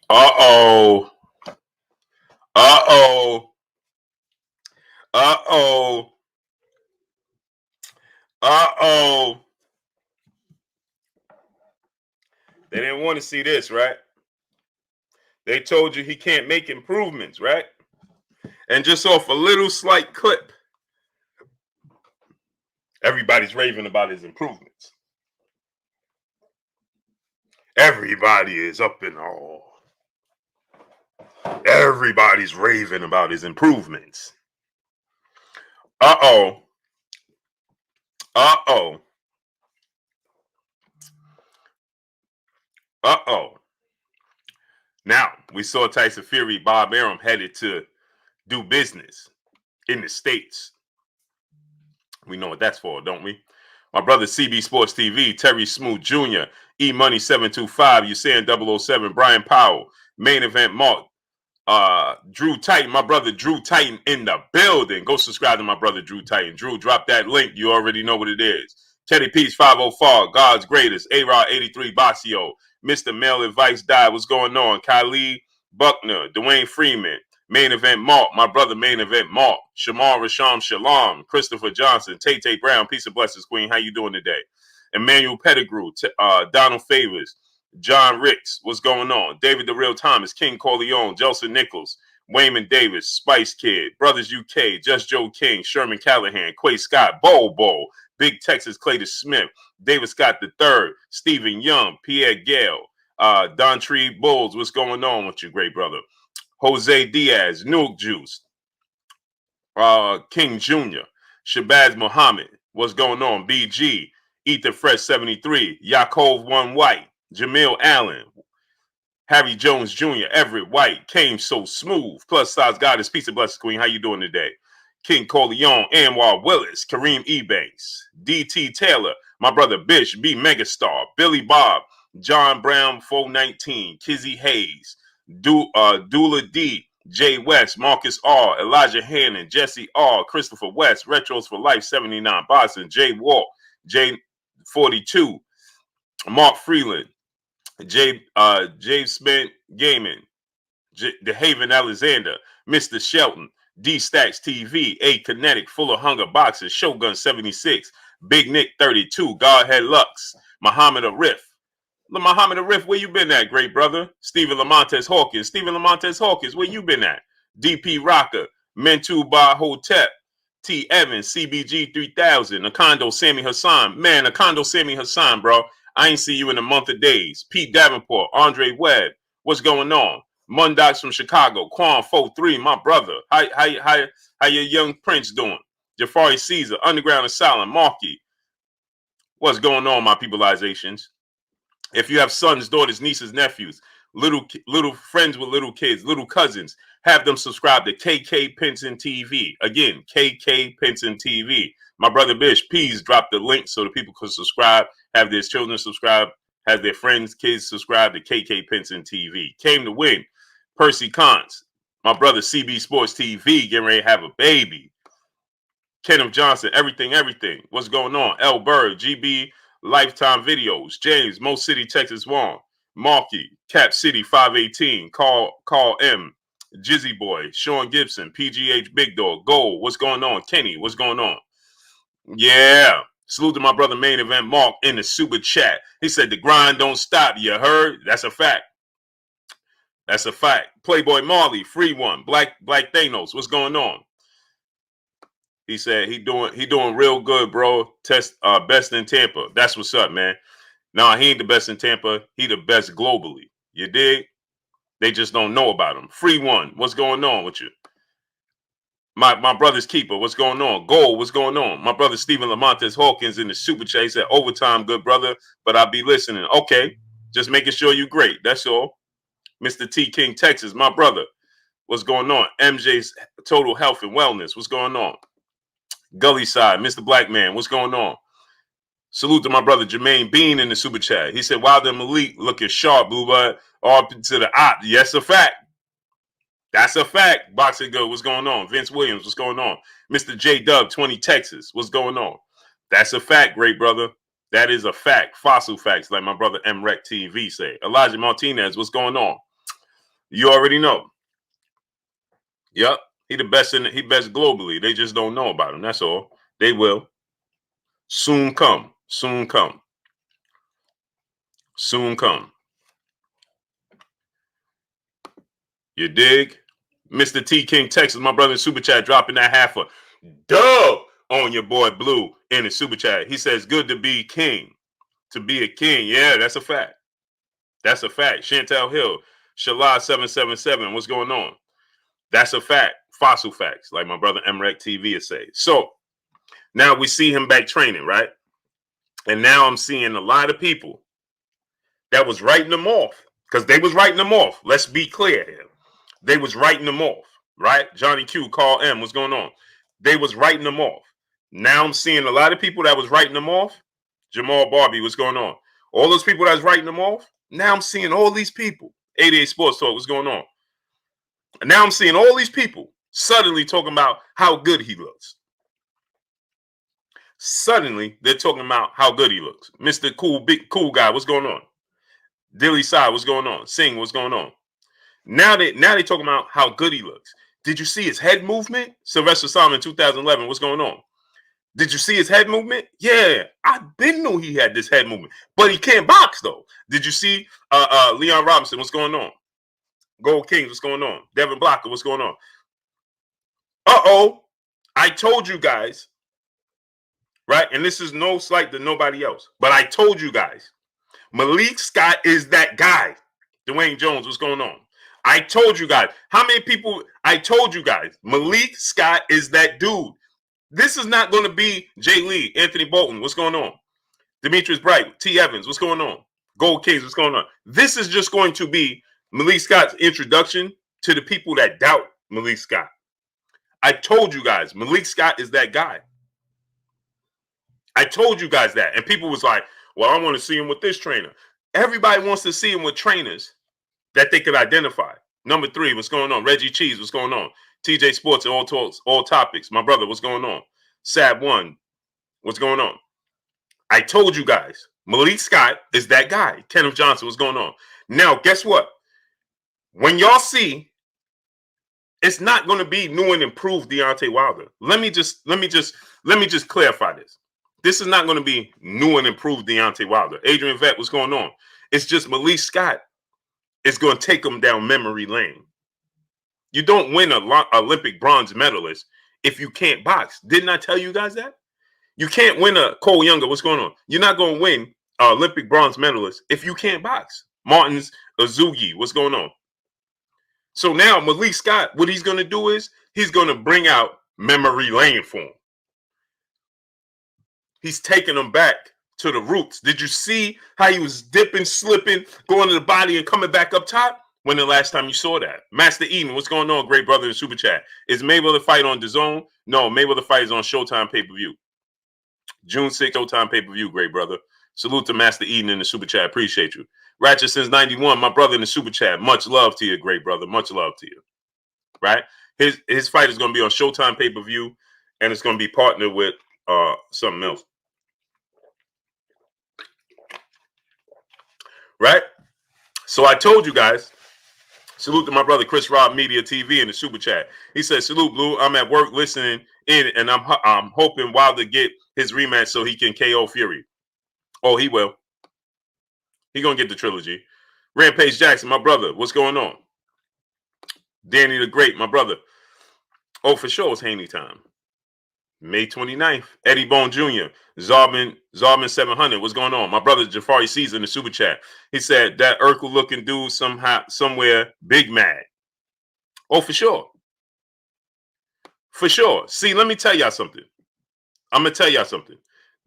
Uh-oh. Uh-oh. Uh-oh. Uh-oh. They didn't want to see this, right? They told you he can't make improvements, right? And just off a little slight clip, everybody's raving about his improvements. Everybody is up in awe. Everybody's raving about his improvements. Uh-oh. Uh-oh. Uh-oh. Now, we saw Tyson Fury, Bob Arum headed to do business in the States. We know what that's for, don't we? My brother CB Sports TV, Terry Smoot Jr., E-Money 725, you saying 007, Brian Powell, Main Event Mark, Drew Titan, my brother Drew Titan in the building. Go subscribe to my brother Drew Titan. Drew, drop that link. You already know what it is. Teddy Peach 504, God's Greatest, A-Rod 83, Boxio, Mr. Male Advice Died. What's going on? Kylie Buckner, Dwayne Freeman, Main Event Mark, my brother Main Event Mark, Shamar Rasham Shalom, Christopher Johnson, Tay Brown, peace and blessings, Queen. How you doing today? Emmanuel Pettigrew, Donald Favors, John Ricks, what's going on? David the Real Thomas, King Corleone, Jelson Nichols, Wayman Davis, Spice Kid, Brothers UK, Just Joe King, Sherman Callahan, Quay Scott, Bobo, Big Texas Clayton Smith, David Scott III, Stephen Young, Pierre Gale, Don Tree Bulls, what's going on with you, great brother? Jose Diaz, Nuke Juice, King Jr., Shabazz Muhammad, what's going on? BG, Ethan Fresh 73, Yaakov One White, Jamil Allen, Harry Jones Jr., Everett White, came so smooth. Plus size goddess, peace and blessings, Queen. How you doing today? King Corleone, Anwar Willis, Kareem Ebanks, DT Taylor, my brother Bish, B Megastar, Billy Bob, John Brown 419, Kizzy Hayes, Dula D, Jay West, Marcus R, Elijah Hannon, Jesse R, Christopher West, Retros for Life 79, Boston, Jay Walk, J 42, Mark Freeland, Jay Smith Gaming, The Haven Alexander, Mr. Shelton, D Stacks TV, A Kinetic, Full of Hunger Boxers, Shogun 76, Big Nick 32, Godhead Lux, Muhammad Arif. Muhammad Arif, where you been at, great brother? Stephen Lamontes Hawkins, where you been at? DP Rocker, Mentu Ba Hotep, T Evans, CBG 3000, Akondo Sammy Hassan. Man, Akondo Sammy Hassan, bro. I ain't see you in a month of days. Pete Davenport, Andre Webb, what's going on? Mundox from Chicago, Quan 43, my brother. How your young prince doing? Jafari Caesar, Underground Asylum, Marky. What's going on, my peopleizations? If you have sons, daughters, nieces, nephews, little friends with little kids, little cousins, have them subscribe to KK Pinson TV. Again, KK Pinson TV. My brother Bish, please drop the link so that people can subscribe, have their children subscribe, have their friends, kids subscribe to KK Pinson TV. Came to win. Percy Cons, my brother CB Sports TV, getting ready to have a baby. Kenneth Johnson, everything. What's going on? L. Bird, GB Lifetime Videos, James, Mo City, Texas 1, Marky, Cap City 518, Carl M, Jizzy Boy, Sean Gibson, PGH Big Dog, Gold, what's going on? Kenny, what's going on? Yeah. Salute to my brother Main Event Mark in the super chat. He said the grind don't stop. You heard? That's a fact. That's a fact. Playboy Marley, free one. Black Thanos, what's going on? He said he doing real good, bro. Best in Tampa. That's what's up, man. Nah, he ain't the best in Tampa. He the best globally. You dig? They just don't know about him. Free one. What's going on with you? My brother's keeper. What's going on? Gold. What's going on? My brother Stephen Lamontes Hawkins in the super chat. He said overtime, good brother, but I'll be listening. Okay, just making sure you great. That's all. Mr. T King Texas, my brother. What's going on? MJ's Total Health and Wellness. What's going on? Gully Side, Mr. Black Man, what's going on? Salute to my brother Jermaine Bean in the super chat. He said, Wilder and Malik looking sharp, blue blood, all to the op. Yes, a fact. That's a fact. Boxing Good, what's going on? Vince Williams, what's going on? Mr. J Dub, 20 Texas, what's going on? That's a fact, great brother. That is a fact. Fossil facts, like my brother M Rec TV say. Elijah Martinez, what's going on? You already know. Yep. He best globally. They just don't know about him. That's all. They will. Soon come. Soon come. Soon come. You dig? Mr. T King Texas, my brother in Super Chat, dropping that half a dub on your boy Blue in the Super Chat. He says, good to be king. To be a king. Yeah, that's a fact. That's a fact. Chantel Hill, Shalad 777. What's going on? That's a fact. Fossil facts, like my brother Emrek TV would say. So now we see him back training, right? And now I'm seeing a lot of people that was writing them off, because they was writing them off. Let's be clear here. They was writing them off, right? Johnny Q, Carl M, what's going on? They was writing them off. Now I'm seeing a lot of people that was writing them off. Jamal Barbie, what's going on? All those people that was writing them off. Now I'm seeing all these people. 88 Sports Talk, what's going on? And now I'm seeing all these people suddenly talking about how good he looks. Suddenly, they're talking about how good he looks. Mr. Cool, big cool guy, what's going on? Dilly Side, what's going on? Sing, what's going on? Now they talking about how good he looks. Did you see his head movement? Sylvester Simon, 2011, what's going on? Did you see his head movement? Yeah, I been knew he had this head movement, but he can't box though. Did you see Leon Robinson? What's going on? Gold Kings, what's going on? Devin Blocker, what's going on? Uh-oh, I told you guys, right? And this is no slight to nobody else, but I told you guys, Malik Scott is that guy. Dwayne Jones, what's going on? I told you guys. How many people? I told you guys, Malik Scott is that dude. This is not going to be Jay Lee, Anthony Bolton, what's going on? Demetrius Bright, T. Evans, what's going on? Gold Kings, what's going on? This is just going to be Malik Scott's introduction to the people that doubt Malik Scott. I told you guys, Malik Scott is that guy. I told you guys that. And people was like, well, I want to see him with this trainer. Everybody wants to see him with trainers that they could identify. Number 3, what's going on? Reggie Cheese, what's going on? TJ Sports, all topics. My brother, what's going on? Sab 1, what's going on? I told you guys, Malik Scott is that guy. Kenneth Johnson, what's going on? Now, guess what? When y'all see, it's not going to be new and improved Deontay Wilder. Let me just clarify this. This is not going to be new and improved Deontay Wilder. Adrian Vett, what's going on? It's just Malik Scott is going to take him down memory lane. You don't win an Olympic bronze medalist if you can't box. Didn't I tell you guys that? You can't win a Cole Younger. What's going on? You're not going to win an Olympic bronze medalist if you can't box. Martins Azugi, what's going on? So now Malik Scott, what he's going to do is he's going to bring out memory lane for him. He's taking him back to the roots. Did you see how he was dipping, slipping, going to the body and coming back up top? When the last time you saw that? Master Eden, what's going on, great brother in Super Chat? Is Mayweather fight on DAZN? No, Mayweather fight is on Showtime pay-per-view. June 6th, Showtime pay-per-view, great brother. Salute to Master Eden in the Super Chat. Appreciate you. Ratchet since 91, my brother in the Super Chat. Much love to you, great brother. Much love to you. Right? His fight is going to be on Showtime pay-per-view, and it's going to be partnered with something else. Right? So I told you guys, salute to my brother Chris Rob Media TV in the Super Chat. He says, salute, Blue. I'm at work listening in, and I'm hoping Wilder get his rematch so he can KO Fury. Oh, he will. He going to get the trilogy. Rampage Jackson, my brother. What's going on? Danny the Great, my brother. Oh, for sure, it's Haney time. May 29th. Eddie Bone Jr. Zarbin 700. What's going on? My brother Jafari Sees in the Super Chat. He said that Urkel looking dude somewhere big mad. Oh, for sure. For sure. See, let me tell y'all something. I'm going to tell y'all something.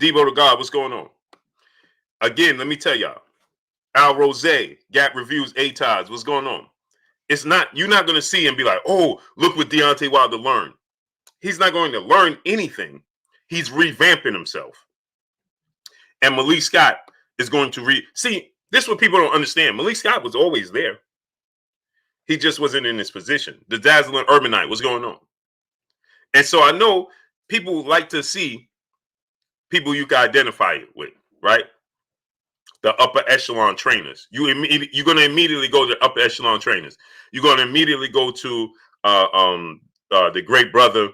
Debo the God, what's going on? Again, let me tell y'all. Al Rose, Gap Reviews, ATODs, what's going on? It's not, you're not going to see and be like, oh, look what Deontay Wilder learned. He's not going to learn anything. He's revamping himself. And Malik Scott is going to see, this is what people don't understand. Malik Scott was always there. He just wasn't in his position. The dazzling Urbanite, what's going on? And so I know people like to see people you can identify it with, right? the upper echelon trainers. You're going to immediately go to the upper echelon trainers. You're going to immediately go to the great brother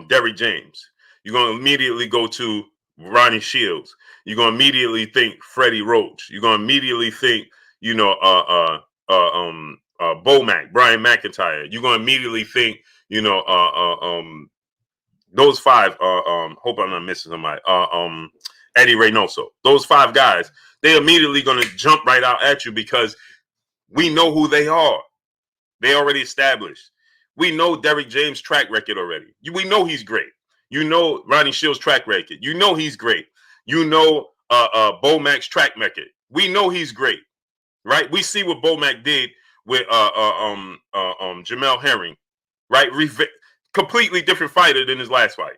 Derrick James. You're going to immediately go to Ronnie Shields. You're going to immediately think Freddie Roach. You're going to immediately think, Bomac, Brian McIntyre. You're going to immediately think, those five. Hope I'm not missing somebody. Eddie Reynoso. Those five guys. They're immediately going to jump right out at you because we know who they are. They already established. We know Derrick James' track record already. We know he's great. You know Ronnie Shields' track record. You know he's great. You know Bomac's track record. We know he's great, right? We see what Bomac did with Jamel Herring, right? Completely different fighter than his last fight.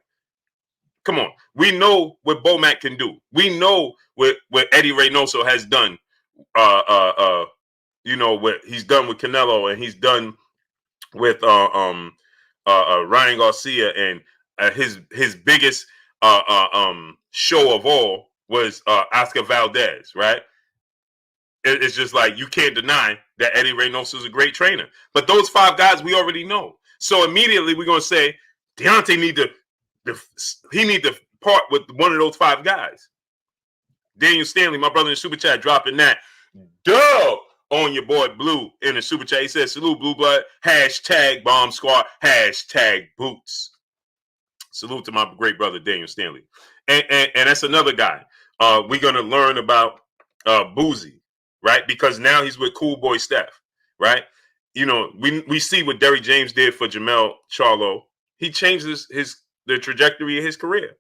Come on. We know what Bomac can do. We know what Eddie Reynoso has done. What he's done with Canelo, and he's done with Ryan Garcia, and his biggest show of all was Oscar Valdez, right? It's just like you can't deny that Eddie Reynoso is a great trainer. But those five guys we already know. So immediately we're gonna say Deontay need to part with one of those five guys. Daniel Stanley, my brother in the super chat, dropping that dub on your boy Blue in the super chat. He says, salute Blue Blood, hashtag Bomb Squad, hashtag Boots. Salute to my great brother Daniel Stanley. And that's another guy. We're gonna learn about Boozy, right? Because now he's with Cool Boy Steph, right? We see what Derrick James did for Jamel Charlo. He changed the trajectory of his career,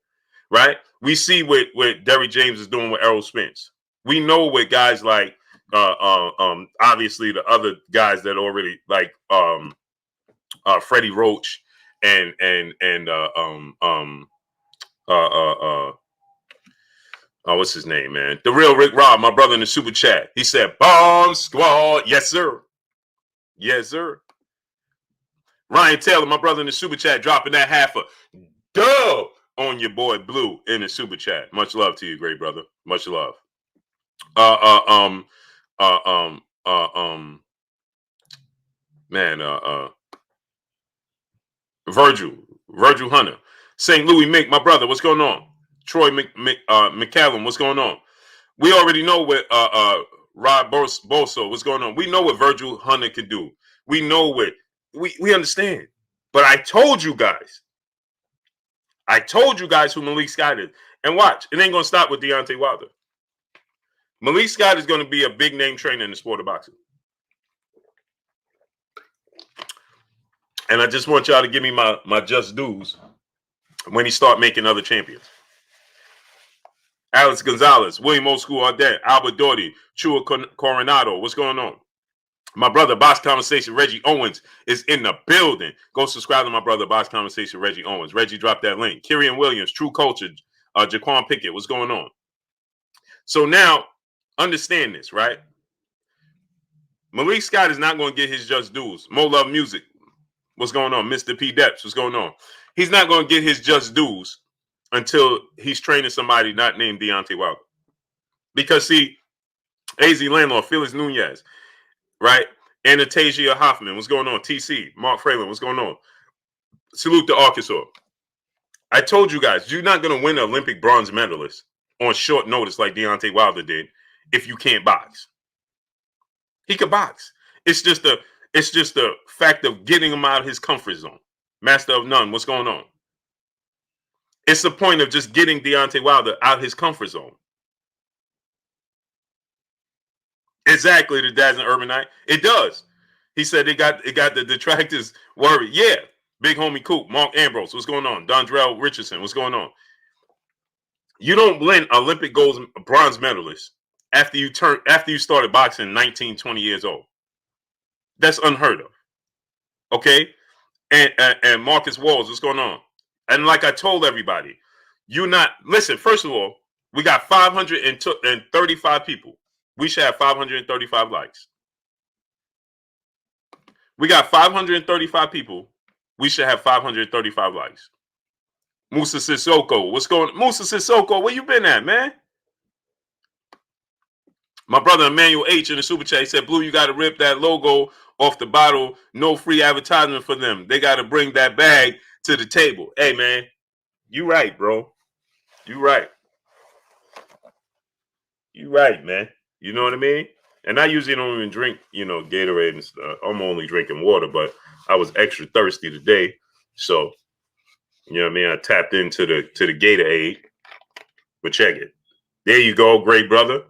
right? We see what Derrick James is doing with Errol Spence. We know what guys like obviously the other guys that already like Freddie Roach and what's his name, man? The real Rick Robb, my brother in the super chat. He said, Bomb Squad. Yes, sir. Yes, sir. Ryan Taylor, my brother in the super chat, dropping that half a dub on your boy Blue in the super chat. Much love to you, great brother. Much love. Virgil Hunter, St. Louis Mick, my brother, what's going on? Troy McCallum, what's going on? We already know what Rod Boso, what's going on? We know what Virgil Hunter can do. We know what we understand. But I told you guys who Malik Scott is. And watch, it ain't gonna stop with Deontay Wilder. Malik Scott is going to be a big name trainer in the sport of boxing. And I just want y'all to give me my just dues when he start making other champions. Alex Gonzalez, William Old School Ardet, Albert Doherty, Chua Coronado. What's going on? My brother, Box Conversation, Reggie Owens is in the building. Go subscribe to my brother, Box Conversation, Reggie Owens. Reggie, drop that link. Kyrian Williams, True Culture, Jaquan Pickett. What's going on? So now, understand this, right? Malik Scott is not going to get his just dues. Mo Love Music. What's going on? Mr. P. Depps. What's going on? He's not going to get his just dues until he's training somebody not named Deontay Wilder. Because, see, AZ Landlord, Felix Nunez, right? Anastasia Hoffman. What's going on? TC. Mark Fralin. What's going on? Salute to Arkansas. I told you guys, you're not going to win an Olympic bronze medalist on short notice like Deontay Wilder did if you can't box. He could box. It's just the fact of getting him out of his comfort zone. Master of None, what's going on? It's the point of just getting Deontay Wilder out of his comfort zone. Exactly, the Dazzling Urbanite. It does. He said it got the detractors worried. Yeah. Big homie Coop, Mark Ambrose, what's going on? Dondrell Richardson, what's going on? You don't win Olympic gold bronze medalist after you started boxing 19, 20 years old. That's unheard of. Okay? And Marcus Walls, what's going on? And like I told everybody, listen, first of all, we got 535 people. We should have 535 likes. We got 535 people. We should have 535 likes. Musa Sissoko, what's going on? Musa Sissoko, where you been at, man? My brother Emmanuel H in the super chat, he said, Blue, you got to rip that logo off the bottle. No free advertisement for them. They got to bring that bag to the table. Hey, man, you right, bro. You right. You right, man. You know what I mean? And I usually don't even drink, Gatorade and stuff. I'm only drinking water, but I was extra thirsty today. So, you know what I mean? I tapped into the Gatorade. But check it. There you go, great brother.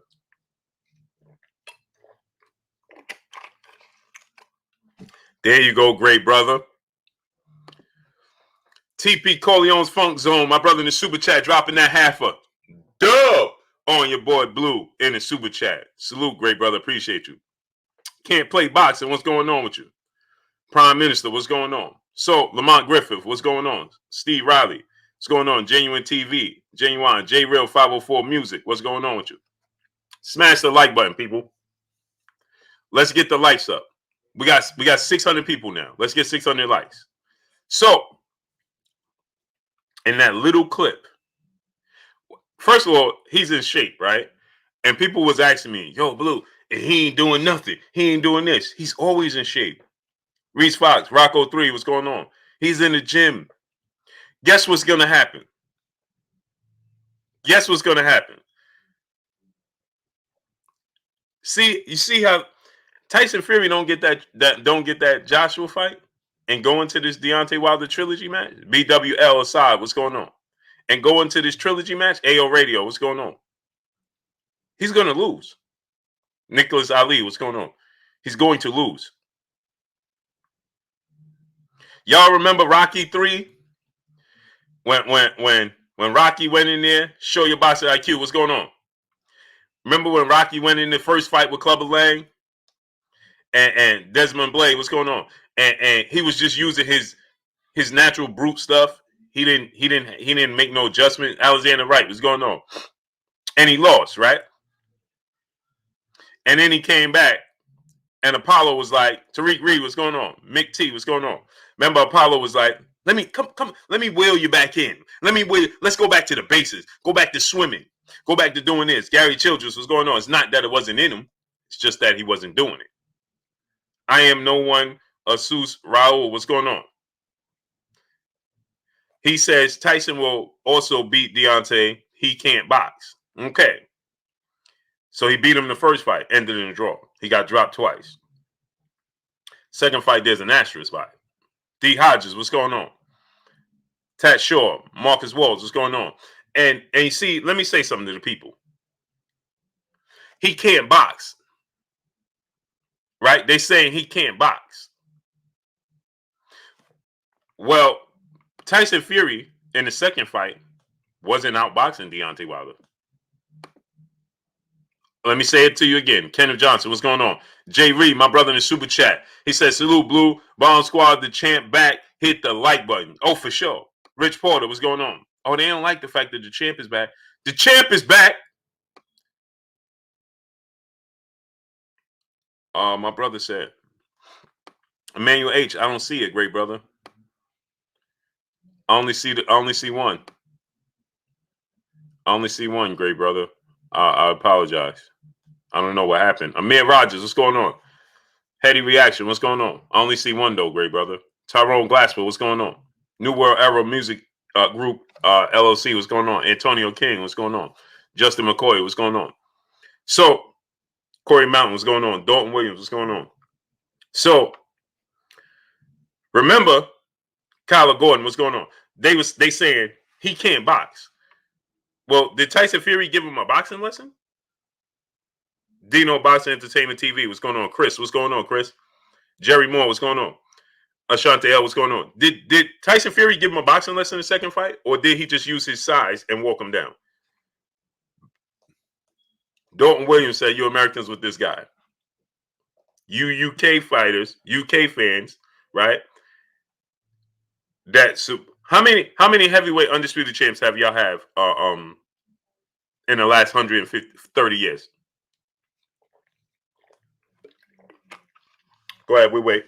There you go, great brother. TP Corleone's Funk Zone, my brother in the super chat, dropping that half a dub on your boy Blue in the super chat. Salute, great brother. Appreciate you. Can't play boxing. What's going on with you? Prime Minister, what's going on? So, Lamont Griffith, what's going on? Steve Riley, what's going on? Genuine TV, Genuine, J Real 504 Music, what's going on with you? Smash the like button, people. Let's get the likes up. We got 600 people now. Let's get 600 likes. So, in that little clip, first of all, he's in shape, right? And people was asking me, yo, Blue, he ain't doing nothing. He ain't doing this. He's always in shape. Ruíz Fox, Rocco 3, what's going on? He's in the gym. Guess what's going to happen? Guess what's going to happen? See, you see how Tyson Fury don't get that Joshua fight and go into this Deontay Wilder trilogy match? BWL aside, what's going on? And go into this trilogy match? AO Radio, what's going on? He's going to lose. Nicholas Ali, what's going on? He's going to lose. Y'all remember Rocky 3? When Rocky went in there, show your boxing IQ, what's going on? Remember when Rocky went in the first fight with Clubber Lang and Desmond Blade, what's going on? And he was just using his natural brute stuff. He didn't make no adjustment. Alexander Wright, what's going on? And he lost, right? And then he came back, and Apollo was like, Tariq Reed, what's going on? Mick T, what's going on? Remember, Apollo was like, let me wheel you back in. Let's go back to the basics. Go back to swimming. Go back to doing this. Gary Childress, what's going on? It's not that it wasn't in him. It's just that he wasn't doing it. I am no one. Asus Raul, what's going on? He says Tyson will also beat Deontay. He can't box. Okay. So he beat him the first fight, ended in a draw. He got dropped twice. Second fight, there's an asterisk by it. D. Hodges, what's going on? Tat Shaw, Marcus Walls, what's going on? And you see, let me say something to the people. He can't box. Right? They saying he can't box. Well, Tyson Fury in the second fight wasn't outboxing Deontay Wilder. Let me say it to you again. Kenneth Johnson, what's going on? Jay Reed, my brother in the super chat. He says, salute, Blue. Bomb Squad, the champ back. Hit the like button. Oh, for sure. Rich Porter, what's going on? Oh, they don't like the fact that the champ is back. The champ is back. My brother said, Emmanuel H, I don't see it, great brother. I only see one. I only see one, great brother. I apologize. I don't know what happened. Amir Rogers, what's going on? Heady Reaction, what's going on? I only see one, though, great brother. Tyrone Glassford, what's going on? New World Era Music Group, LLC, what's going on? Antonio King, what's going on? Justin McCoy, what's going on? So, Corey Mountain, what's going on? Dalton Williams, what's going on? So, remember, Kyler Gordon, what's going on? They saying he can't box. Well, did Tyson Fury give him a boxing lesson? Dino Boxing Entertainment TV, what's going on? Chris, what's going on, Chris? Jerry Moore, what's going on? Ashante L, what's going on? Did Tyson Fury give him a boxing lesson in the second fight, or did he just use his size and walk him down? Dalton Williams said, you Americans with this guy. You UK fighters, UK fans, right? How many heavyweight undisputed champs have y'all have in the last 130 years? Go ahead, we wait.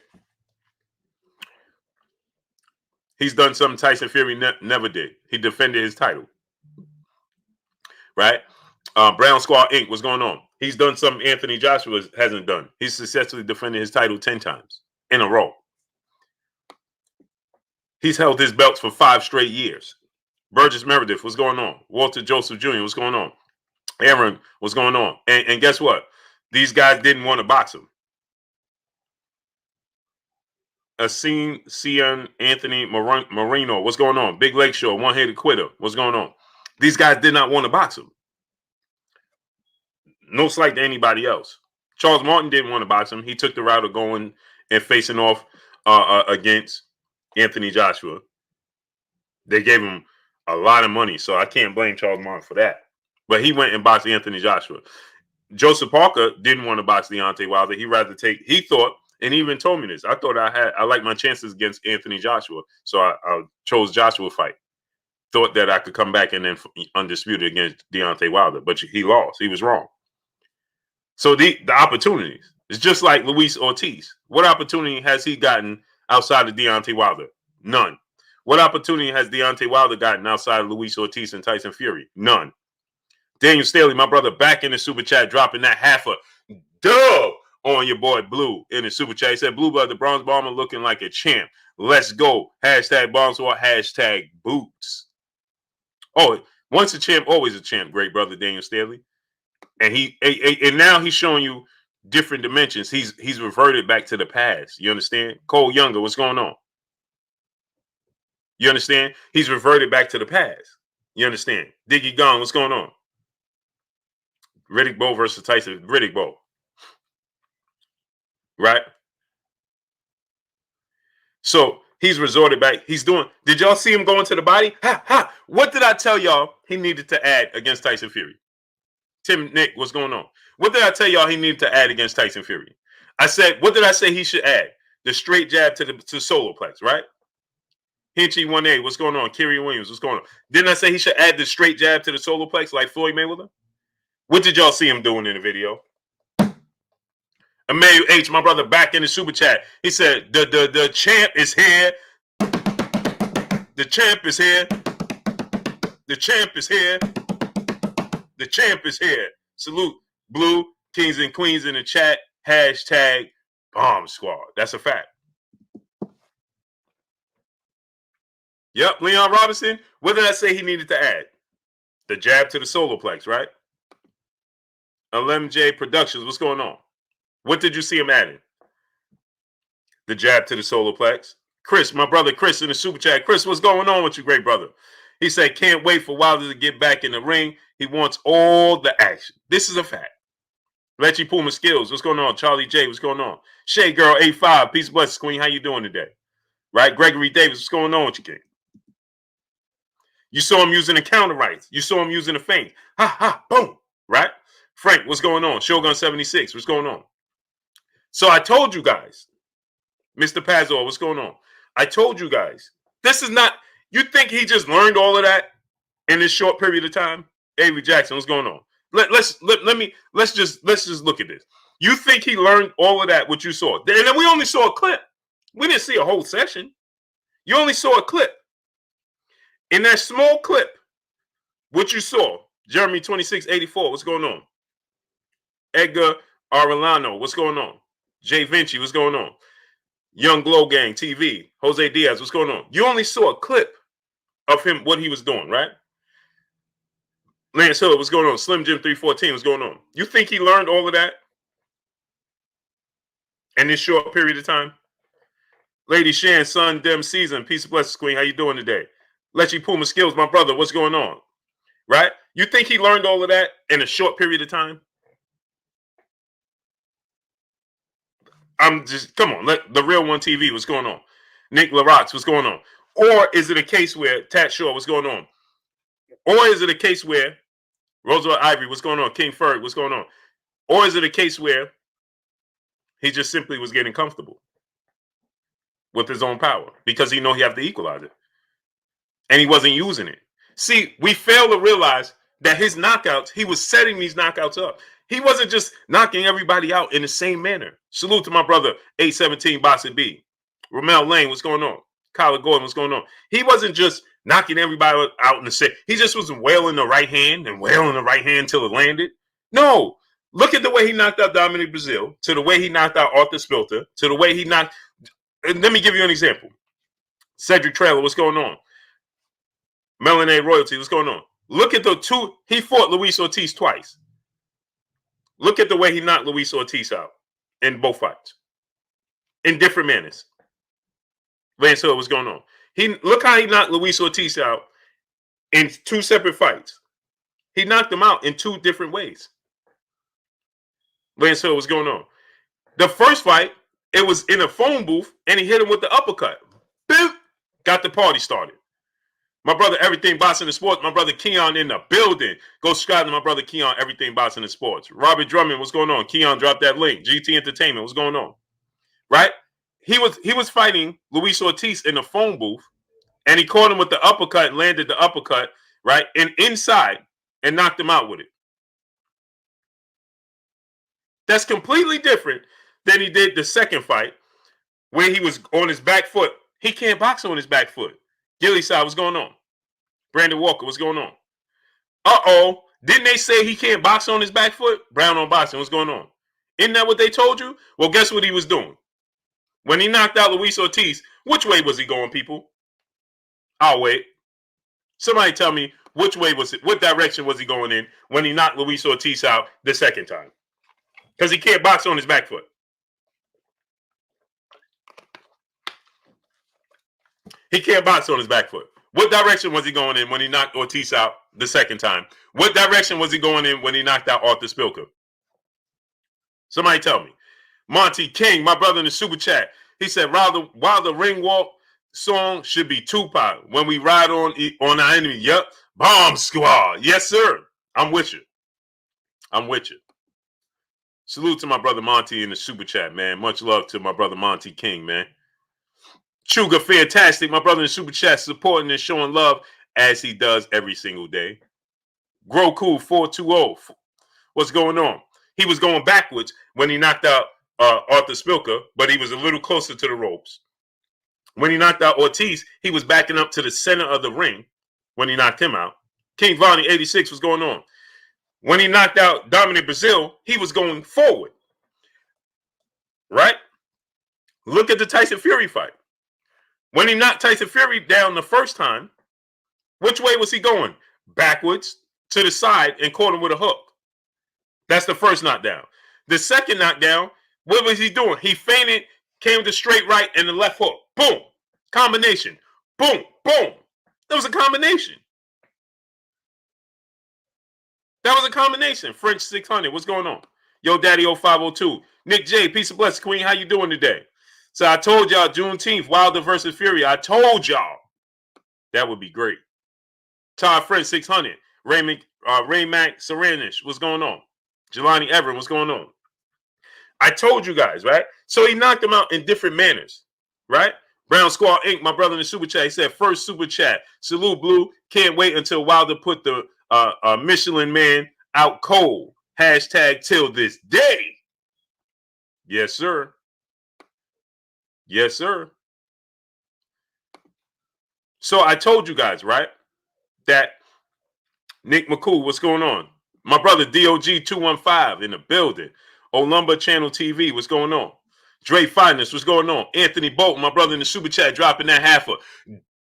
He's done something Tyson Fury never did. He defended his title. Right? Brown Squad Inc. What's going on? He's done something Anthony Joshua hasn't done. He's successfully defended his title 10 times in a row. He's held his belts for 5 straight years. Burgess Meredith, what's going on? Walter Joseph Jr., what's going on? Aaron, what's going on? And guess what? These guys didn't want to box him. Cian Anthony Marino, what's going on? Big Lake Show, one-headed quitter, what's going on? These guys did not want to box him. No slight to anybody else. Charles Martin didn't want to box him. He took the route of going and facing off against Anthony Joshua. They gave him a lot of money, so I can't blame Charles Martin for that. But he went and boxed Anthony Joshua. Joseph Parker didn't want to box Deontay Wilder. He thought, and he even told me this, I liked my chances against Anthony Joshua, so I chose Joshua fight. Thought that I could come back and then undisputed against Deontay Wilder, but he lost. He was wrong. So the opportunities, it's just like Luis Ortiz. What opportunity has he gotten outside of Deontay Wilder? None. What opportunity has Deontay Wilder gotten outside of Luis Ortiz and Tyson Fury? None. Daniel Staley, my brother, back in the super chat, dropping that half a dub on your boy Blue in the super chat. He said, Blue Blood, the Bronze Bomber looking like a champ. Let's go. Hashtag Bombs War, hashtag Boots. Oh, once a champ, always a champ, great brother Daniel Staley. And now he's showing you different dimensions. He's reverted back to the past. You understand? Cole Younger, what's going on? You understand? He's reverted back to the past. You understand? Diggy Gone, what's going on? Riddick Bowe versus Tyson. Riddick Bowe. Right? So he's resorted back. Did y'all see him going to the body? Ha, ha. What did I tell y'all he needed to add against Tyson Fury? Tim Nick, what's going on? What did I tell y'all he needed to add against Tyson Fury? I said, what did I say he should add? The straight jab to Soloplex, right? Hinchy 1A, what's going on? Kyrie Williams, what's going on? Didn't I say he should add the straight jab to the Soloplex like Floyd Mayweather? What did y'all see him doing in the video? Emmanuel H, my brother, back in the super chat. He said, the champ is here. The champ is here. The champ is here. The champ is here. Salute, Blue, Kings and Queens in the chat. Hashtag Bomb Squad. That's a fact. Yep, Leon Robinson. What did I say he needed to add? The jab to the Soloplex, right? LMJ Productions, what's going on? What did you see him adding? The jab to the Soloplex. Chris, my brother Chris in the super chat. Chris, what's going on with you, great brother? He said, can't wait for Wilder to get back in the ring. He wants all the action. This is a fact. Letchy Puma Skills, what's going on? Charlie J, what's going on? Shay Girl 85, peace blessings, Queen. How you doing today? Right? Gregory Davis, what's going on with you, King? You saw him using the counter rights. You saw him using the feint. Ha, ha, boom. Right? Frank, what's going on? Shogun 76, what's going on? So I told you guys, Mr. Pazor, what's going on? I told you guys, this is not, you think he just learned all of that in this short period of time? Avery Jackson, what's going on? Let's just look at this. You think he learned all of that, what you saw? And then we only saw a clip. We didn't see a whole session. You only saw a clip. In that small clip, what you saw, Jeremy 2684, what's going on? Edgar Arellano, what's going on? Jay Vinci, what's going on? Young Glow Gang TV, Jose Diaz, what's going on? You only saw a clip of him, what he was doing, right? Lance Hill, what's going on? Slim Jim 314, what's going on? You think he learned all of that in this short period of time? Lady Shan, Son Dem Season, peace and blessings, Queen. How you doing today? Letchy Puma Skills, my brother, what's going on? Right? You think he learned all of that in a short period of time? Come on, let the real one TV, what's going on? Nick LaRox, what's going on? Or is it a case where Tat Shaw, what's going on? Or is it a case where Roosevelt Ivory, what's going on? King Ferg, what's going on? Or is it a case where he just simply was getting comfortable with his own power because he know he have to equalize it and he wasn't using it? See, we fail to realize that his knockouts, he was setting these knockouts up. He wasn't just knocking everybody out in the same manner. Salute to my brother, 817 Bossy B. Romel Lane, what's going on? Kyler Gordon, what's going on? He wasn't just knocking everybody out in the set. He just was wailing the right hand and wailing the right hand until it landed. No. Look at the way he knocked out Dominic Brazil, to the way he knocked out Arthur Spilter, to the way he knocked. And let me give you an example. Cedric Traylor, what's going on? Melanated Royalty, what's going on? Look at the two. He fought Luis Ortiz twice. Look at the way he knocked Luis Ortiz out in both fights, in different manners. Lance Hood, what's going on? Look how he knocked Luis Ortiz out in two separate fights. He knocked him out in two different ways. Lance Hood, what's going on? The first fight, it was in a phone booth, and he hit him with the uppercut. Boop! Got the party started. My brother, Everything Boxing and Sports. My brother Keon in the building. Go subscribe to my brother Keon, Everything Boxing and Sports. Robert Drummond, what's going on? Keon dropped that link. GT Entertainment, what's going on? Right? He was fighting Luis Ortiz in the phone booth, and he caught him with the uppercut and landed the uppercut, right? And inside, and knocked him out with it. That's completely different than he did the second fight, where he was on his back foot. He can't box on his back foot. Gilly side, what's going on? Brandon Walker, what's going on? Uh-oh. Didn't they say he can't box on his back foot? Brown on boxing, what's going on? Isn't that what they told you? Well, guess what he was doing? When he knocked out Luis Ortiz, which way was he going, people? I'll wait. Somebody tell me which way was it? What direction was he going in when he knocked Luis Ortiz out the second time? Because he can't box on his back foot. He can't box on his back foot. What direction was he going in when he knocked Ortiz out the second time? What direction was he going in when he knocked out Arthur Spilker? Somebody tell me. Monty King, my brother in the super chat, he said, while the ring walk song should be Tupac, when we ride on our enemy. Yep. Bomb Squad. Yes, sir. I'm with you. I'm with you. Salute to my brother Monty in the super chat, man. Much love to my brother Monty King, man. Sugar Fantastic, my brother in the super chat, supporting and showing love as he does every single day. Grow Cool 420. What's going on? He was going backwards when he knocked out Arthur Spilker, but he was a little closer to the ropes. When he knocked out Ortiz, he was backing up to the center of the ring when he knocked him out. King Vonnie 86, what's going on? When he knocked out Dominic Brazil, he was going forward. Right? Look at the Tyson Fury fight. When he knocked Tyson Fury down the first time, which way was he going? Backwards to the side and caught him with a hook. That's the first knockdown. The second knockdown, what was he doing? He feinted, came to straight right and the left hook. Boom. Combination. Boom. Boom. That was a combination. That was a combination. French 600. What's going on? Yo, Daddy 0502. Nick J. Peace and blessings, Queen. How you doing today? So I told y'all Juneteenth, Wilder versus Fury. I told y'all that would be great. Todd French 600. Ray Mac Serenish. What's going on? Jelani Everett. What's going on? I told you guys, right? So he knocked him out in different manners, right? Brown Squad Inc., my brother in the super chat, he said, first super chat. Salute, Blue. Can't wait until Wilder put the Michelin Man out cold. Hashtag till this day. Yes, sir. Yes, sir. So I told you guys, right, that Nick McCool, what's going on? My brother DOG215 in the building. Olumba Channel TV, what's going on? Dre Finest, what's going on? Anthony Bolton, my brother in the super chat, dropping that half a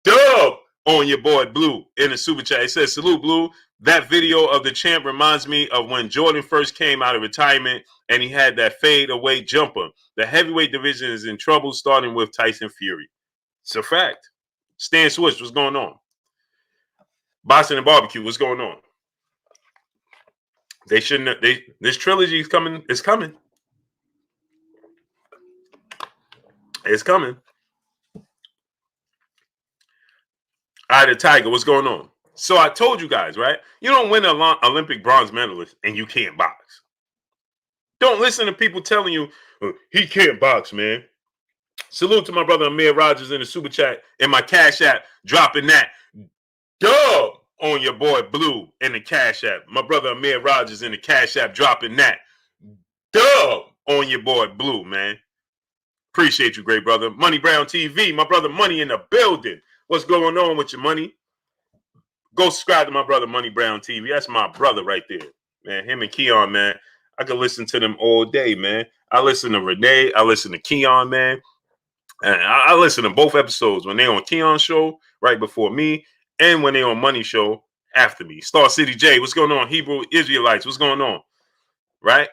dub on your boy Blue in the super chat. He says, salute, Blue. That video of the champ reminds me of when Jordan first came out of retirement and he had that fade away jumper. The heavyweight division is in trouble, starting with Tyson Fury. It's a fact. Stan Swish, what's going on? Boston and Barbecue, what's going on? They shouldn't. This trilogy is coming. It's coming. It's coming. All right, the Tiger, what's going on? So I told you guys, right? You don't win an Olympic bronze medalist and you can't box. Don't listen to people telling you he can't box, man. Salute to my brother Amir Rogers in the super chat and my Cash App dropping that dub on your boy Blue in the Cash App. My brother Amir Rogers in the Cash App dropping that dub on your boy Blue, man. Appreciate you, great brother. Money Brown TV, my brother Money in the building. What's going on with your money? Go subscribe to my brother Money Brown TV. That's my brother right there, man. Him and Keon, man. I could listen to them all day, man. I listen to Renee. I listen to Keon, man. And I listen to both episodes when they on Keon's show right before me, and when they on Money show after me. Star City J, what's going on? Hebrew Israelites, what's going on? Right?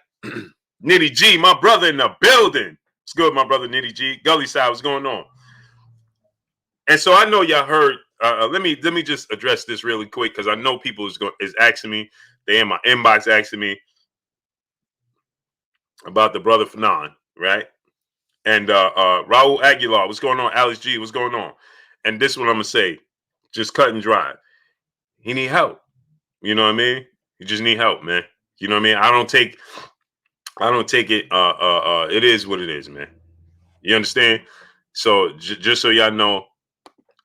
Nitty G, my brother in the building. What's good, my brother Nitty G? Gully Side, what's going on? And so I know y'all heard. Let me just address this really quick because I know people is asking me. They in my inbox asking me about the brother Fanon, right? And Raul Aguilar, what's going on? Alex G, what's going on? And this is what I'm gonna say, just cut and dry. He need help. You know what I mean? You just need help, man. You know what I mean? I don't take it. It is what it is, man. You understand? So just so y'all know,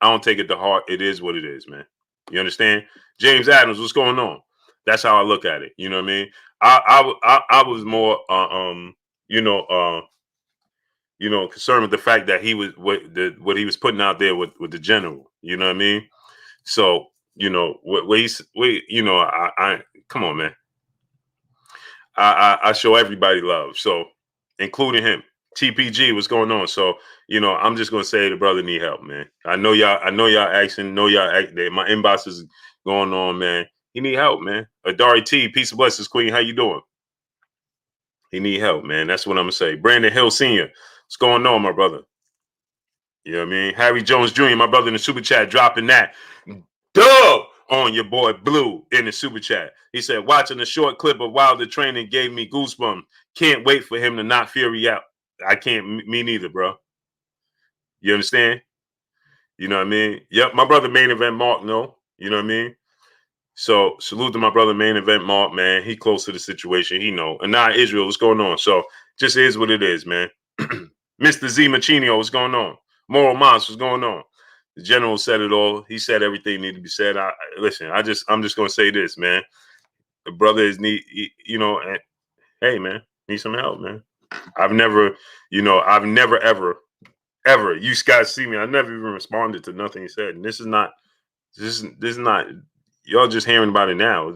I don't take it to heart. It is what it is, man. You understand? James Adams, what's going on? That's how I look at it. You know what I mean? I was more concerned with the fact that he was what he was putting out there with the general. You know what I mean? So I come on, man. I show everybody love, so including him. TPG, what's going on? So I'm just gonna say the brother need help, man. I know y'all asking, my inbox is going on, man. He need help, man. Adari T, peace and blessings, Queen. How you doing? He need help, man. That's what I'm gonna say. Brandon Hill Sr., what's going on, my brother? You know what I mean? Harry Jones Jr., my brother in the super chat, dropping that dub on your boy Blue in the super chat. He said, watching the short clip of Wilder training gave me goosebumps. Can't wait for him to knock Fury out. I can't, me neither, bro. You understand? You know what I mean? Yep, my brother Main Event Mark, no. You know what I mean? So salute to my brother Main Event Mark, man. He close to the situation. He know. And now Israel, what's going on? So just is what it is, man. Mr. Z Machinio, what's going on? Moral Moss, what's going on? The general said it all. He said everything needed to be said. Listen, I'm just gonna say this, man. The brother is and hey, man, need some help, man. I've never ever. You guys see me. I never even responded to nothing he said. And this is not. Y'all just hearing about it now.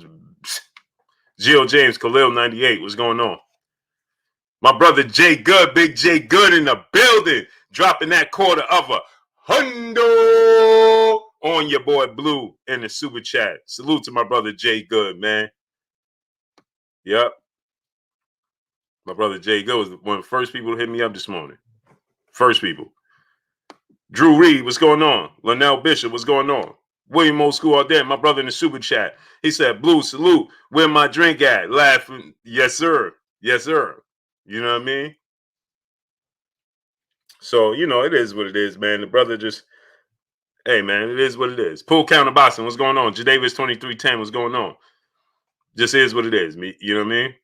Gio James Khalil 98. What's going on? My brother Jay Good, Big Jay Good in the building, dropping that quarter of $100 on your boy Blue in the super chat. Salute to my brother Jay Good, man. Yep. My brother Jay Good was one of the first people to hit me up this morning. First people. Drew Reed, what's going on? Linnell Bishop, what's going on? William Old School all day, my brother in the super chat. He said, Blue, salute. Where my drink at? Laughing. Yes, sir. Yes, sir. You know what I mean? So, it is what it is, man. The brother just, hey, man, it is what it is. Pool Counter Boston, what's going on? Jadavis 2310, what's going on? Just is what it is. You know what I mean?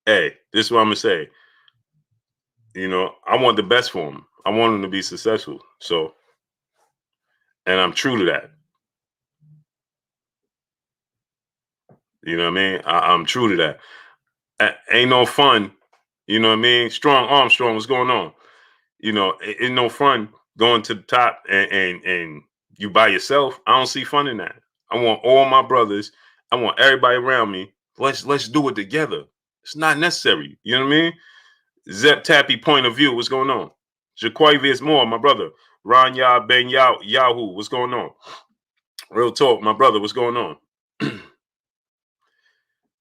Hey, this is what I'm going to say. I want the best for him. I want him to be successful. So, and I'm true to that. You know what I mean? I'm true to that. Ain't no fun. You know what I mean? Strong Armstrong, what's going on? It's no fun going to the top and you by yourself. I don't see fun in that. I want all my brothers. I want everybody around me. Let's do it together. It's not necessary. You know what I mean? Zep Tappy point of view. What's going on? Jaquavius Moore, my brother. Ron Ya Ben Yahoo. What's going on? Real talk, my brother. What's going on?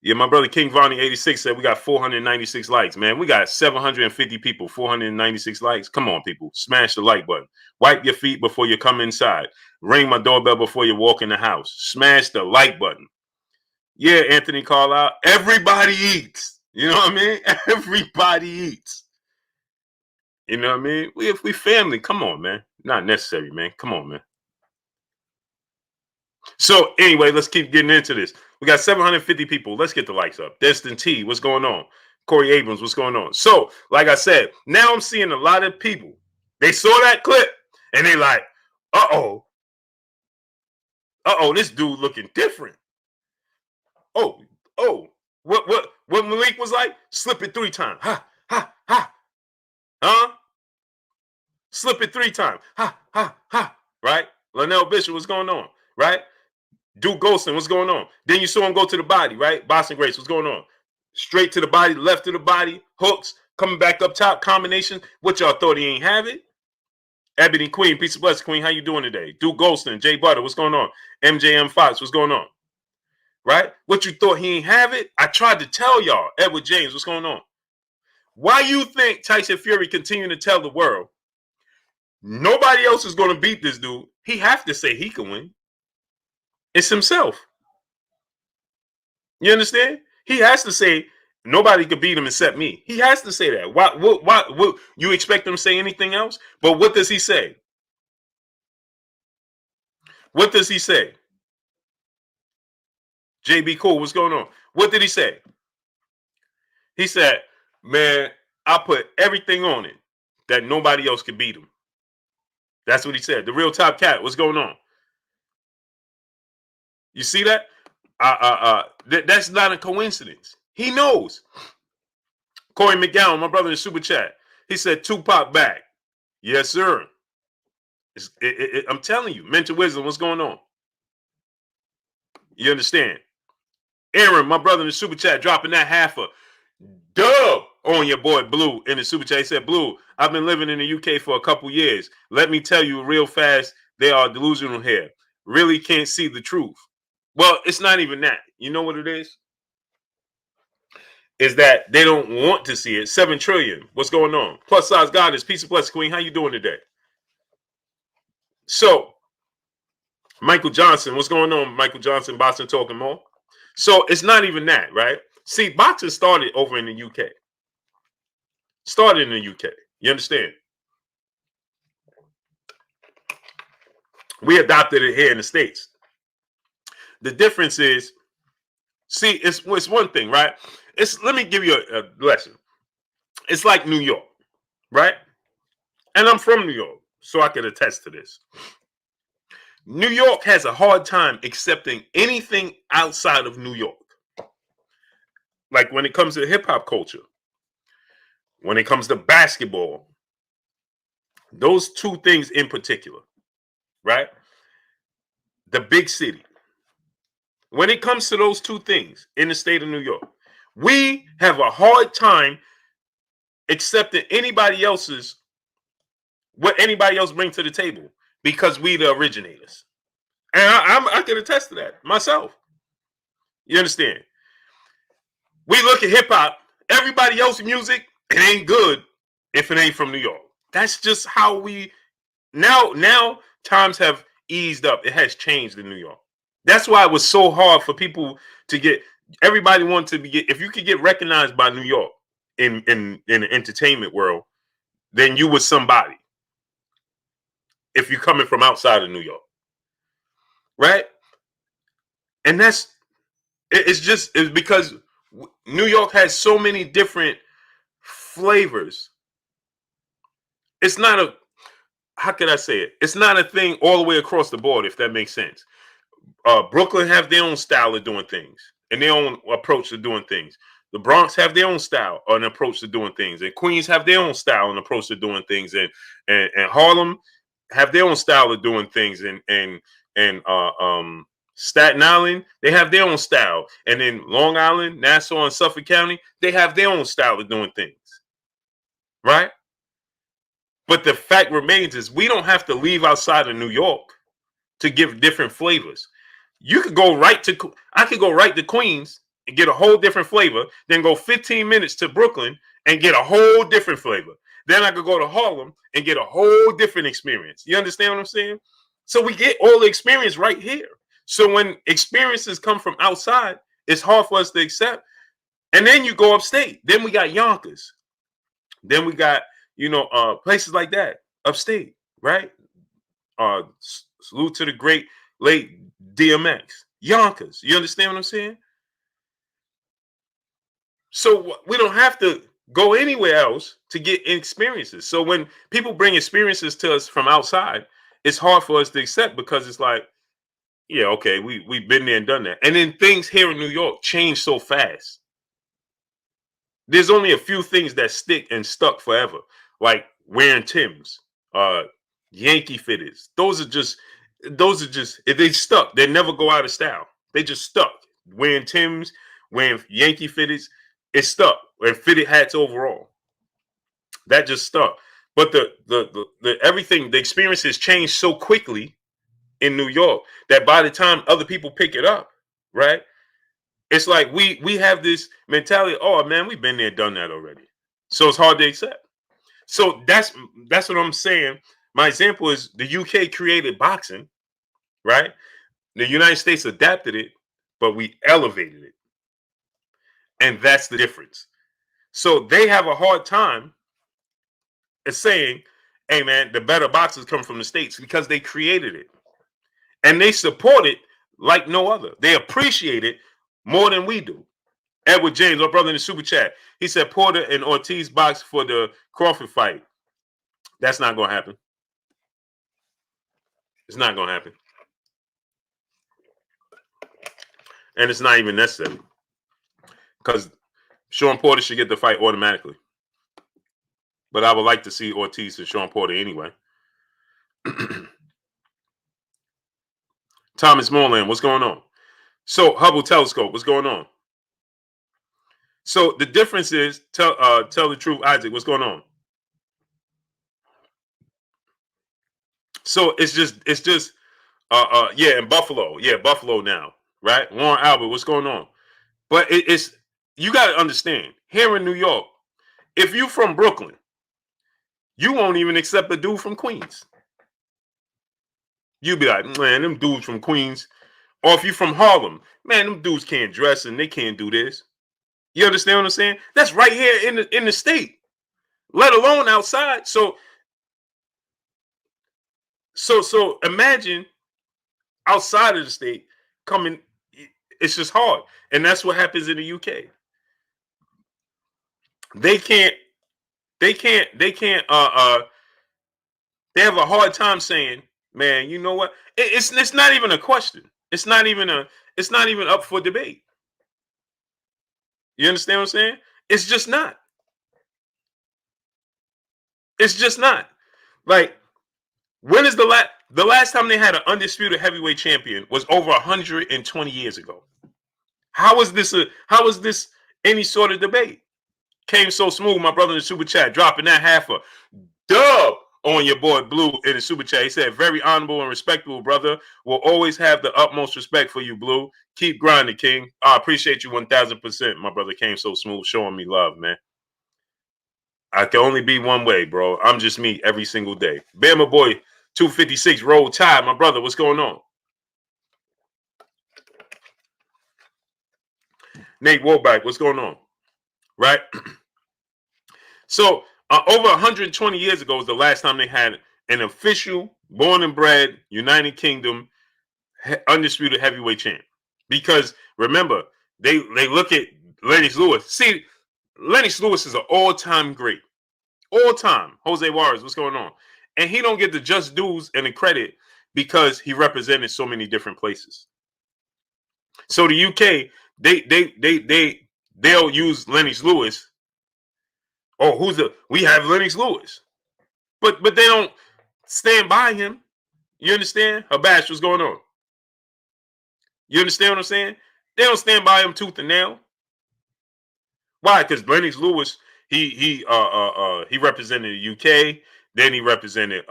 Yeah, my brother King Vonnie 86 said we got 496 likes, man. We got 750 people, 496 likes. Come on, people. Smash the like button. Wipe your feet before you come inside. Ring my doorbell before you walk in the house. Smash the like button. Yeah, Anthony Carlisle. Everybody eats. You know what I mean? Everybody eats. You know what I mean? We family. Come on, man. Not necessary, man. Come on, man. So anyway, let's keep getting into this. We got 750 people. Let's get the likes up. Destin T, what's going on? Corey Abrams, what's going on? So, like I said, now I'm seeing a lot of people. They saw that clip and they like, uh-oh, this dude looking different. Oh, what Malik was like? Slip it 3 times. Ha, ha, ha. Huh? Slip it 3 times. Ha, ha, ha. Right? Linnell Bishop, what's going on? right? Duke Golson, what's going on? Then you saw him go to the body, right? Boston Grace, what's going on? Straight to the body, left to the body, hooks, coming back up top, combination. What y'all thought he ain't have it? Ebony Queen, peace of blessing, Queen. How you doing today? Duke Golston, Jay Butter, what's going on? MJM Fox, what's going on? Right? What you thought he ain't have it? I tried to tell y'all. Edward James, what's going on? Why you think Tyson Fury continuing to tell the world nobody else is going to beat this dude? He have to say he can win. It's himself. You understand? He has to say nobody could beat him except me. He has to say that. Why you expect him to say anything else? But what does he say? What does he say? JB Cool, what's going on? What did he say? He said, man, I put everything on it that nobody else could beat him. That's what he said. The real top cat, what's going on? You see that? That's not a coincidence. He knows. Corey McGowan, my brother in Super Chat, he said Tupac back. Yes, sir. I'm telling you, mental wisdom, what's going on? You understand? Aaron, my brother in the Super Chat, dropping that half a dub on your boy Blue in the Super Chat. He said, Blue, I've been living in the UK for a couple years. Let me tell you real fast, they are delusional here. Really can't see the truth. Well, it's not even that. You know what it is? Is that they don't want to see it. 7 trillion. What's going on? Plus size goddess. Peace and blessings, Queen. How you doing today? So, Michael Johnson. What's going on, Michael Johnson? Boston Talking More. So, it's not even that, right? See, boxing started over in the UK. Started in the UK. You understand? We adopted it here in the States. The difference is, see, it's one thing, right? Let me give you a lesson. It's like New York, right? And I'm from New York, so I can attest to this. New York has a hard time accepting anything outside of New York. Like when it comes to hip hop culture, when it comes to basketball, those two things in particular, right? The big city. When it comes to those two things in the state of New York, we have a hard time accepting what anybody else brings to the table because we the originators. And I can attest to that myself. You understand? We look at hip hop, everybody else's music, it ain't good if it ain't from New York. That's just how we now times have eased up. It has changed in New York. That's why it was so hard for people to get. Everybody wanted to if you could get recognized by New York in the entertainment world, then you was somebody. If you're coming from outside of New York, right? And it's because New York has so many different flavors. It's not how can I say it? It's not a thing all the way across the board, if that makes sense. Brooklyn have their own style of doing things and their own approach to doing things. The Bronx have their own style and approach to doing things, and Queens have their own style and approach to doing things, and Harlem have their own style of doing things, and Staten Island, they have their own style, and then Long Island, Nassau, and Suffolk County, they have their own style of doing things, right? But the fact remains is we don't have to leave outside of New York to give different flavors. I could go right to Queens and get a whole different flavor, then go 15 minutes to Brooklyn and get a whole different flavor. Then I could go to Harlem and get a whole different experience. You understand what I'm saying? So we get all the experience right here. So when experiences come from outside, it's hard for us to accept. And then you go upstate. Then we got Yonkers. Then we got, places like that, upstate, right? Salute to the great late DMX. Yonkers. You understand what I'm saying? So we don't have to go anywhere else to get experiences. So when people bring experiences to us from outside, it's hard for us to accept because it's like, yeah, okay, we've been there and done that. And then things here in New York change so fast. There's only a few things that stick and stuck forever, like wearing Timbs, Yankee fitteds. Those are just Those are just, if they stuck, they never go out of style. They just stuck. Wearing Timbs, wearing Yankee fitteds, it stuck. And fitted hats overall. That just stuck. But the everything, the experience has changed so quickly in New York that by the time other people pick it up, right? It's like we have this mentality, oh man, we've been there, done that already. So it's hard to accept. So that's what I'm saying. My example is the UK created boxing, right? The United States adapted it, but we elevated it. And that's the difference. So they have a hard time at saying, hey man, the better boxers come from the States because they created it. And they support it like no other. They appreciate it more than we do. Edward James, our brother in the super chat, he said Porter and Ortiz box for the Crawford fight. That's not going to happen. It's not going to happen. And it's not even necessary. Because Sean Porter should get the fight automatically. But I would like to see Ortiz and Sean Porter anyway. Thomas Moreland, what's going on? So Hubble Telescope, what's going on? So the difference is, tell the truth, Isaac, what's going on? So it's just yeah, in Buffalo. Yeah, Buffalo now, right? Warren Albert, what's going on? But it's you got to understand, here in New York, if you from Brooklyn, you won't even accept a dude from Queens. You be like, man, them dudes from Queens. Or if you from Harlem, man, them dudes can't dress and they can't do this. You understand what I'm saying? That's right here in the state, let alone outside. So imagine outside of the state coming. It's just hard, and that's what happens in the UK. They have a hard time saying, man, you know what? It's not even a question. It's not even up for debate. You understand what I'm saying? It's just not. It's just not. Like, when is the last time they had an undisputed heavyweight champion was over 120 years ago. How is this any sort of debate? Came so smooth, my brother in the super chat, dropping that half a dub on your boy Blue in the super chat. He said, very honorable and respectable, brother. Will always have the utmost respect for you, Blue. Keep grinding, King. I appreciate you 1000%. My brother came so smooth, showing me love, man. I can only be one way, bro. I'm just me every single day. Bama boy, 256, roll tide. My brother, what's going on? Nate Warback, what's going on? Right? So, over 120 years ago was the last time they had an official, born and bred, United Kingdom, undisputed heavyweight champ. Because, remember, they look at Lennox Lewis. See, Lennox Lewis is an all-time great. All-time. Jose Juarez, what's going on? And he don't get the just dues and the credit because he represented so many different places. So the UK, they'll use Lennox Lewis. Oh, we have Lennox Lewis. But they don't stand by him. You understand? Habash, what's going on? You understand what I'm saying? They don't stand by him tooth and nail. Why? Because Lennox Lewis, he represented the UK, then he represented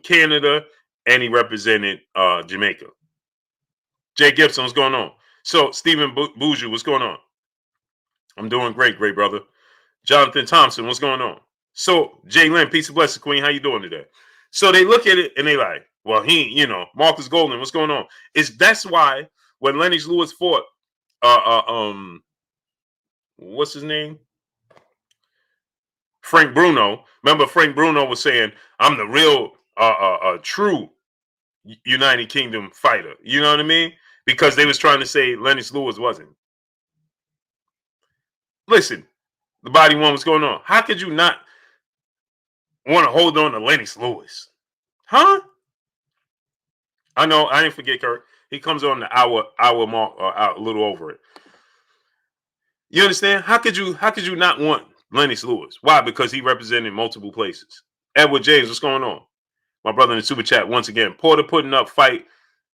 Canada, and he represented Jamaica. Jay Gibson, what's going on? So Stephen Boujou, what's going on? I'm doing great, brother. Jonathan Thompson, what's going on? So Jay Lynn, peace and blessings, Queen. How you doing today? So they look at it and they like, well, Marcus Golden, what's going on? That's why when Lennox Lewis fought what's his name? Frank Bruno. Remember, Frank Bruno was saying, I'm the real true United Kingdom fighter. You know what I mean? Because they was trying to say Lennox Lewis wasn't. Listen, the body one, what's going on? How could you not want to hold on to Lennox Lewis? Huh? I know, I didn't forget Kurt. He comes on the hour mark or a little over it. You understand? How could you not want Lennox Lewis? Why? Because he represented multiple places. Edward James, what's going on? My brother in the super chat once again. Porter putting up fight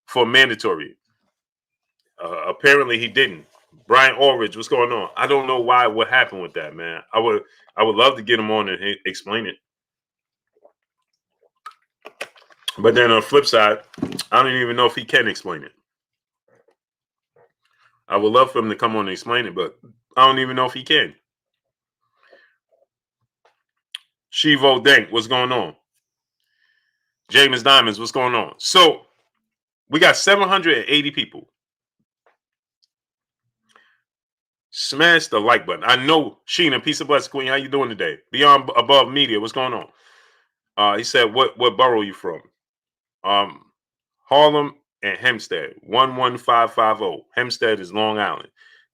for mandatory. Apparently he didn't. Brian Orridge, what's going on? I don't know what happened with that, man. I would love to get him on and explain it. But then on the flip side, I don't even know if he can explain it. I would love for him to come on and explain it, but I don't even know if he can. Shivo Dank, what's going on? James Diamonds, what's going on? So we got 780 people. Smash the like button. I know Sheena, peace of blessing, Queen. How you doing today? Beyond Above Media, what's going on? He said, what borough you from? Harlem and Hempstead, 11550. Hempstead is Long Island,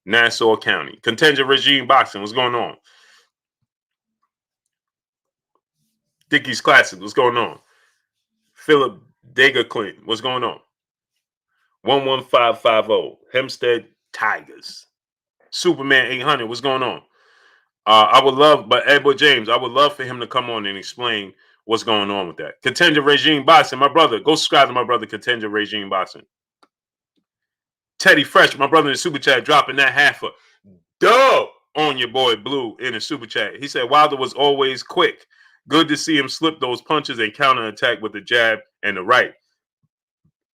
Nassau County. Contingent Regime Boxing, what's going on? Dickie's Classic, what's going on? Philip Dega Clinton, what's going on? 11550. Hempstead Tigers. Superman 800, what's going on? I would love, but Edward James, I would love for him to come on and explain what's going on with that. Contingent Regime Boxing, my brother. Go subscribe to my brother, Contingent Regime Boxing. Teddy Fresh, my brother in the super chat, dropping that half a dub on your boy Blue in the super chat. He said Wilder was always quick. Good to see him slip those punches and counterattack with the jab and the right.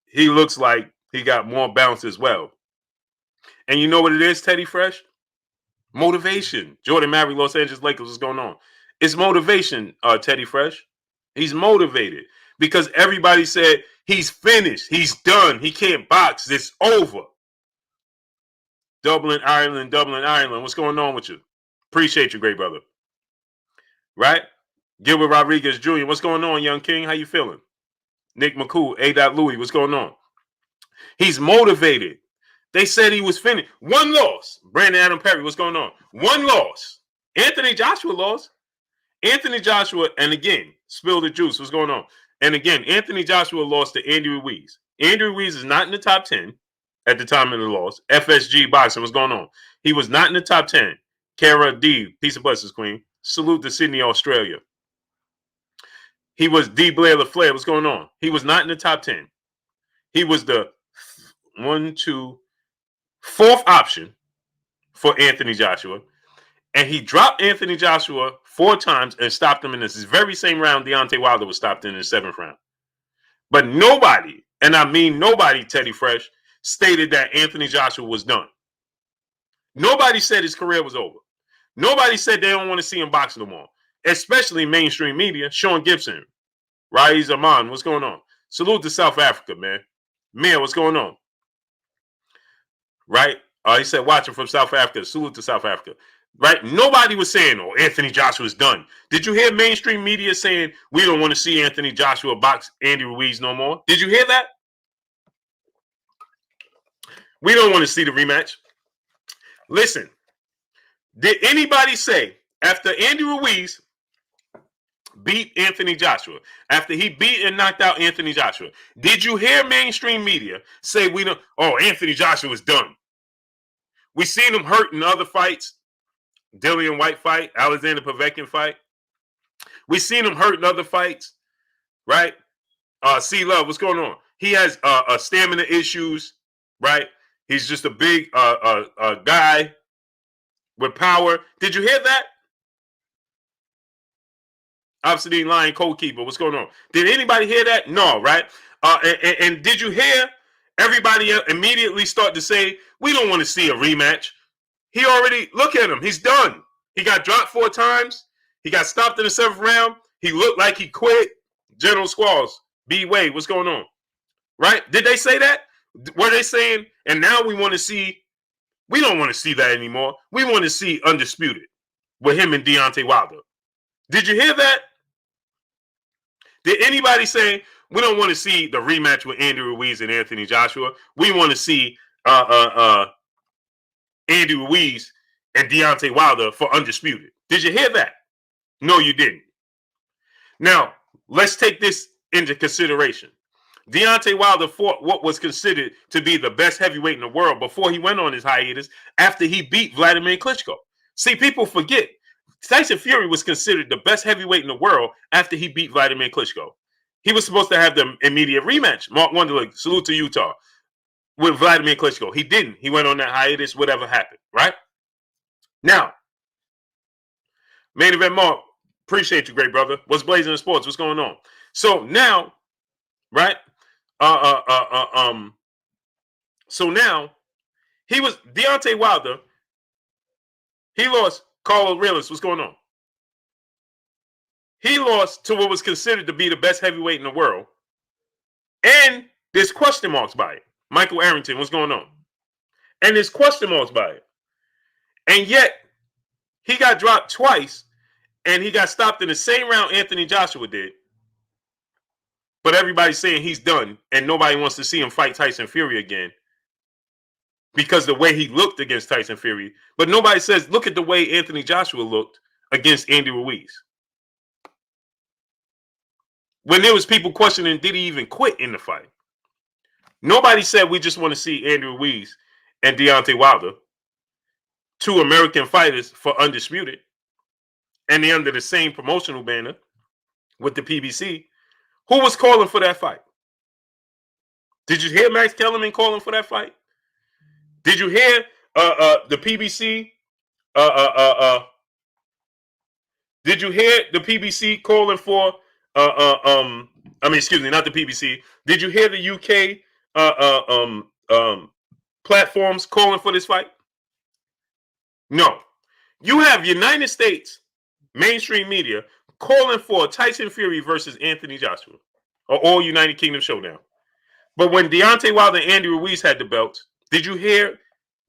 He looks like he got more bounce as well. And you know what it is, Teddy Fresh? Motivation. Jordan Murray, Los Angeles Lakers, what's going on? It's motivation, Teddy Fresh. He's motivated because everybody said he's finished. He's done. He can't box. It's over. Dublin, Ireland. What's going on with you? Appreciate you, great brother. Right? Gilbert Rodriguez Jr., what's going on, young king? How you feeling? Nick McCool, A. Louis, what's going on? He's motivated. They said he was finished. One loss. Brandon Adam Perry, what's going on? One loss. Anthony Joshua lost. Anthony Joshua, and again, spill the juice. What's going on? And again, Anthony Joshua lost to Andy Ruiz. Andy Ruiz is not in the top 10 at the time of the loss. FSG Boxing, what's going on? He was not in the top 10. Cara D, peace and blessings, Queen. Salute to Sydney, Australia. He was D. Blair LaFleur. What's going on? He was not in the top 10. He was the 4th option for Anthony Joshua. And he dropped Anthony Joshua 4 times and stopped him in this very same round Deontay Wilder was stopped in the 7th round. But nobody, and I mean nobody, Teddy Fresh, stated that Anthony Joshua was done. Nobody said his career was over. Nobody said they don't want to see him box no more, especially mainstream media. Sean Gibson, Ruíz Aman, what's going on? Salute to South Africa, man. Man, what's going on? Right? He said, watching from South Africa. Salute to South Africa. Right? Nobody was saying, oh, Anthony Joshua's done. Did you hear mainstream media saying, we don't want to see Anthony Joshua box Andy Ruiz no more? Did you hear that? We don't want to see the rematch. Listen, did anybody say after Andy Ruiz beat Anthony Joshua, after he beat and knocked out Anthony Joshua, did you hear mainstream media say Anthony Joshua is done? We seen him hurt in other fights. Dillian White fight, Alexander Povetkin fight. We seen him hurt in other fights, right? C Love, what's going on? He has stamina issues, right? He's just a big guy with power. Did you hear that? Obsidian Lion Coldkeeper, what's going on? Did anybody hear that? No, right? And did you hear everybody immediately start to say, we don't want to see a rematch? He already, look at him. He's done. He got dropped 4 times. He got stopped in the 7th round. He looked like he quit. General Squalls, B. Wade, what's going on? Right? Did they say that? Were they saying, and now we want to see, we don't want to see that anymore. We want to see Undisputed with him and Deontay Wilder. Did you hear that? Did anybody say, we don't want to see the rematch with Andy Ruiz and Anthony Joshua? We want to see Andy Ruiz and Deontay Wilder for Undisputed. Did you hear that? No, you didn't. Now, let's take this into consideration. Deontay Wilder fought what was considered to be the best heavyweight in the world before he went on his hiatus after he beat Vladimir Klitschko. See, people forget. Tyson Fury was considered the best heavyweight in the world after he beat Vladimir Klitschko. he was supposed to have the immediate rematch. Mark Wonderlick, salute to Utah, with Vladimir Klitschko. He didn't. He went on that hiatus, whatever happened, right? Now, main event Mark, appreciate you, great brother. What's blazing in sports? What's going on? So now, right? So now, he was Deontay Wilder. He lost Carlo Realis. What's going on? He lost to what was considered to be the best heavyweight in the world. And there's question marks by it. Michael Arrington, what's going on? And there's question marks by it. And yet, he got dropped twice, and he got stopped in the same round Anthony Joshua did. But everybody's saying he's done, and nobody wants to see him fight Tyson Fury again because the way he looked against Tyson Fury. But nobody says, look at the way Anthony Joshua looked against Andy Ruíz. When there was people questioning, did he even quit in the fight? Nobody said we just want to see Andy Ruíz and Deontay Wilder, two American fighters for Undisputed, and they're under the same promotional banner with the PBC. Who was calling for that fight? Did you hear Max Kellerman calling for that fight? Did you hear the PBC? Did you hear the PBC calling for? Excuse me, not the PBC. Did you hear the UK platforms calling for this fight? No. You have United States mainstream media calling for Tyson Fury versus Anthony Joshua, or all United Kingdom showdown. But when Deontay Wilder and Andy Ruíz had the belts, did you hear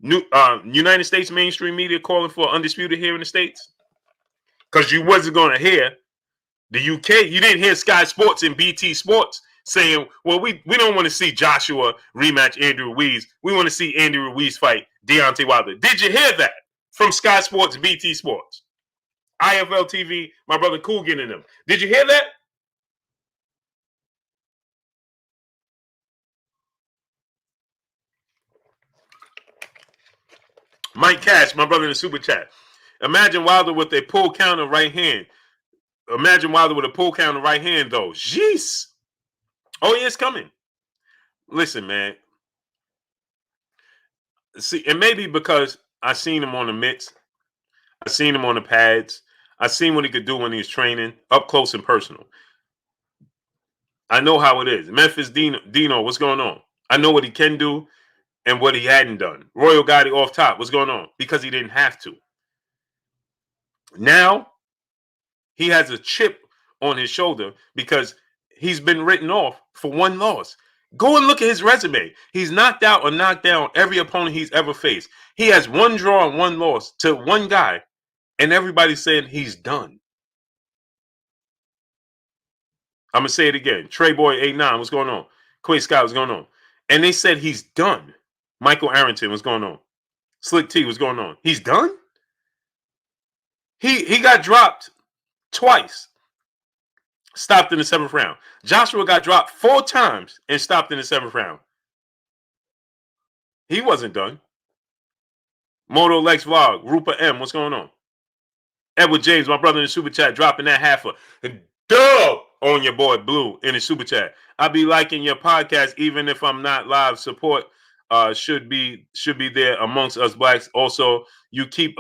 United States mainstream media calling for Undisputed here in the States? Because you wasn't going to hear the UK. You didn't hear Sky Sports and BT Sports saying, well, we don't want to see Joshua rematch Andy Ruíz. We want to see Andy Ruíz fight Deontay Wilder. Did you hear that from Sky Sports, BT Sports, IFL TV, my brother Coogan and them? Did you hear that? Mike Cash, my brother in the super chat. Imagine Wilder with a pull counter right hand. Imagine Wilder with a pull counter right hand, though. Jeez. Oh, yeah, it's coming. Listen, man. See, and maybe because I seen him on the mitts, I seen him on the pads, I seen what he could do when he was training, up close and personal. I know how it is. Memphis Dino, what's going on? I know what he can do and what he hadn't done. Royal Gotti off top, what's going on? Because he didn't have to. Now, he has a chip on his shoulder because he's been written off for one loss. Go and look at his resume. He's knocked out or knocked down every opponent he's ever faced. He has one draw and one loss to one guy, and everybody's saying he's done. I'm going to say it again. Trey Boy 89, what's going on? Quay Scott, what's going on? And they said he's done. Michael Arrington, what's going on? Slick T, what's going on? He's done? He got dropped twice. Stopped in the 7th round. Joshua got dropped 4 times and stopped in the 7th round. He wasn't done. Moto Lex Vlog, Rupa M, what's going on? Edward James, my brother in the super chat, dropping that half a dub on your boy Blue in the super chat. I'll be liking your podcast even if I'm not live. Support should be there amongst us blacks. Also, you keep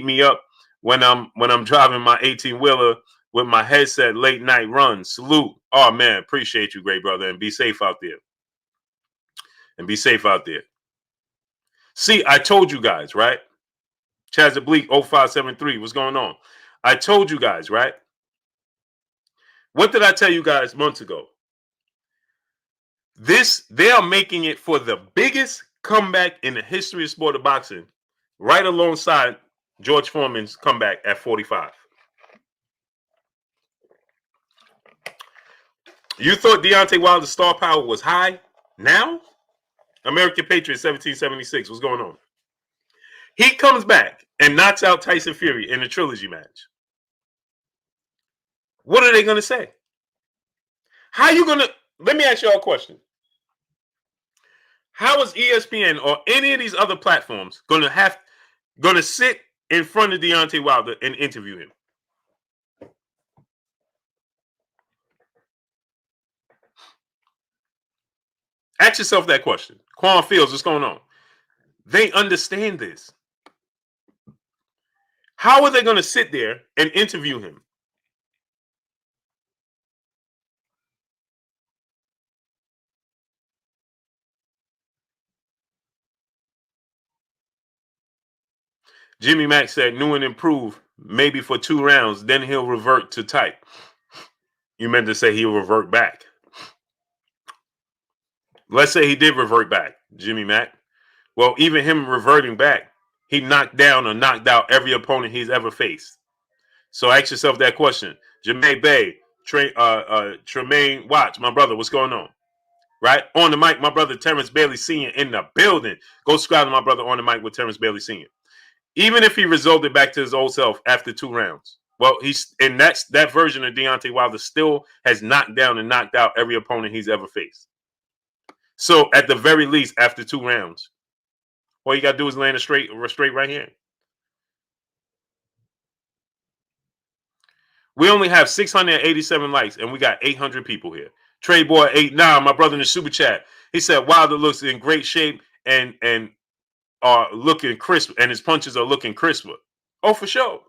me up when I'm driving my 18-wheeler with my headset late night run. Salute. Oh man, appreciate you, great brother, and be safe out there. See, I told you guys, right? Chaz Oblique 0573, what's going on? I told you guys, right? What did I tell you guys months ago? They are making it for the biggest comeback in the history of sport of boxing, right alongside George Foreman's comeback at 45. You thought Deontay Wilder's star power was high? Now? American Patriot 1776. What's going on? He comes back and knocks out Tyson Fury in the trilogy match. What are they going to say? How are you going to... Let me ask y'all a question. How is ESPN or any of these other platforms going to sit in front of Deontay Wilder and interview him? Ask yourself that question. Quan Fields, what's going on? They understand this. How are they going to sit there and interview him? Jimmy Mack said, new and improved, maybe for 2 rounds, then he'll revert to type. You meant to say he'll revert back. Let's say he did revert back, Jimmy Mack. Well, even him reverting back, he knocked down or knocked out every opponent he's ever faced. So ask yourself that question. Jermaine Bay, Tremaine Watts, my brother, what's going on? Right? On the mic, my brother Terrence Bailey Sr. in the building. Go subscribe to my brother On the Mic with Terrence Bailey Sr. Even if he resulted back to his old self after 2 rounds. Well, that version of Deontay Wilder still has knocked down and knocked out every opponent he's ever faced. So at the very least, after 2 rounds, all you got to do is land a straight right hand. We only have 687 likes, and we got 800 people here. Trey Boy 89, my brother in the super chat, he said Wilder looks in great shape and are looking crisp, and his punches are looking crisper. Oh, for sure.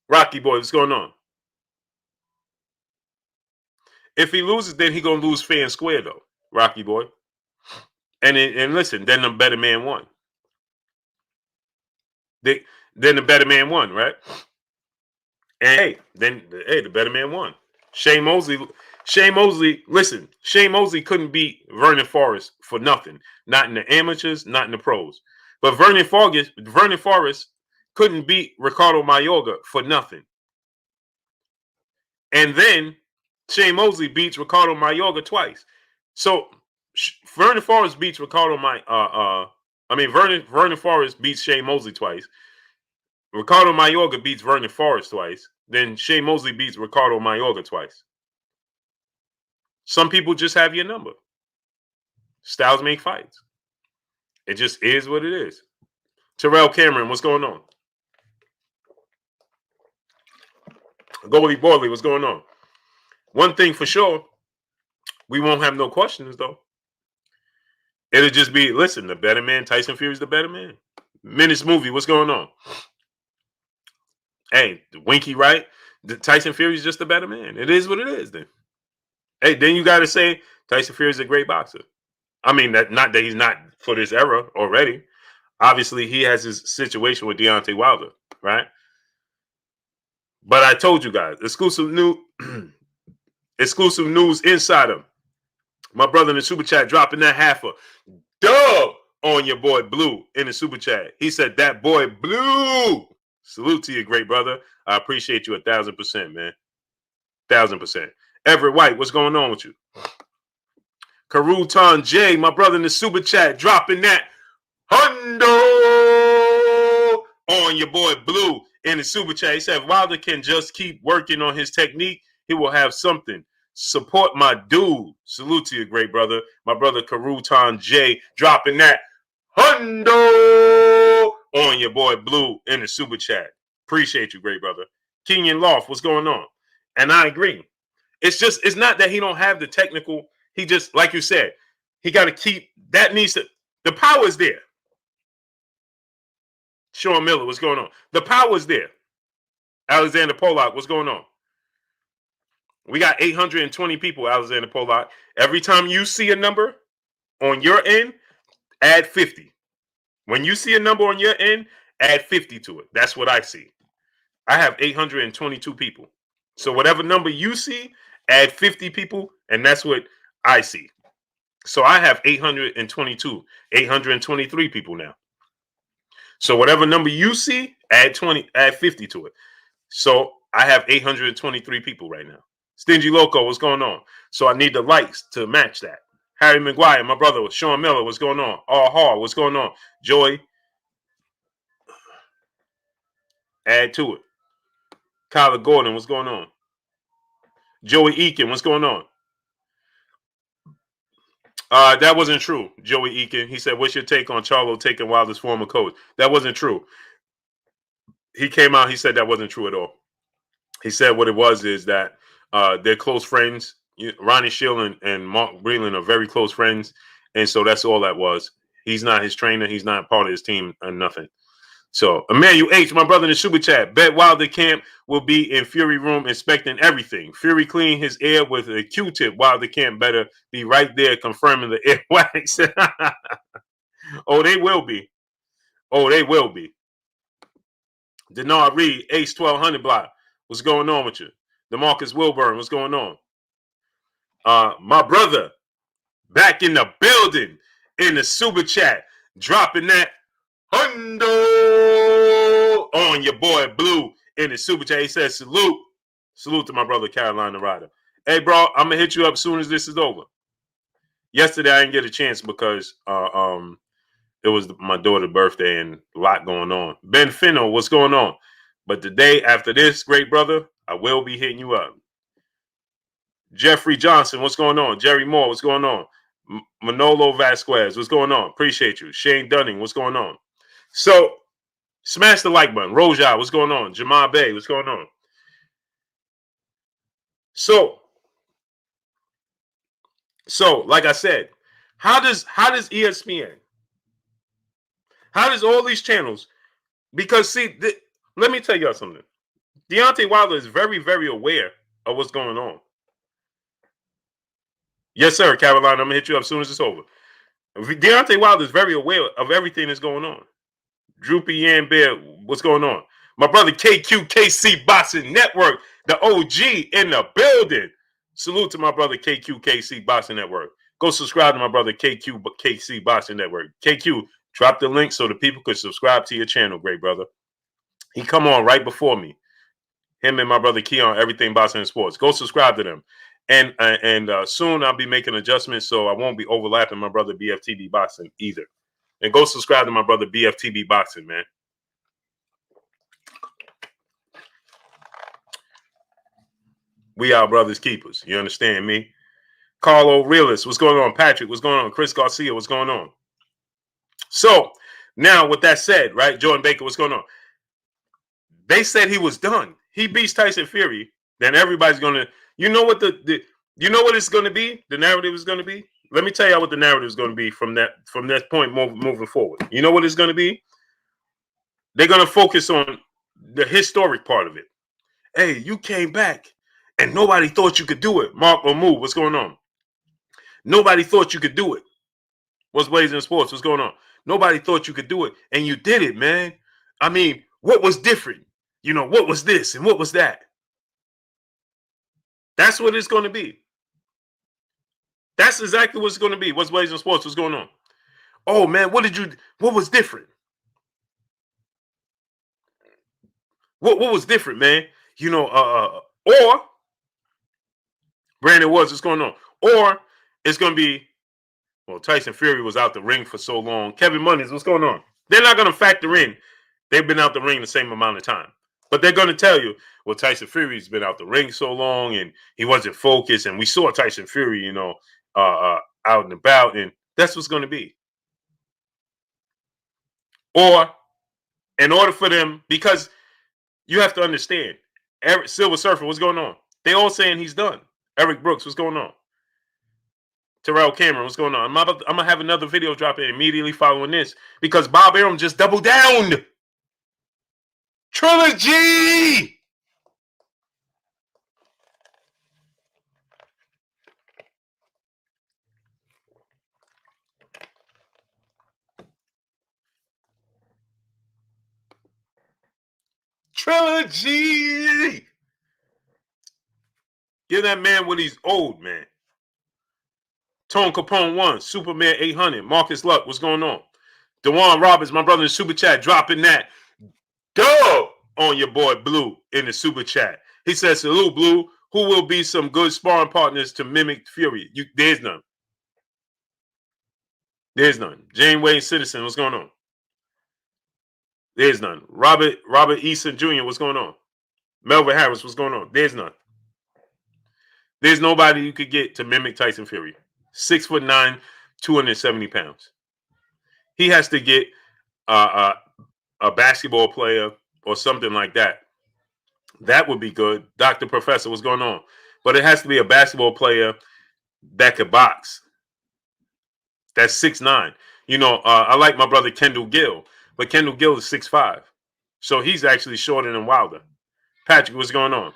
Rocky Boy, what's going on? If he loses, then he gonna lose fair and square, though, Rocky Boy. And listen, then the better man won. Then the better man won, right? And the better man won. Shane Mosley, listen, Shane Mosley couldn't beat Vernon Forrest for nothing. Not in the amateurs, not in the pros. But Vernon Forrest couldn't beat Ricardo Mayorga for nothing. And then Shane Mosley beats Ricardo Mayorga twice. So Vernon Forrest beats Vernon Forrest beats Shane Mosley twice. Ricardo Mayorga beats Vernon Forrest twice. Then Shane Mosley beats Ricardo Mayorga twice. Some people just have your number. Styles make fights. It just is what it is. Terrell Cameron, what's going on? Goldie Borley, what's going on? One thing for sure, we won't have no questions, though. It'll just be, listen, the better man, Tyson Fury's the better man. Menace Movie, what's going on? Hey, Winky, right? The Tyson Fury's just a better man. It is what it is, then. Hey, then you got to say Tyson Fury's a great boxer. I mean, not that he's not for this era already. Obviously, he has his situation with Deontay Wilder, right? But I told you guys, exclusive news insider. My brother in the super chat dropping that half a dub on your boy Blue in the super chat. He said, that boy Blue. Salute to you, great brother. I appreciate you 1,000%, man. 1,000%. Everett White, what's going on with you? Karutan J, my brother in the super chat, dropping that hundo on your boy Blue in the super chat. He said, Wilder can just keep working on his technique. He will have something. Support my dude. Salute to you, great brother. My brother Karutan J, dropping that hundo on your boy Blue in the super chat. Appreciate you, great brother. Kenyon Loft, what's going on? And I agree. It's not that he don't have the technical. He just, like you said, he got to keep, the power is there. Sean Miller, what's going on? The power is there. Alexander Pollock, what's going on? We got 820 people, Alexander Pollock. Every time you see a number on your end, add 50. When you see a number on your end, add 50 to it. That's what I see. I have 822 people. So whatever number you see, add 50 people, and that's what I see. So I have 823 people now. So whatever number you see, add 50 to it. So I have 823 people right now. Stingy Loco, what's going on? So I need the likes to match that. Harry McGuire, my brother, Sean Miller, what's going on? All Hall, what's going on? Joey, add to it. Kyler Gordon, what's going on? Joey Eakin, what's going on? That wasn't true, Joey Eakin. He said, what's your take on Charlo taking Wilder's former coach? That wasn't true. He came out, he said that wasn't true at all. He said what it was is that they're close friends. Ronnie Shield and Mark Breland are very close friends, and so that's all that was. He's not his trainer. He's not part of his team or nothing. So, Emmanuel H., my brother in the super chat, bet Wilder camp will be in Fury room inspecting everything. Fury clean his ear with a Q-tip. Wilder camp better be right there confirming the earwax. Oh, they will be. Oh, they will be. Denard Reed, Ace 1200 block. What's going on with you? DeMarcus Wilburn, what's going on? My brother, back in the building in the super chat, dropping that hundo on your boy Blue in the super chat. He says, salute. Salute to my brother Carolina Ryder. Hey, bro, I'm going to hit you up as soon as this is over. Yesterday, I didn't get a chance because it was my daughter's birthday and a lot going on. Ben Finno, what's going on? But the day after this, great brother, I will be hitting you up. Jeffrey Johnson, what's going on? Jerry Moore, what's going on? Manolo Vasquez, what's going on? Appreciate you. Shane Dunning, what's going on? So, smash the like button. Roja, what's going on? Jamal Bay, what's going on? So, like I said, how does ESPN, how does all these channels, because see, let me tell y'all something. Deontay Wilder is very, very aware of what's going on. Yes, sir, Carolina. I'm going to hit you up as soon as it's over. Deontay Wilder is very aware of everything that's going on. Droopy Yan Bear, what's going on? My brother KQKC Boxing Network, the OG in the building. Salute to my brother KQKC Boxing Network. Go subscribe to my brother KQKC Boxing Network. KQ, drop the link so the people could subscribe to your channel, great brother. He come on right before me. Him and my brother Keon, Everything Boxing and Sports. Go subscribe to them. And soon I'll be making adjustments so I won't be overlapping my brother BFTB Boxing either. And go subscribe to my brother BFTB Boxing, man. We are brothers keepers. You understand me? Carlo Realist, what's going on? Patrick, what's going on? Chris Garcia, what's going on? So, now with that said, right, Jordan Baker, what's going on? They said he was done. He beats Tyson Fury. Then everybody's going to, you know what you know what it's going to be? The narrative is going to be? Let me tell you what the narrative is going to be from that point moving forward. You know what it's going to be? They're going to focus on the historic part of it. Hey, you came back and nobody thought you could do it. Mark Omu, what's going on? Nobody thought you could do it. What's Blazing Sports? What's going on? Nobody thought you could do it, and you did it, man. I mean, what was different? You know, what was this and what was that? That's what it's going to be. That's exactly what it's going to be. What's Blazing Sports? What's going on? Oh, man, what was different? What was different, man? You know, or Brandon Woods, what's going on? Or it's going to be, well, Tyson Fury was out the ring for so long. Kevin Moniz, what's going on? They're not going to factor in they've been out the ring the same amount of time. But they're going to tell you, well, Tyson Fury's been out the ring so long and he wasn't focused. And we saw Tyson Fury, you know, out and about. And that's what's going to be. Or in order for them, because you have to understand, Eric Silver Surfer, what's going on? They all saying he's done. Eric Brooks, what's going on? Terrell Cameron, what's going on? I'm going to have another video drop in immediately following this because Bob Arum just doubled down. Trilogy! Trilogy! Give that man what he's owed, man. Tone Capone 1, Superman 800, Marcus Luck, what's going on? DeJuan Roberts, my brother in the super chat, dropping that dub on your boy Blue in the super chat. He says, salute, Blue. Who will be some good sparring partners to mimic Fury? There's none. There's none. Jane Wayne Citizen, what's going on? There's none. Robert Easton Jr., what's going on? Melvin Harris, what's going on? There's none. There's nobody you could get to mimic Tyson Fury. 6'9", 270 pounds. He has to get a basketball player or something like that. That would be good. Dr. Professor, what's going on? but it has to be a basketball player that could box. That's 6'9". I like my brother Kendall Gill, but Kendall Gill is 6'5". So he's actually shorter than Wilder. Patrick, what's going on?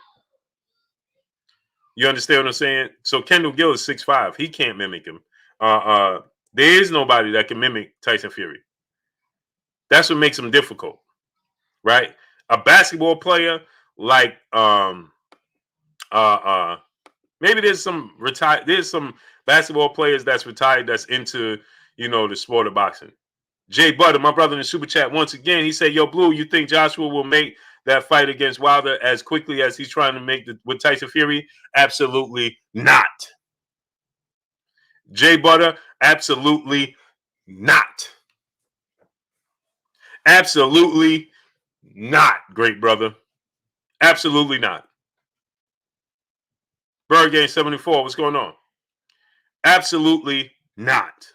You understand what I'm saying? So Kendall Gill is 6'5". He can't mimic him. There is nobody that can mimic Tyson Fury. That's what makes him difficult, right? A basketball player like maybe there's some basketball players that's retired that's into the sport of boxing. Jay Butter, my brother in the super chat, once again, he said, "Yo, Blue, you think Joshua will make that fight against Wilder as quickly as he's trying to make with Tyson Fury?" Absolutely not. Jay Butter, absolutely not. Absolutely not, great brother. Absolutely not. Bird Game 74, what's going on? Absolutely not.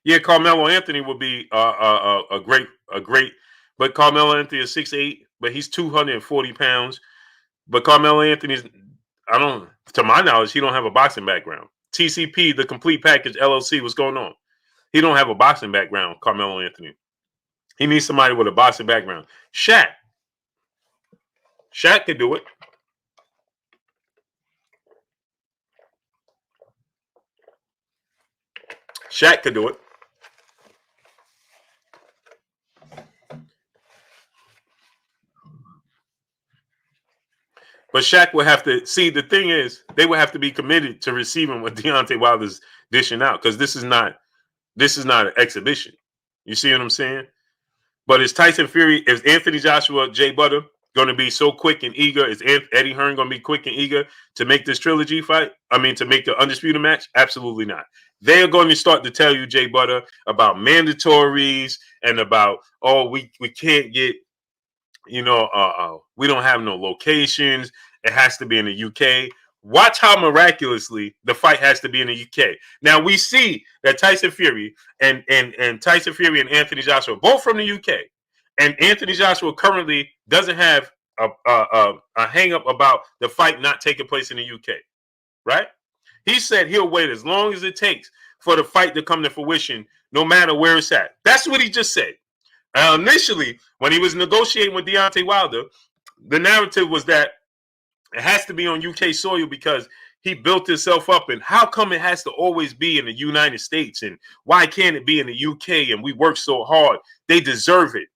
Yeah, Carmelo Anthony would be a great, but Carmelo Anthony is 6'8", but he's 240 pounds. But Carmelo Anthony's, to my knowledge, he don't have a boxing background. TCP, the complete package LLC, what's going on? He don't have a boxing background, Carmelo Anthony. He needs somebody with a boxing background. Shaq could do it. Shaq could do it. But Shaq would have to see. The thing is, they would have to be committed to receiving what Deontay Wilder's dishing out, because this is not an exhibition. You see what I'm saying? But is Tyson Fury, is Anthony Joshua, Jay Butter going to be so quick and eager? Is Eddie Hearn going to be quick and eager to make this trilogy fight? To make the Undisputed match? Absolutely not. They are going to start to tell you, Jay Butter, about mandatories and about, we can't get, we don't have no locations. It has to be in the UK. Watch how miraculously the fight has to be in the UK. Now we see that Tyson Fury and Tyson Fury and Anthony Joshua, both from the UK, and Anthony Joshua currently doesn't have a hang up about the fight not taking place in the UK, right? He said he'll wait as long as it takes for the fight to come to fruition, no matter where it's at. That's what he just said. Initially, when he was negotiating with Deontay Wilder, the narrative was that it has to be on UK soil because he built himself up. And how come it has to always be in the United States? And why can't it be in the UK? And we work so hard. They deserve it.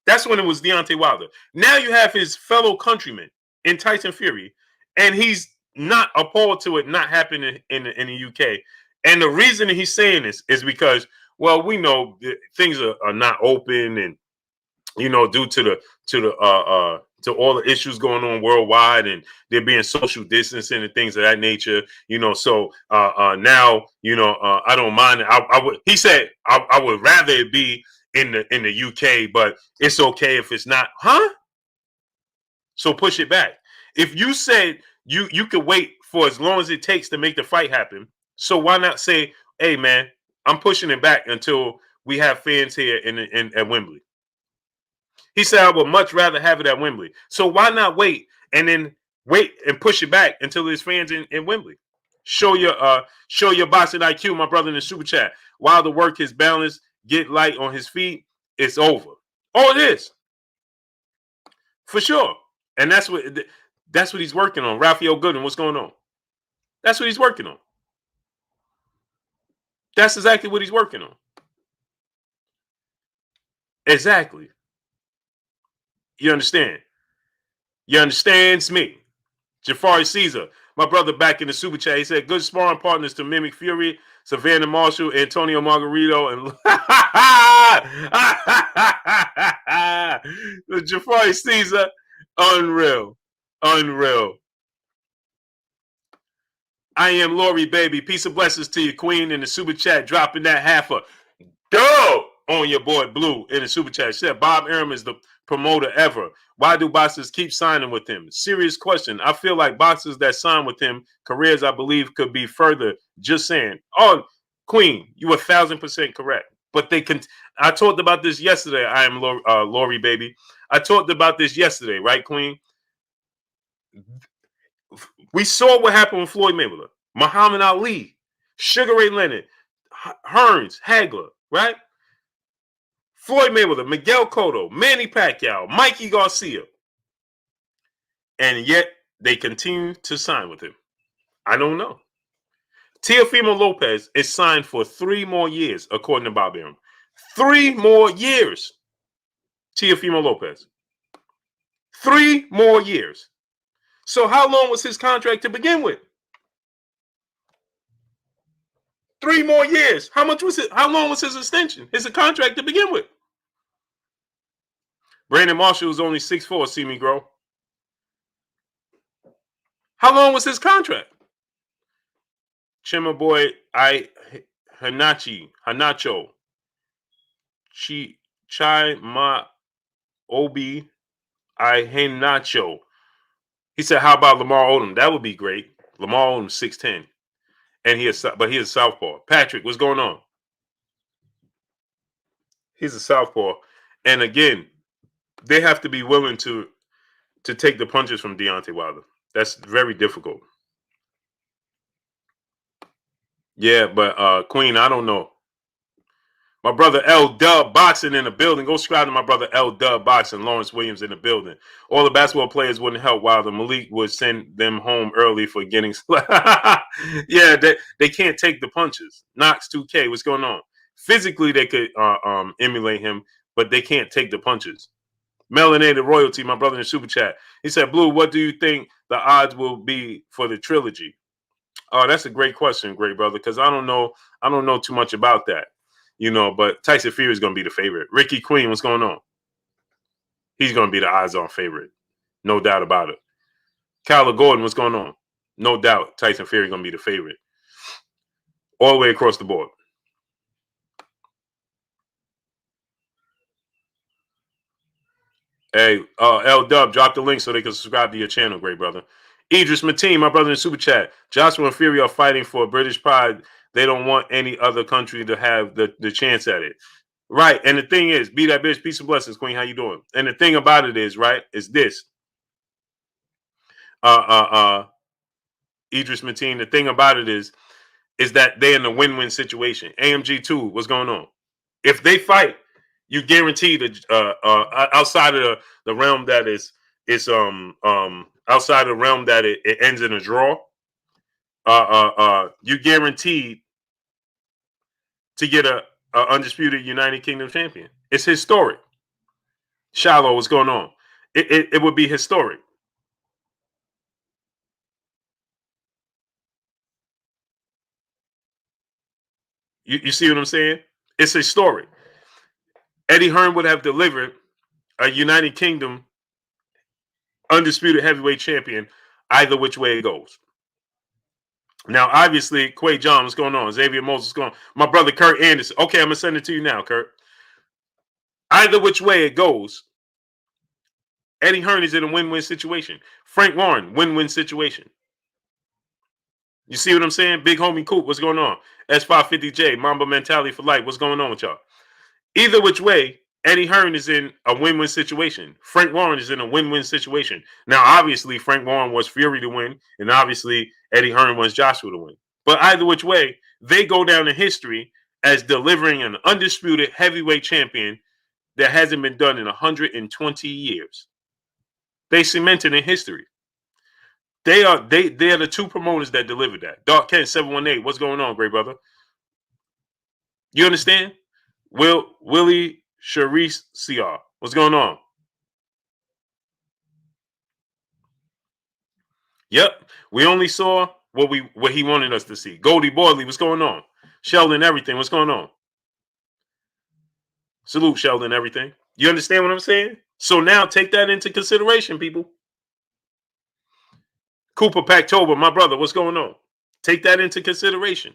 That's when it was Deontay Wilder. Now you have his fellow countryman in Tyson Fury, and he's not appalled to it not happening in the UK. And the reason he's saying this is because, well, we know things are not open, and due to all the issues going on worldwide, and there being social distancing and things of that nature, so now, I don't mind. He said, I would rather it be in the UK, but it's okay if it's not. Huh? So push it back. If you said you could wait for as long as it takes to make the fight happen, so why not say, hey man, I'm pushing it back until we have fans here at Wembley? He said, I would much rather have it at Wembley. So why not wait and push it back until there's fans in Wembley? Show your boxing IQ, my brother in the super chat. While the work his balance, get light on his feet, it's over. Oh, it is. For sure. And that's what he's working on. Raphael Gooden, what's going on? That's what he's working on. That's exactly what he's working on. Exactly. You understand? You understands me? Jafari Caesar, my brother back in the super chat, he said, good sparring partners to mimic Fury, Savannah Marshall, Antonio Margarito, and Jafari Caesar, unreal. I am Lori, baby. Peace and blessings to you, Queen, in the super chat, dropping that half a dub on your boy Blue in the super chat. She said Bob Arum is the promoter ever. Why do boxers keep signing with him? Serious question. I feel like boxers that sign with him, careers I believe could be further. Just saying. Oh, Queen, you 1,000% correct. But I talked about this yesterday. I am Lori, baby. I talked about this yesterday, right, Queen? We saw what happened with Floyd Mayweather, Muhammad Ali, Sugar Ray Leonard, Hearns, Hagler, right? Floyd Mayweather, Miguel Cotto, Manny Pacquiao, Mikey Garcia. And yet they continue to sign with him. I don't know. Teofimo Lopez is signed for 3 more years, according to Bob Arum. 3 more years. Teofimo Lopez. 3 more years. So how long was his contract to begin with? 3 more years. How much was it? How long was his extension? His contract to begin with. Brandon Marshall was only 6'4", see me grow. How long was his contract? Chima boy, Hanacho, Chai Ma Obi, Henacho. He said, "How about Lamar Odom? That would be great." Lamar Odom 6'10", and he is a southpaw. Patrick, what's going on? He's a southpaw, and again, they have to be willing to take the punches from Deontay Wilder. That's very difficult. Yeah, but Queen, I don't know. My brother L Dub Boxing in the building. Go subscribe to my brother L Dub Boxing. Lawrence Williams in the building. All the basketball players wouldn't help Wilder. Malik would send them home early for getting. Yeah, they can't take the punches. Knox 2K, what's going on? Physically, they could emulate him, but they can't take the punches. Melanated Royalty, my brother in the super chat. He said, "Blue, what do you think the odds will be for the trilogy?" Oh, that's a great question, great brother, because I don't know too much about that, but Tyson Fury is going to be the favorite. Ricky Queen, what's going on? He's going to be the odds-on favorite, no doubt about it. Kyler Gordon, what's going on? No doubt, Tyson Fury is going to be the favorite, all the way across the board. Hey, L Dub, drop the link so they can subscribe to your channel, great brother. Idris Mateen, my brother in the super chat. Joshua and Fury are fighting for British pride. They don't want any other country to have the chance at it. Right. And the thing is, be that bitch, peace and blessings, Queen. How you doing? And the thing about it is, right, is this. Idris Mateen, the thing about it is that they're in a win-win situation. AMG2, what's going on? If they fight, you guarantee that outside of the realm that is outside of the realm that it ends in a draw, you guaranteed to get a undisputed United Kingdom champion. It's historic. Shallow, what's going on? It would be historic. You see what I'm saying? It's historic. Eddie Hearn would have delivered a United Kingdom undisputed heavyweight champion either which way it goes. Now, obviously, Quay John, what's going on? Xavier Moses, what's going on? My brother Kurt Anderson. Okay, I'm going to send it to you now, Kurt. Either which way it goes, Eddie Hearn is in a win-win situation. Frank Warren, win-win situation. You see what I'm saying? Big homie Coop, what's going on? S550J, Mamba Mentality for Life, what's going on with y'all? Either which way, Eddie Hearn is in a win-win situation. Frank Warren is in a win-win situation. Now, obviously, Frank Warren wants Fury to win, and obviously, Eddie Hearn wants Joshua to win. But either which way, they go down in history as delivering an undisputed heavyweight champion that hasn't been done in 120 years. They cemented in history. They are the two promoters that delivered that. Dark Kent 718, what's going on, great brother? You understand? Willie Sharice CR, what's going on? Yep, we only saw what he wanted us to see. Goldie Boydley, what's going on? Sheldon, everything, what's going on? Salute, Sheldon, everything. You understand what I'm saying? So now take that into consideration, people. Cooper Packtober, my brother, what's going on? Take that into consideration.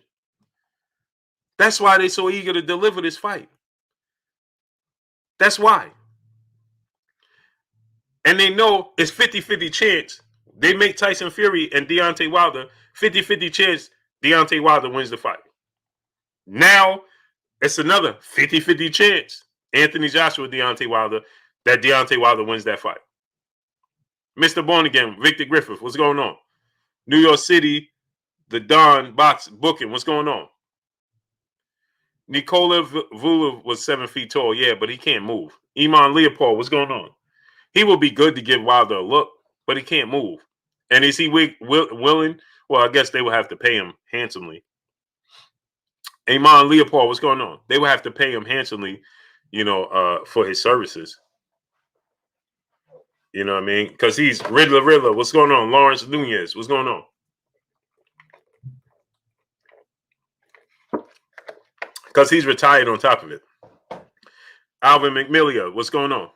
That's why they're so eager to deliver this fight. That's why. And they know it's 50-50 chance. They make Tyson Fury and Deontay Wilder 50-50 chance Deontay Wilder wins the fight. Now, it's another 50-50 chance Anthony Joshua, Deontay Wilder, that Deontay Wilder wins that fight. Mr. Born Again, Victor Griffith, what's going on? New York City, the Don box booking. What's going on? Nikola Vula was 7 feet tall, yeah, but he can't move. Iman Leopold, what's going on? He will be good to give Wilder a look, but he can't move. And is he willing? Well, I guess they will have to pay him handsomely. Iman Leopold, what's going on? They will have to pay him handsomely, for his services. You know what I mean? Because he's Riddler. What's going on? Lawrence Nunez, what's going on? Because he's retired on top of it. Alvin McMillia, what's going on?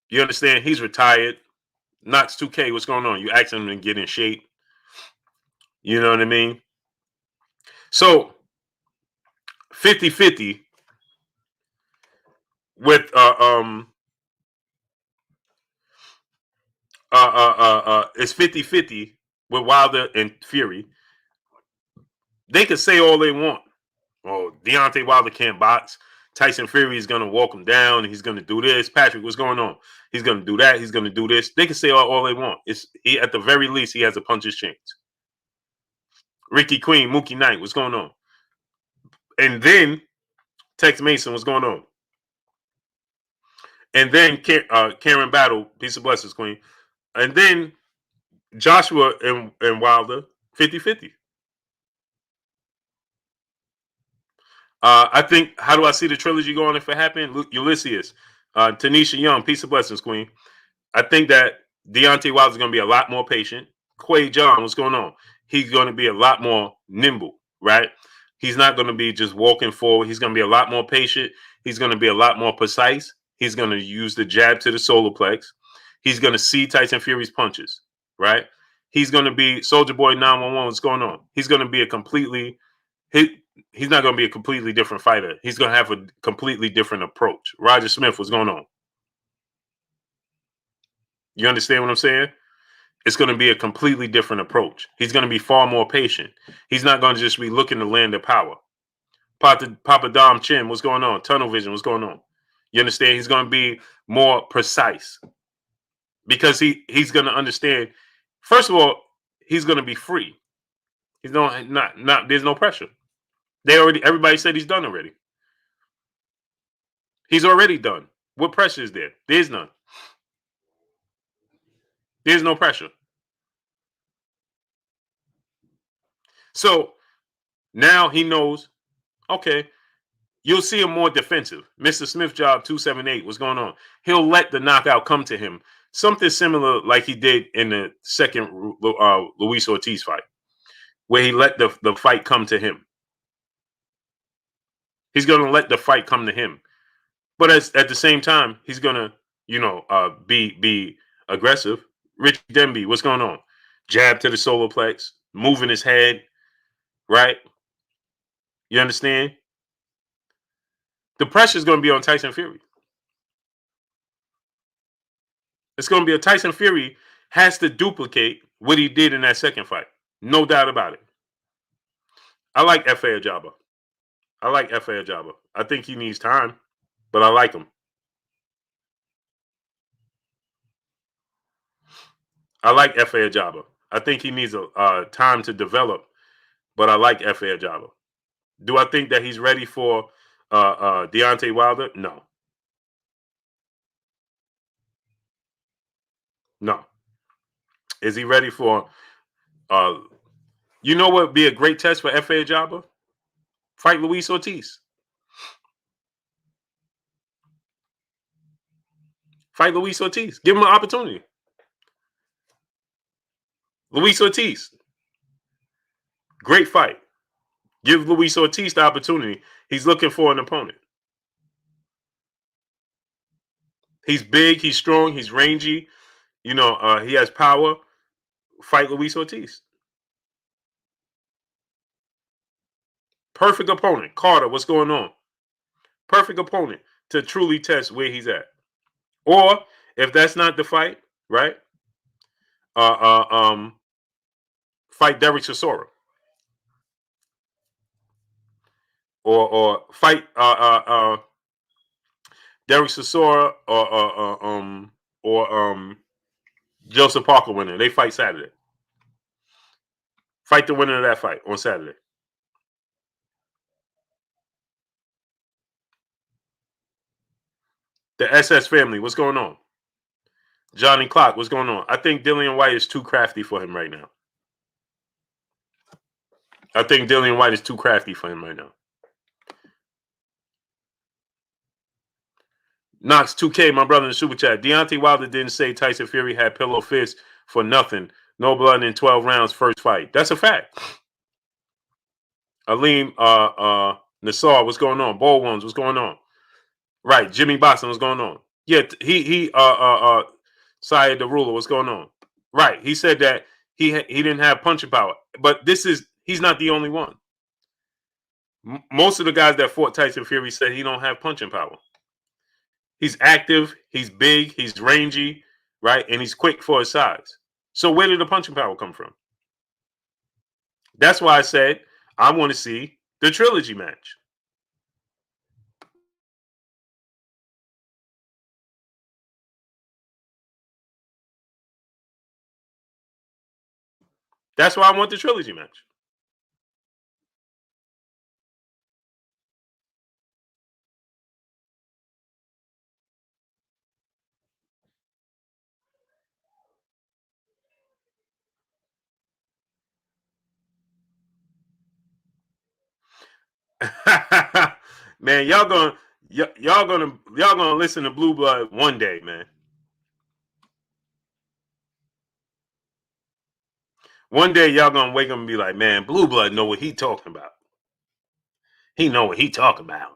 You understand? He's retired. Knox 2K, what's going on? You ask him to get in shape. You know what I mean? So 50-50 with it's 50-50 with Wilder and Fury. They could say all they want. Oh, Deontay Wilder can't box. Tyson Fury is going to walk him down. He's going to do this. Patrick, what's going on? He's going to do that. He's going to do this. They can say all they want. At the very least, he has a puncher's chance. Ricky Queen, Mookie Knight, what's going on? And then Tex Mason, what's going on? And then Karen Battle, peace of blessings, Queen. And then Joshua and Wilder, 50-50. I think, how do I see the trilogy going if it happened? Ulysses, Tanisha Young, peace of blessings, Queen. I think that Deontay Wilder is going to be a lot more patient. Quay John, what's going on? He's going to be a lot more nimble, right? He's not going to be just walking forward. He's going to be a lot more patient. He's going to be a lot more precise. He's going to use the jab to the solar plex. He's going to see Tyson Fury's punches, right? He's going to be Soldier Boy 911. What's going on? He's going to be he's not going to be a completely different fighter. He's going to have a completely different approach. Roger Smith, what's going on? You understand what I'm saying? It's going to be a completely different approach. He's going to be far more patient. He's not going to just be looking to land the power. Papa Dom Chin, what's going on? Tunnel vision, what's going on? You understand? He's going to be more precise because he's going to understand. First of all, he's going to be free. He's not. There's no pressure. Everybody said he's done already. He's already done. What pressure is there? There's none. There's no pressure. So now he knows, okay, you'll see him more defensive. Mr. Smith Job 278, what's going on? He'll let the knockout come to him. Something similar like he did in the second Luis Ortiz fight, where he let the fight come to him. He's going to let the fight come to him. But at the same time, he's going to, be aggressive. Rich Denby, what's going on? Jab to the solar plex, moving his head, right? You understand? The pressure is going to be on Tyson Fury. It's going to be a Tyson Fury has to duplicate what he did in that second fight. No doubt about it. I like F.A. Ajaba. I think he needs time, but I like him. I like F.A. Ajaba. I think he needs a time to develop, but I like F.A. Ajaba. Do I think that he's ready for Deontay Wilder? No. No. Is he ready for you know what would be a great test for F.A. Ajaba? Fight Luis Ortiz. Fight Luis Ortiz. Give him an opportunity. Luis Ortiz. Great fight. Give Luis Ortiz the opportunity. He's looking for an opponent. He's big. He's strong. He's rangy. He has power. Fight Luis Ortiz. Perfect opponent. Carter, what's going on? Perfect opponent to truly test where he's at. Or if that's not the fight, right? Fight Derek Chisora. Or fight Derek Chisora or Joseph Parker winner. They fight Saturday. Fight the winner of that fight on Saturday. The SS family, what's going on? Johnny Clock, what's going on? I think Dillian White is too crafty for him right now. I think Dillian White is too crafty for him right now. Knox 2K, my brother in the super chat. Deontay Wilder didn't say Tyson Fury had pillow fists for nothing. No blood in 12 rounds, first fight. That's a fact. Aleem Nassar, what's going on? Bold Ones, what's going on? Right, Jimmy Boston, what's going on? Yeah, Syed the Ruler, what's going on? Right, he said that he didn't have punching power, but he's not the only one. Most of the guys that fought Tyson Fury said he don't have punching power. He's active, he's big, he's rangy, right, and he's quick for his size. So where did the punching power come from? That's why I said I want to see the trilogy match. That's why I want the trilogy match. Man, y'all gonna listen to Blue Blood one day, man. One day y'all gonna wake up and be like, man, Blue Blood know what he talking about. He know what he talking about.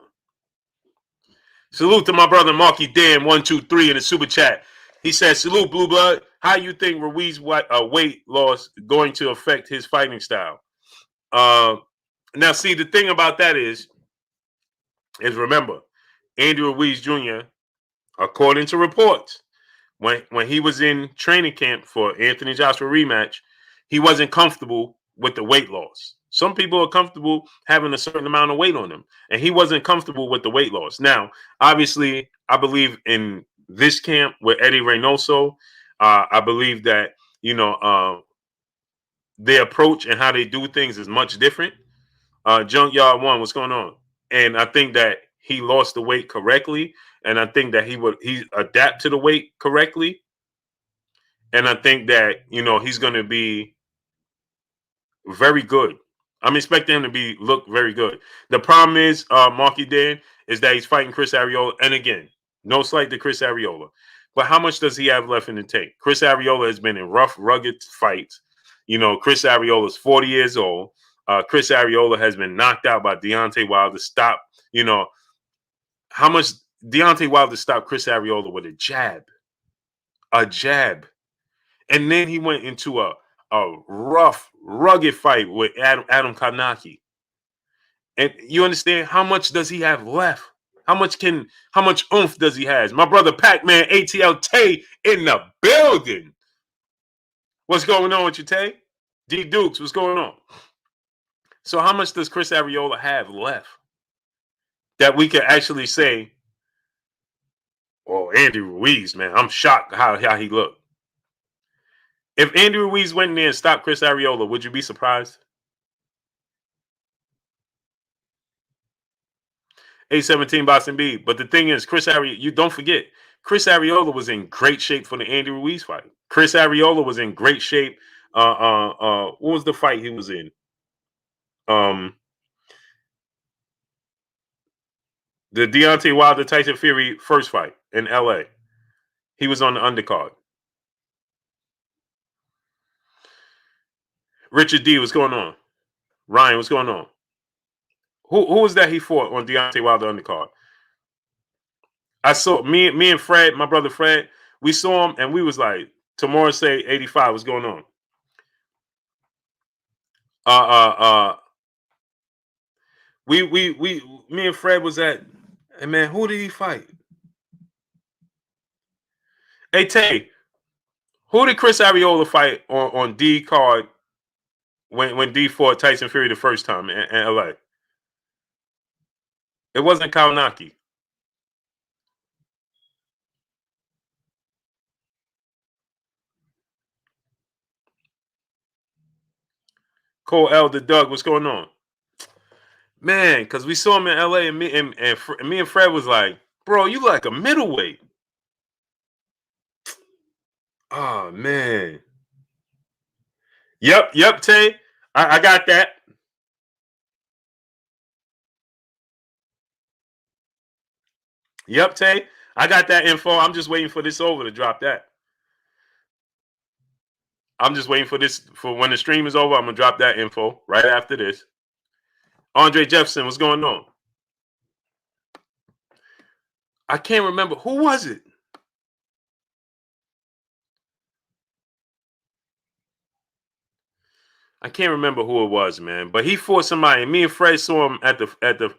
Salute to my brother Marky Dan 123 in the super chat. He says, salute Blue Blood. How you think Ruíz weight loss going to affect his fighting style? Now, see, the thing about that is remember, Andy Ruíz Jr., according to reports, when he was in training camp for Anthony Joshua rematch, he wasn't comfortable with the weight loss. Some people are comfortable having a certain amount of weight on them, and he wasn't comfortable with the weight loss. Now, obviously, I believe in this camp with Eddie Reynoso. I believe that, their approach and how they do things is much different. Junkyard One, what's going on? And I think that he lost the weight correctly, and I think that he adapt to the weight correctly, and I think that he's going to be very good. I'm expecting him to look very good. The problem is, Marky Dan, is that he's fighting Chris Arreola, and again, no slight to Chris Arreola, but how much does he have left in the tank? Chris Arreola has been in rough, rugged fights. Chris Arreola is 40 years old. Chris Arreola has been knocked out by Deontay Wilder. Stop. How much Deontay Wilder stopped Chris Arreola with a jab, and then he went into a rough, rugged fight with Adam Karnacki. And you understand, how much does he have left? How much oomph does he have? My brother Pac-Man ATL Tay in the building. What's going on with you, Tay? D Dukes, what's going on? So how much does Chris Arreola have left that we can actually say, oh, Andy Ruíz, man, I'm shocked how he looked. If Andy Ruíz went in there and stopped Chris Arreola, would you be surprised? 817 Boston B. But the thing is, you don't forget, Chris Arreola was in great shape for the Andy Ruíz fight. Chris Arreola was in great shape. What was the fight he was in? The Deontay Wilder Tyson Fury first fight in LA. He was on the undercard. Richard D, what's going on? Ryan, what's going on? Who was that he fought on Deontay Wilder undercard? I saw me and Fred, my brother Fred, we saw him and we was like, tomorrow say 85, what's going on? Me and Fred was at, and man, who did he fight? Hey Tay, who did Chris Arreola fight on D card when D fought Tyson Fury the first time in LA? It wasn't Kalinaki. Cole Elder Doug, what's going on? Man, because we saw him in LA and me and Fred was like, bro, you like a middleweight. Oh man. Yep, Tay. I got that. Yep, Tay. I got that info. I'm just waiting for this over to drop that. I'm just waiting for when the stream is over. I'm gonna drop that info right after this. Andre Jefferson, what's going on? I can't remember. Who was it? I can't remember who it was, man. But he fought somebody. And me and Fred saw him at the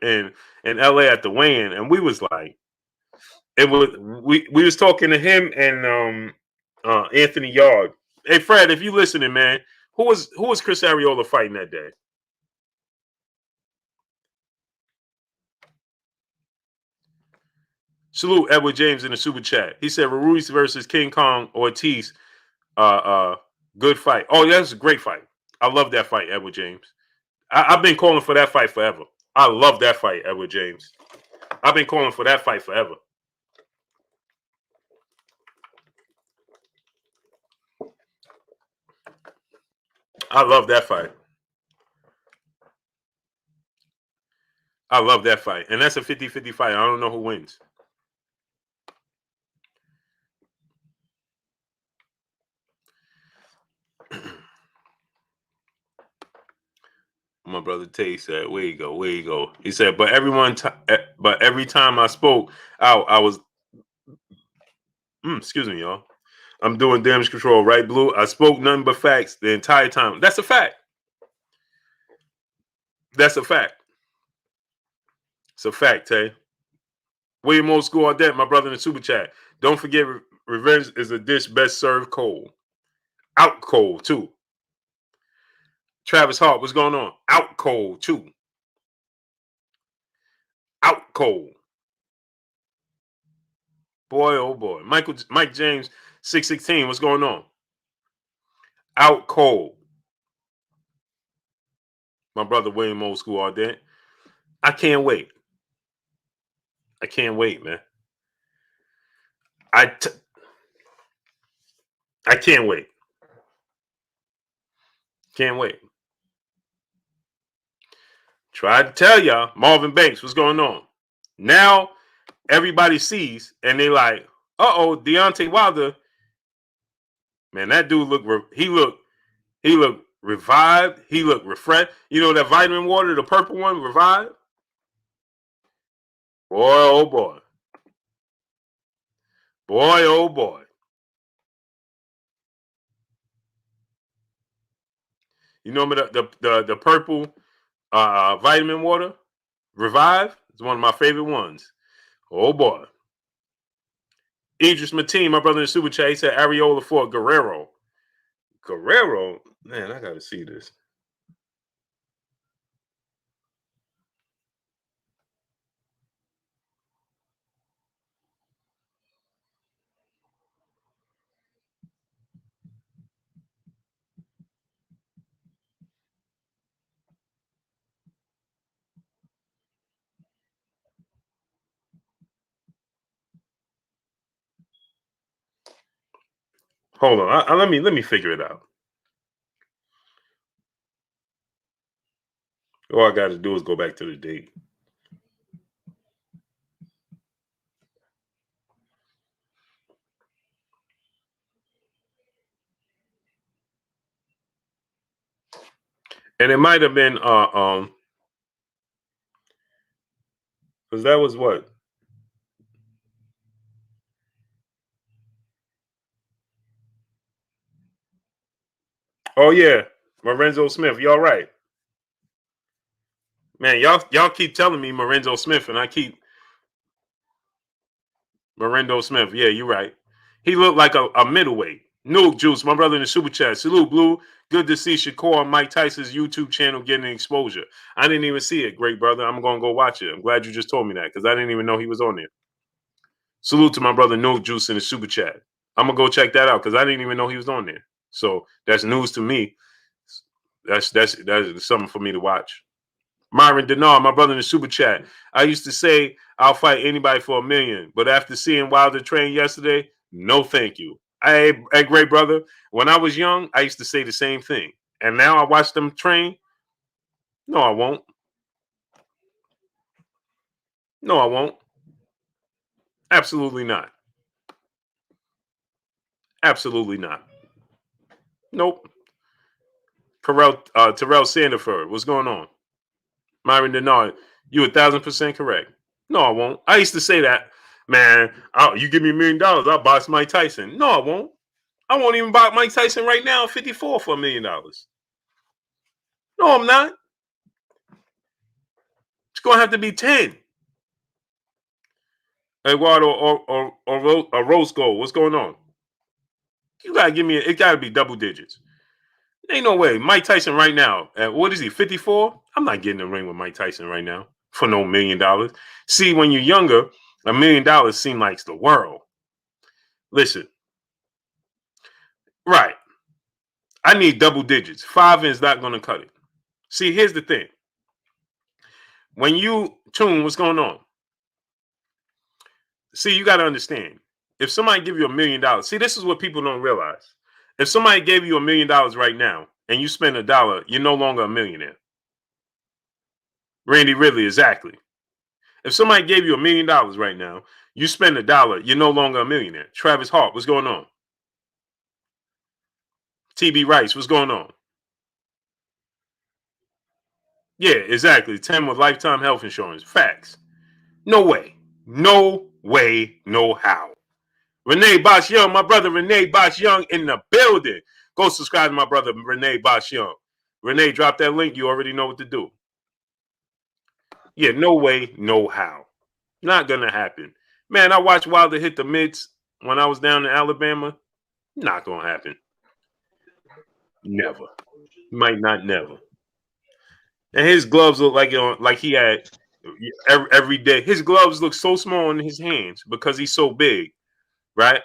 in LA at the weigh-in, and we was like, it was we was talking to him and Anthony Yard. Hey Fred, if you listening, man, who was Chris Arreola fighting that day? Salute Edward James in the super chat. He said Ruíz versus King Kong Ortiz. Good fight. Oh, yeah, that's a great fight. I love that fight, Edward James. I've been calling for that fight forever. I love that fight, Edward James. I've been calling for that fight forever. I love that fight. I love that fight. And that's a 50-50 fight. I don't know who wins. My brother Tay said, "Where you go." He said, "But every time I spoke, I was, excuse me, y'all. I'm doing damage control, right, Blue? I spoke nothing but facts the entire time. That's a fact. That's a fact. It's a fact, Tay. William Old School on that, my brother in the super chat. Don't forget, revenge is a dish best served cold. Out cold too. Travis Hart, what's going on? Out cold too. Out cold. Boy, oh boy. Mike James, 616, what's going on? Out cold. My brother William Old School all day. I can't wait. I can't wait, man. I can't wait. Can't wait. Try to tell y'all, Marvin Banks, what's going on? Now everybody sees and they like, Deontay Wilder. Man, that dude looked revived. He looked refreshed. You know that vitamin water, the purple one, revived? Boy, oh boy. Boy, oh boy. You know the purple vitamin water? Revive? It's one of my favorite ones. Oh boy. Idris Mateen, my brother in the super chat, he said Arreola fought Guerrero. Guerrero? Man, I gotta see this. Hold on. Let me figure it out. All I got to do is go back to the date. And it might have been because that was what? Oh yeah, Lorenzo Smith. Y'all right. Man, y'all keep telling me Lorenzo Smith, and I keep Lorenzo Smith. Yeah, you're right. He looked like a middleweight. Nuke Juice, my brother in the super chat. Salute, Blue. Good to see Shakur on Mike Tyson's YouTube channel getting exposure. I didn't even see it, great brother. I'm gonna go watch it. I'm glad you just told me that because I didn't even know he was on there. Salute to my brother Nuke Juice in the super chat. I'm gonna go check that out because I didn't even know he was on there. So that's news to me. That's something for me to watch. Myron Denard, my brother in the super chat. I used to say I'll fight anybody for $1 million, but after seeing Wilder train yesterday, no thank you. Hey, great brother. When I was young, I used to say the same thing. And now I watch them train. No, I won't. No, I won't. Absolutely not. Absolutely not. Nope. Terrell Sandiford, what's going on? Myron Denard, you 1,000% correct. No, I won't. I used to say that, man. You give me $1 million, I'll box Mike Tyson. No, I won't. I won't even box Mike Tyson right now, 54 for $1 million. No, I'm not. It's gonna have to be 10. Eduardo or Rose Gold, what's going on? You gotta give me. It gotta be double digits. Ain't no way. Mike Tyson right now, what is he, 54? I'm not getting in the ring with Mike Tyson right now for no $1 million. See, when you're younger, $1 million seems like the world. Listen, right. I need double digits. 5 is not going to cut it. See, here's the thing. When you tune, what's going on? See, you got to understand. If somebody give you $1 million, see, this is what people don't realize. If somebody gave you $1 million right now and you spend $1, you're no longer a millionaire. Randy Ridley, exactly. If somebody gave you $1 million right now, you spend $1, you're no longer a millionaire. Travis Hart, what's going on? TB Rice, what's going on? Yeah, exactly. 10 with lifetime health insurance. Facts. No way. No way, no how. Renee Bosch Young, my brother Renee Bosch Young in the building. Go subscribe to my brother Renee Bosch Young. Renee, drop that link. You already know what to do. Yeah, no way, no how. Not gonna happen. Man, I watched Wilder hit the mitts when I was down in Alabama. Not gonna happen. Never. Might not never. And his gloves look like he had every day. His gloves look so small in his hands because he's so big, right?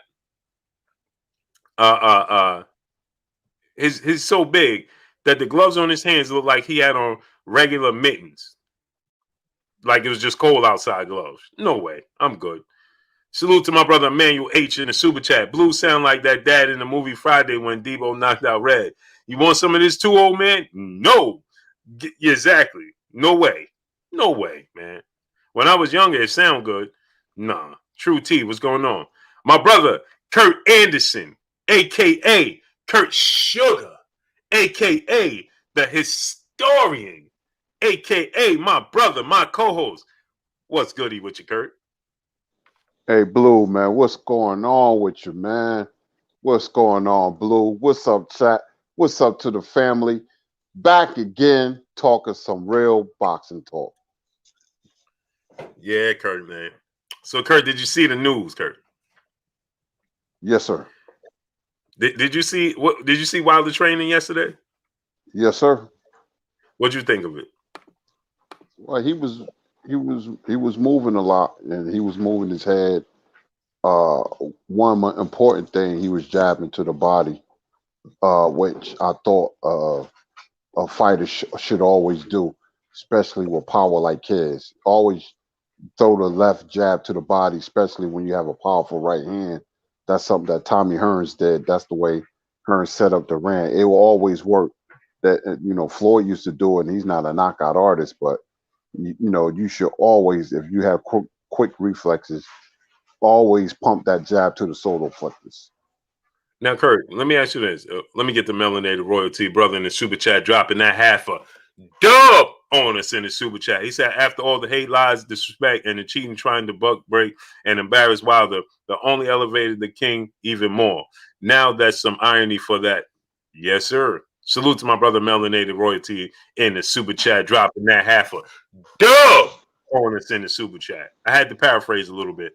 His so big that the gloves on his hands look like he had on regular mittens. Like it was just cold outside gloves. No way. I'm good. Salute to my brother Emmanuel H in the super chat. Blue sound like that dad in the movie Friday when Debo knocked out Red. You want some of this too, old man? No. Exactly. No way. No way, man. When I was younger, it sounded good. Nah. True T, what's going on? My brother, Kurt Anderson, a.k.a. Kurt Sugar, a.k.a. the historian, a.k.a. my brother, my co-host. What's goody with you, Kurt? Hey, Blue, man, what's going on with you, man? What's going on, Blue? What's up, chat? What's up to the family? Back again, talking some real boxing talk. Yeah, Kurt, man. So, Kurt, did you see the news, Kurt? Yes, sir. Did you see what? Did you see Wilder training yesterday? Yes, sir. What'd you think of it? Well, he was moving a lot, and he was moving his head. One important thing, he was jabbing to the body, which I thought a fighter should always do, especially with power like his. Always throw the left jab to the body, especially when you have a powerful right hand. That's something that Tommy Hearns did. That's the way Hearns set up the ring. It will always work. That Floyd used to do it, and he's not a knockout artist, but you should always, if you have quick reflexes, always pump that jab to the solar plexus. Now, Kurt, let me ask you this. Let me get the melanated royalty brother in the super chat dropping that half a dub on us in the super chat. He said, after all the hate, lies, disrespect, and the cheating, trying to buck break and embarrass Wilder, the only elevated the king even more. Now that's some irony for that. Yes, sir. Salute to my brother melanated royalty in the super chat dropping that half a dub on us in the super chat. I had to paraphrase a little bit.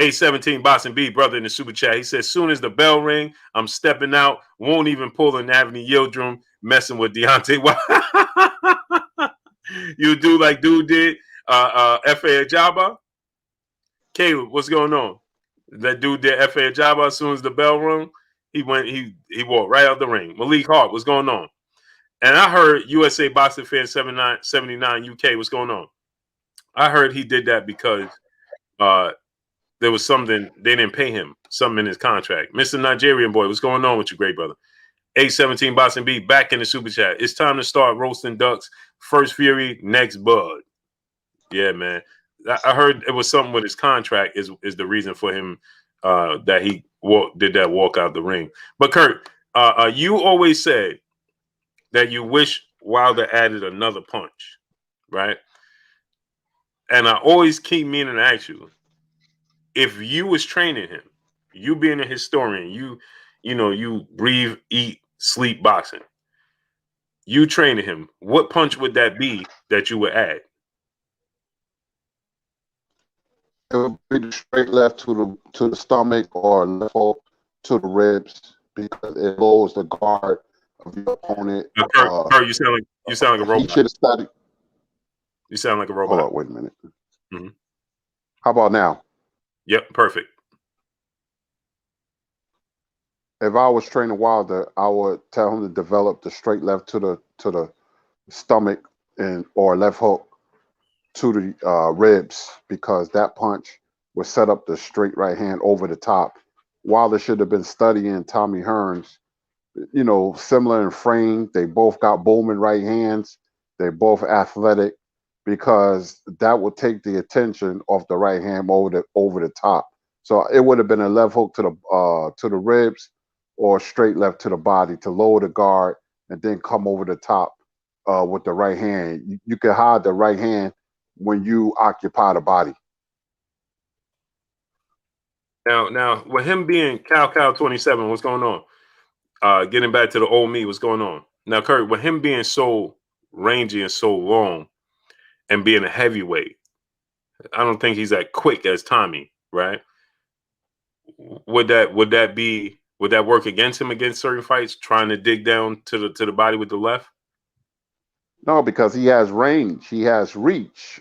817 Boston B, brother in the super chat. He says, soon as the bell ring, I'm stepping out. Won't even pull an Avenue Yildirim messing with Deontay Wilder. You do like dude did F.A. Ajaba? Caleb, what's going on? That dude did F.A. Ajaba as soon as the bell rung. He walked right out the ring. Malik Hart, what's going on? And I heard USA Boxing Fan 79 UK. What's going on? I heard he did that because there was something they didn't pay him, something in his contract. Mr. Nigerian boy, what's going on with you, great brother? 817 Boxing B back in the super chat. It's time to start roasting ducks. First Fury, next Bud. Yeah, man. I heard it was something with his contract is the reason for him that he did that walk out the ring. But Kurt, you always said that you wish Wilder added another punch, right? And I always keep meaning to ask you, if you was training him, you being a historian, you breathe, eat, sleep boxing. You training him. What punch would that be that you would add? It would be the straight left to the stomach or left hook to the ribs because it lowers the guard of your opponent. Kurt, you sound like a robot. He should have studied. You sound like a robot. Hold on, wait a minute. Mm-hmm. How about now? Yep, perfect. If I was training Wilder, I would tell him to develop the straight left to the stomach or left hook to the ribs because that punch would set up the straight right hand over the top. Wilder should have been studying Tommy Hearns, similar in frame. They both got booming right hands. They're both athletic because that would take the attention off the right hand over the top. So it would have been a left hook to the ribs or straight left to the body to lower the guard and then come over the top with the right hand. You can hide the right hand when you occupy the body. Now, with him being Cow 27, what's going on? Getting back to the old me, what's going on? Now, Kurt, with him being so rangy and so long and being a heavyweight, I don't think he's that quick as Tommy, right? Would that work against him against certain fights, trying to dig down to the body with the left? No, because he has range. He has reach.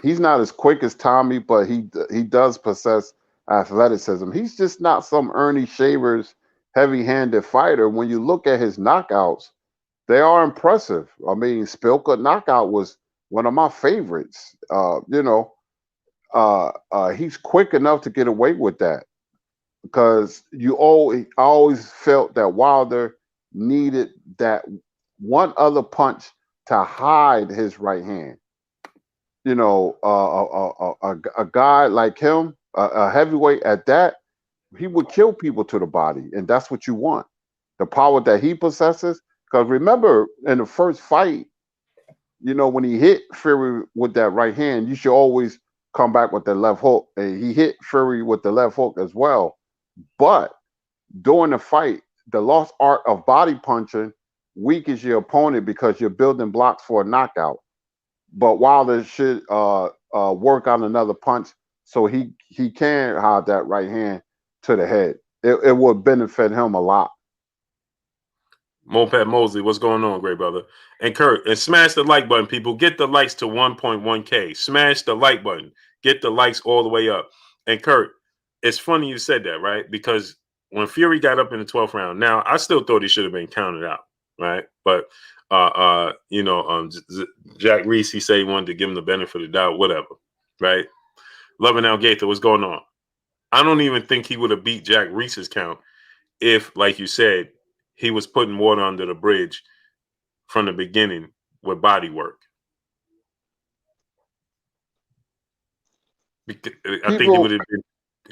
He's not as quick as Tommy, but he does possess athleticism. He's just not some Ernie Shavers heavy-handed fighter. When you look at his knockouts, they are impressive. I mean, Spilka knockout was one of my favorites. He's quick enough to get away with that because I always felt that Wilder needed that one other punch to hide his right hand. A guy like him, a heavyweight at that, he would kill people to the body, and that's what you want. The power that he possesses. Because remember, in the first fight, when he hit Fury with that right hand, you should always come back with the left hook. And he hit Fury with the left hook as well. But during the fight, the lost art of body punching weakens your opponent because you're building blocks for a knockout. But Wilder should work on another punch so he can hide that right hand to the head. It would benefit him a lot. Moped Mosley, what's going on, great brother? And Kurt, and smash the like button, people. Get the likes to 1.1K. Smash the like button. Get the likes all the way up. And Kurt, it's funny you said that, right? Because when Fury got up in the 12th round, now I still thought he should have been counted out, right? But Jack Reese, he said he wanted to give him the benefit of the doubt, whatever, right? Loving Gaither, what's going on? I don't even think he would have beat Jack Reese's count if, like you said, he was putting water under the bridge from the beginning with body work. I think it would have been.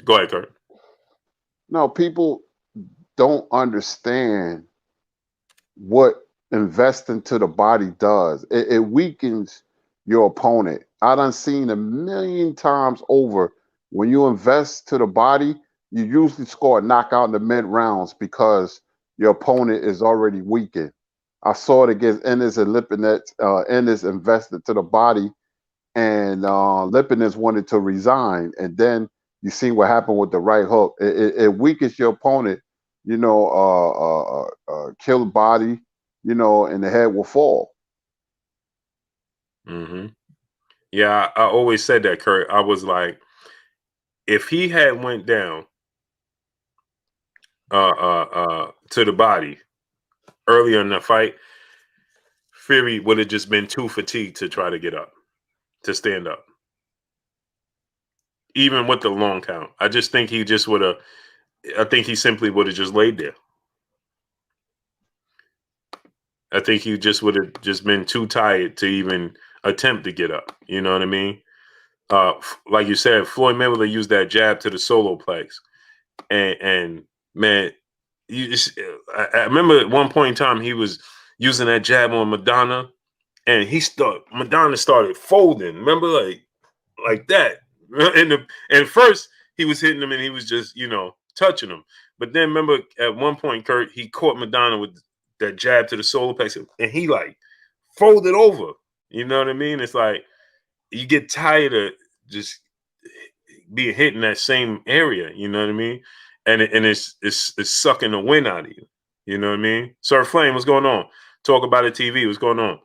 Go ahead, Kurt. No, people don't understand what investing to the body does. It weakens your opponent. I done seen 1,000,000 times over when you invest to the body, you usually score a knockout in the mid rounds because your opponent is already weakened. I saw it against Ennis and Lipinets. Ennis invested to the body, and Lipinets wanted to resign. And then you see what happened with the right hook. It weakens your opponent. Kill the body. And the head will fall. Mm-hmm. Yeah, I always said that, Kurt. I was like, if he had went down to the body earlier in the fight, Fury would have just been too fatigued to try to get up, to stand up. Even with the long count. I just think he just would have, I think he simply would have just laid there. I think he just would have just been too tired to even attempt to get up. You know what I mean? Like you said, Floyd Mayweather used that jab to the solar plex. And man, I remember at one point in time he was using that jab on Madonna, and Madonna started folding. Remember, like that. And first he was hitting him, and he was just touching him. But then remember, at one point, Kurt, he caught Madonna with that jab to the solar plexus, and he like folded over. You know what I mean? It's like you get tired of just being hit in that same area. You know what I mean? And it's sucking the wind out of you. You know what I mean? Sir Flame, what's going on? Talk about it, TV. What's going on?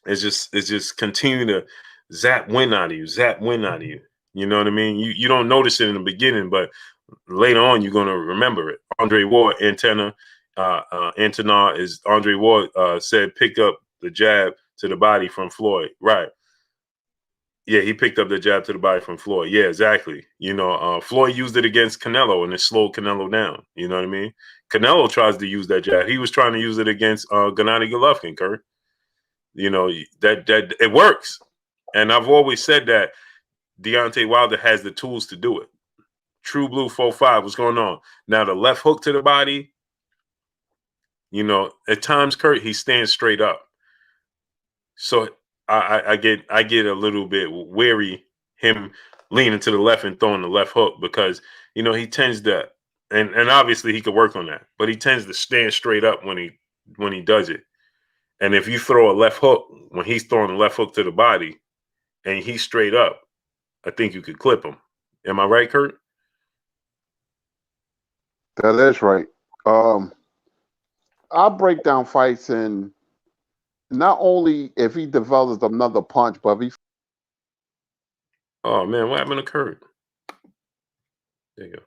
It's just continue to zap wind out of you, zap wind out of you. You know what I mean? You don't notice it in the beginning, but later on you're gonna remember it. Andre Ward antenna is Andre Ward said pick up the jab to the body from Floyd. Right. Yeah, he picked up the jab to the body from Floyd. Yeah, exactly. Floyd used it against Canelo, and it slowed Canelo down. You know what I mean? Canelo tries to use that jab. He was trying to use it against Gennady Golovkin, Kurt. That it works. And I've always said that Deontay Wilder has the tools to do it. True Blue 4-5, what's going on? Now the left hook to the body, at times, Kurt, he stands straight up. So I get a little bit wary him leaning to the left and throwing the left hook because he tends to, and obviously he could work on that, but he tends to stand straight up when he does it. And if you throw a left hook when he's throwing the left hook to the body and he's straight up, I think you could clip him. Am I right, Kurt? That is right. I'll break down fights, and not only if he develops another punch, but if he. Oh man, what happened to Kurt? There you go.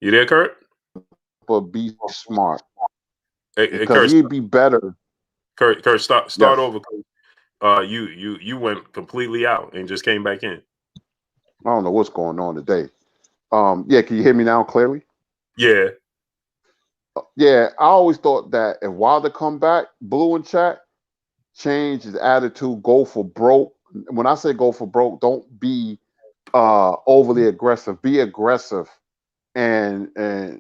You there, Kurt? But be smart. Hey, Kurt, he'd be better. Kurt, start yes. Over. You went completely out and just came back in. I don't know what's going on today. Yeah, can you hear me now clearly? Yeah. Yeah, I always thought that if Wilder come back, Blue in chat, change his attitude, go for broke. When I say go for broke, don't be overly aggressive. Be aggressive. And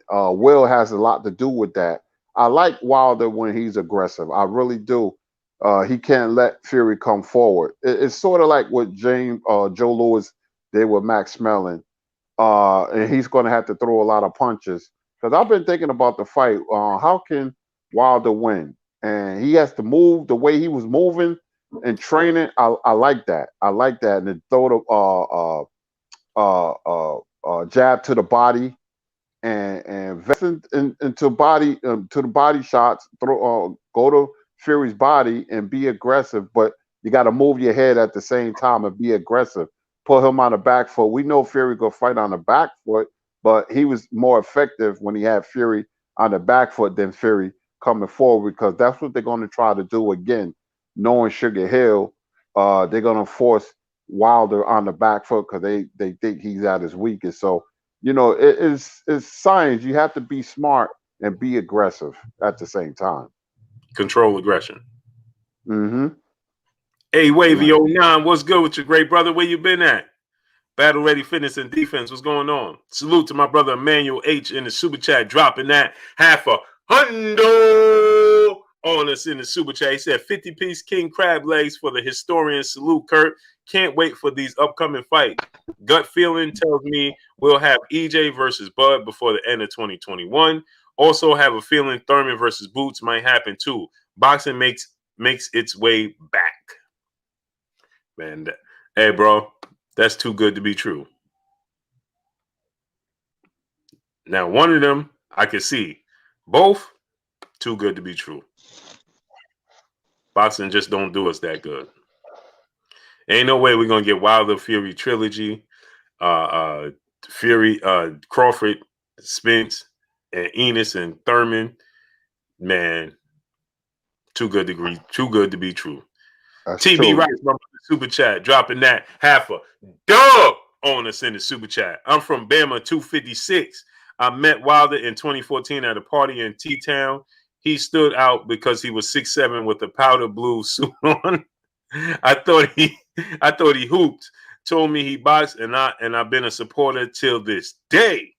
Will has a lot to do with that. I like Wilder when he's aggressive. I really do. He can't let Fury come forward. It's sort of like what Joe Louis did with Max Mellon. And he's going to have to throw a lot of punches. Because I've been thinking about the fight. How can Wilder win? And he has to move the way he was moving and training. I like that. I like that. And then throw the jab to the body and invest into body to the body shots. Go to Fury's body and be aggressive, but you got to move your head at the same time and be aggressive. Put him on the back foot. We know Fury go fight on the back foot, but he was more effective when he had Fury on the back foot than Fury coming forward, because that's what they're going to try to do again. Knowing Sugar Hill, they're going to force Wilder on the back foot because they think he's at his weakest. So, it's science. You have to be smart and be aggressive at the same time. Control aggression. Mm-hmm. Hey, Wavy09, what's good with you, great brother? Where you been at? Battle Ready Fitness and Defense, what's going on? Salute to my brother Emmanuel H in the super chat, dropping that $100 on us in the super chat. He said 50-piece king crab legs for the historian. Salute, Kurt. Can't wait for these upcoming fights. Gut feeling tells me we'll have EJ versus Bud before the end of 2021. Also have a feeling Thurman versus Boots might happen too. Boxing makes its way back. Man, hey, bro. That's too good to be true. Now, one of them I can see. Both, too good to be true. Boxing just don't do us that good. Ain't no way we're going to get Wilder Fury trilogy, Fury, Crawford, Spence, and Enos and Thurman. Man, Too good to be true. That's TB true. Rice, my brother, super chat, dropping that half a dub on us in the super chat. I'm from Bama 256. I met Wilder in 2014 at a party in T-Town. He stood out because he was 6'7" with a powder blue suit on. I thought he hooped. Told me he boxed, and I've been a supporter till this day.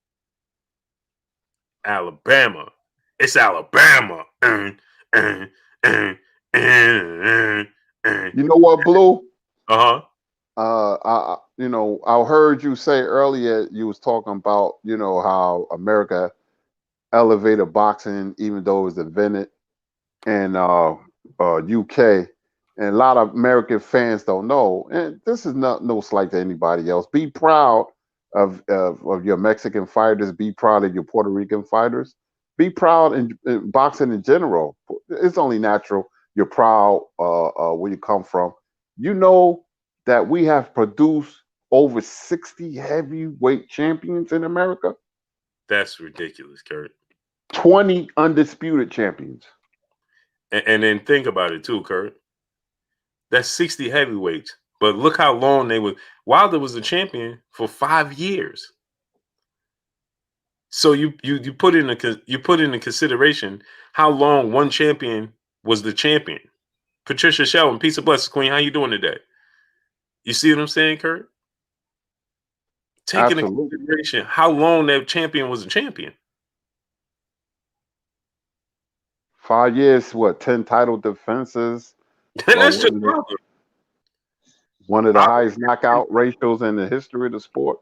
Alabama. It's Alabama. You know what, Blue? I heard you say earlier you was talking about, how America elevated boxing even though it was invented in UK, and a lot of American fans don't know. And this is no slight to anybody else. Be proud of your Mexican fighters. Be proud of your Puerto Rican fighters. Be proud in boxing in general. It's only natural you're proud where you come from. You know that we have produced over 60 heavyweight champions in America. That's ridiculous, Kurt. 20 undisputed champions. And then think about it too, Kurt. That's 60 heavyweights. But look how long they were. Wilder was a champion for 5 years. So you put in consideration how long one champion was the champion. Patricia Shelton, peace of blessings, Queen. How you doing today? You see what I'm saying, Kurt? Taking into consideration how long that champion was a champion. 5 years, 10 title defenses. And that's just one of the highest knockout ratios in the history of the sport.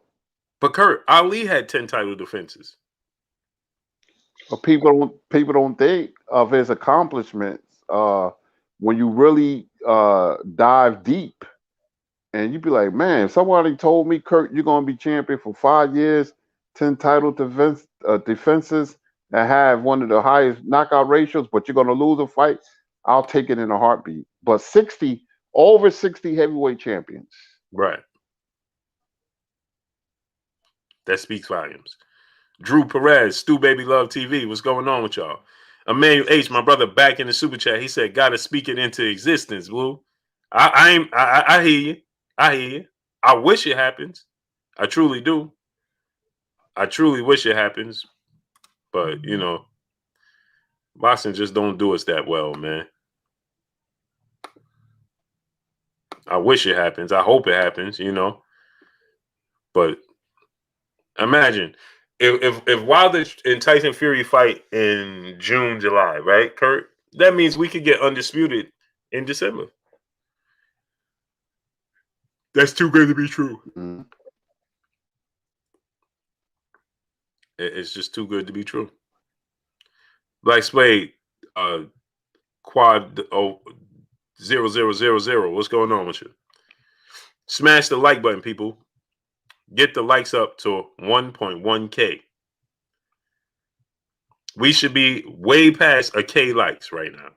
But Kurt, Ali had 10 title defenses. But people don't think of his accomplishments when you really dive deep, and you be like, man, if somebody told me, Kurt, you're gonna be champion for 5 years, 10 title defenses, that have one of the highest knockout ratios, but you're gonna lose a fight, I'll take it in a heartbeat. But over 60 heavyweight champions. Right. That speaks volumes. Drew Perez, Stu Baby Love TV. What's going on with y'all? Emmanuel H, my brother, back in the super chat. He said, "Gotta speak it into existence, Blue." I hear you. I hear you. I wish it happens. I truly do. I truly wish it happens, but boxing just don't do us that well, man. I wish it happens. I hope it happens. But imagine. If Wilder and Tyson Fury fight in June, July, right, Kurt? That means we could get Undisputed in December. That's too good to be true. Mm. It's just too good to be true. Black Spade, quad 0000. What's going on with you? Smash the like button, people. Get the likes up to 1.1K. We should be way past a K likes right now.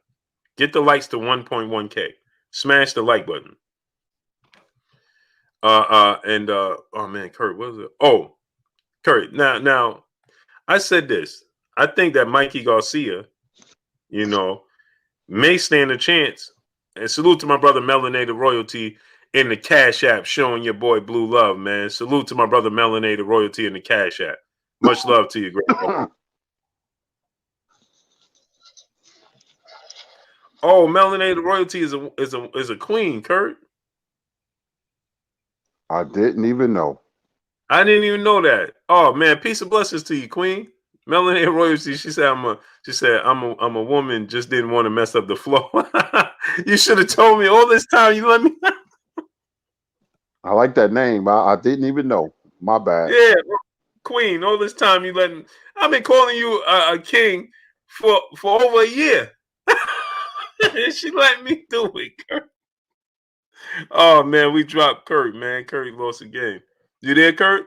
Get the likes to 1.1K. Smash the like button. Oh man, Kurt, what was it? Oh, Kurt. Now, I said this. I think that Mikey Garcia, may stand a chance. And salute to my brother Melanated Royalty in the Cash App, showing your boy Blue love, man. Salute to my brother Melanated Royalty in the Cash App. Much love to you, great brother. Oh, Melanated Royalty is a queen, Kurt. I didn't even know. I didn't even know that. Oh man, peace and blessings to you, Queen. Melanated Royalty. She said I'm a woman, just didn't want to mess up the flow. You should have told me all this time. You let me. I like that name. I didn't even know. My bad. Yeah, Queen. All this time you letting. I've been calling you a king for over a year. And she let me do it, Kurt. Oh man, we dropped Kurt, man. Kurt lost the game. You there, Kurt?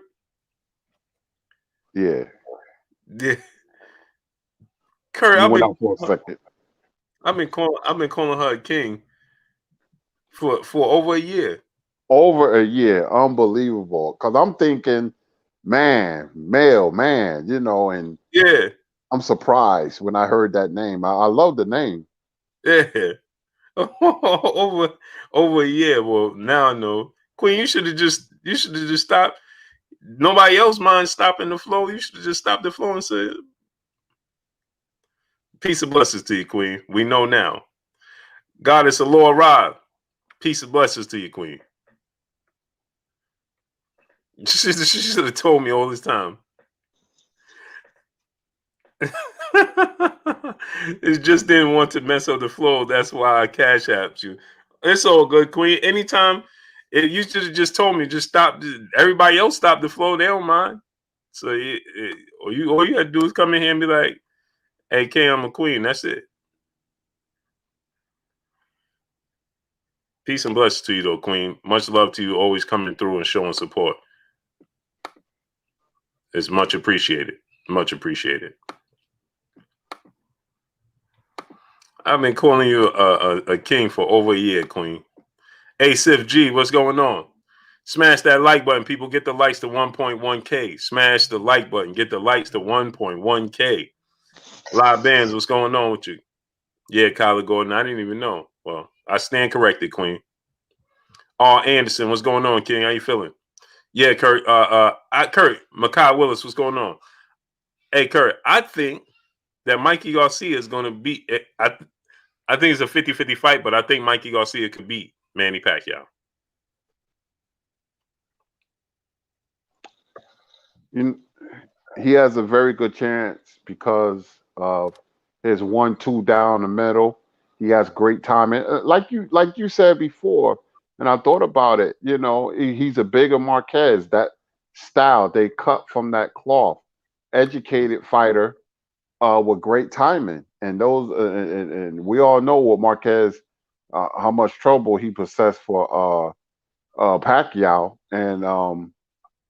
Yeah. Yeah. Kurt, You went out for a second. I've been calling her a king for over a year. Over a year. Unbelievable. Because I'm thinking, man, male, man, and yeah. I'm surprised when I heard that name. I love the name. Yeah. over a year. Well, now I know. Queen, you should have just stopped. Nobody else mind stopping the flow. You should have just stopped the flow and said, peace and blessings to you, Queen. We know now. Goddess Alora Rob, peace and blessings to you, Queen. She should have told me all this time. It just didn't want to mess up the flow. That's why I cash apped you. It's all good, Queen. Anytime you should have just told me, just stop. Everybody else stop the flow. They don't mind. So all you had to do is come in here and be like, "Hey, K, I'm a queen." That's it. Peace and blessings to you, though, Queen. Much love to you. Always coming through and showing support. It's much appreciated. Much appreciated. I've been calling you a king for over a year, Queen. Hey, Sif G, what's going on? Smash that like button. People, get the likes to 1.1K. Smash the like button. Get the likes to 1.1K. Live bands, what's going on with you? Yeah, Kyler Gordon. I didn't even know. Well, I stand corrected, Queen. Anderson, what's going on, King? How you feeling? Yeah, Kurt. Kurt, Makai Willis, what's going on? Hey, Kurt, I think that Mikey Garcia is going to beat. I think it's a 50-50 fight, but I think Mikey Garcia could beat Manny Pacquiao. He has a very good chance because of his 1-2 down the middle. He has great timing, like you said before, and I thought about it. You know, he's a bigger Marquez. That style they cut from that cloth. Educated fighter with great timing, and those and we all know what Marquez, how much trouble he possessed for Pacquiao, and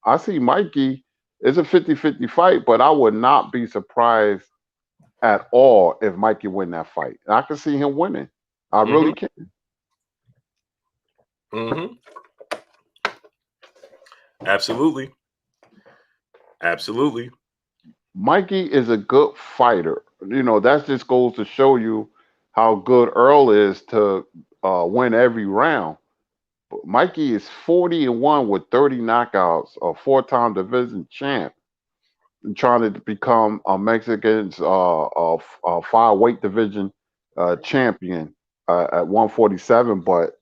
I see Mikey. It's a 50-50 fight, but I would not be surprised at all if Mikey win that fight. And I can see him winning. I really can. Absolutely. Absolutely. Mikey is a good fighter. You know, that just goes to show you how good Earl is to win every round. But Mikey is 40-1 with 30 knockouts, a 4-time division champ, and trying to become a Mexican's 5-weight division champion at 147. But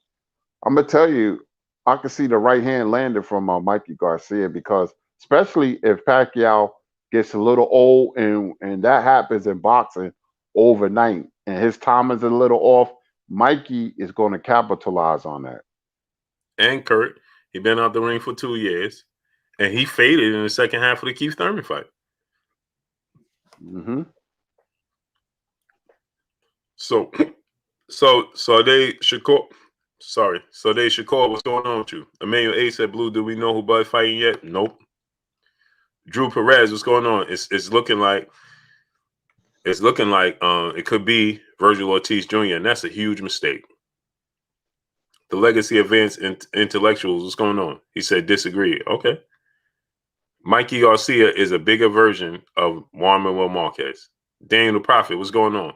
I'm gonna tell you, I can see the right hand landing from Mikey Garcia, because especially if Pacquiao gets a little old, and that happens in boxing overnight, and his time is a little off, Mikey is going to capitalize on that. And Kurt, he been out the ring for 2 years, and he faded in the second half of the Keith Thurman fight. So they Shakur. Sorry. So they Shakur, what's going on with you? Emmanuel A said, Blue, do we know who Bud fighting yet? Nope. Drew Perez, what's going on? It's looking like it could be Virgil Ortiz Jr., and that's a huge mistake. The Legacy Advanced Intellectuals, what's going on? He said disagree. Okay. Mikey Garcia is a bigger version of Juan Manuel Marquez. Daniel the Prophet, what's going on?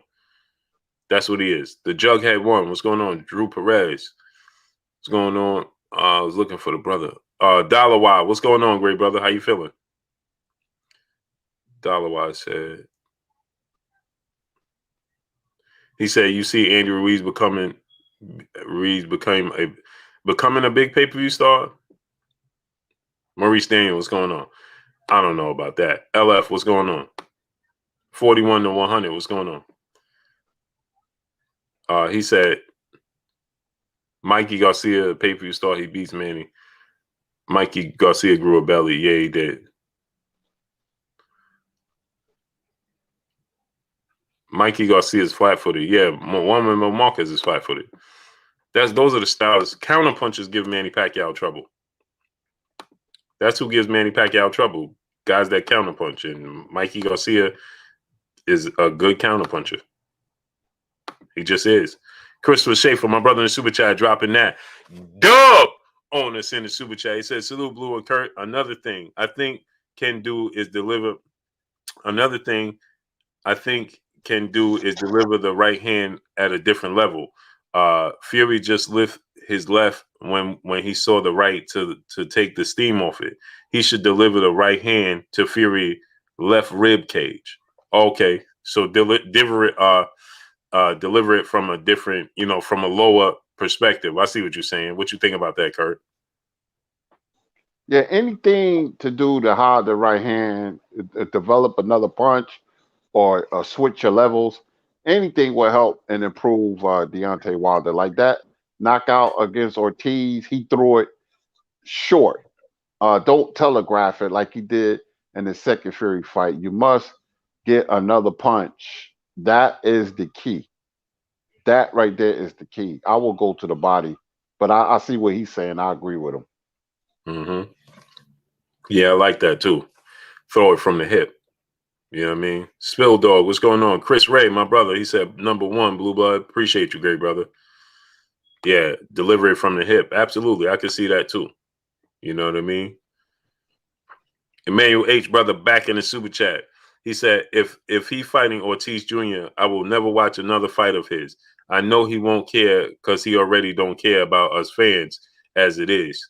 That's what he is. The Jughead One, what's going on? Drew Perez, what's going on? I was looking for the brother. Dollar Wild, what's going on, great brother? How you feeling? Dollar Wild said, he said, you see Andy Ruiz becoming a big pay-per-view star? Maurice Daniel, what's going on? I don't know about that. LF, what's going on? 41-100, what's going on? He said, Mikey Garcia, pay-per-view star, he beats Manny. Mikey Garcia grew a belly. Yeah, he did. Mikey Garcia is flat-footed. Yeah, Juan Manuel Marquez is flat-footed. Those are the styles. Counter punches give Manny Pacquiao trouble. That's who gives Manny Pacquiao trouble. Guys that counter punch. And Mikey Garcia is a good counter puncher. He just is. Christopher Schaefer, my brother in the super chat, dropping that. Dub on us in the super chat. He says, salute Blue and Kurt. Another thing I think can do is deliver. Another thing I think can do is deliver the right hand at a different level. Fury just lift his left when he saw the right to take the steam off it. He should deliver the right hand to Fury left rib cage. Okay, so deliver it from a different, from a lower perspective. I see what you're saying. What you think about that, Kurt? Yeah, anything to do to hide the right hand, develop another punch, or switch your levels, anything will help and improve Deontay Wilder. Like that knockout against Ortiz, he threw it short. Don't telegraph it like he did in the second Fury fight. You must get another punch. That is the key. That right there is the key. I will go to the body, but I see what he's saying. I agree with him. Mm-hmm. Yeah, I like that too. Throw it from the hip. You know what I mean? Spill Dog, what's going on? Chris Ray, my brother, he said, #1, Blue Blood. Appreciate you, great brother. Yeah, deliver it from the hip. Absolutely. I can see that too. You know what I mean? Emmanuel H, brother, back in the super chat. He said, if he fighting Ortiz Jr., I will never watch another fight of his. I know he won't care because he already don't care about us fans as it is.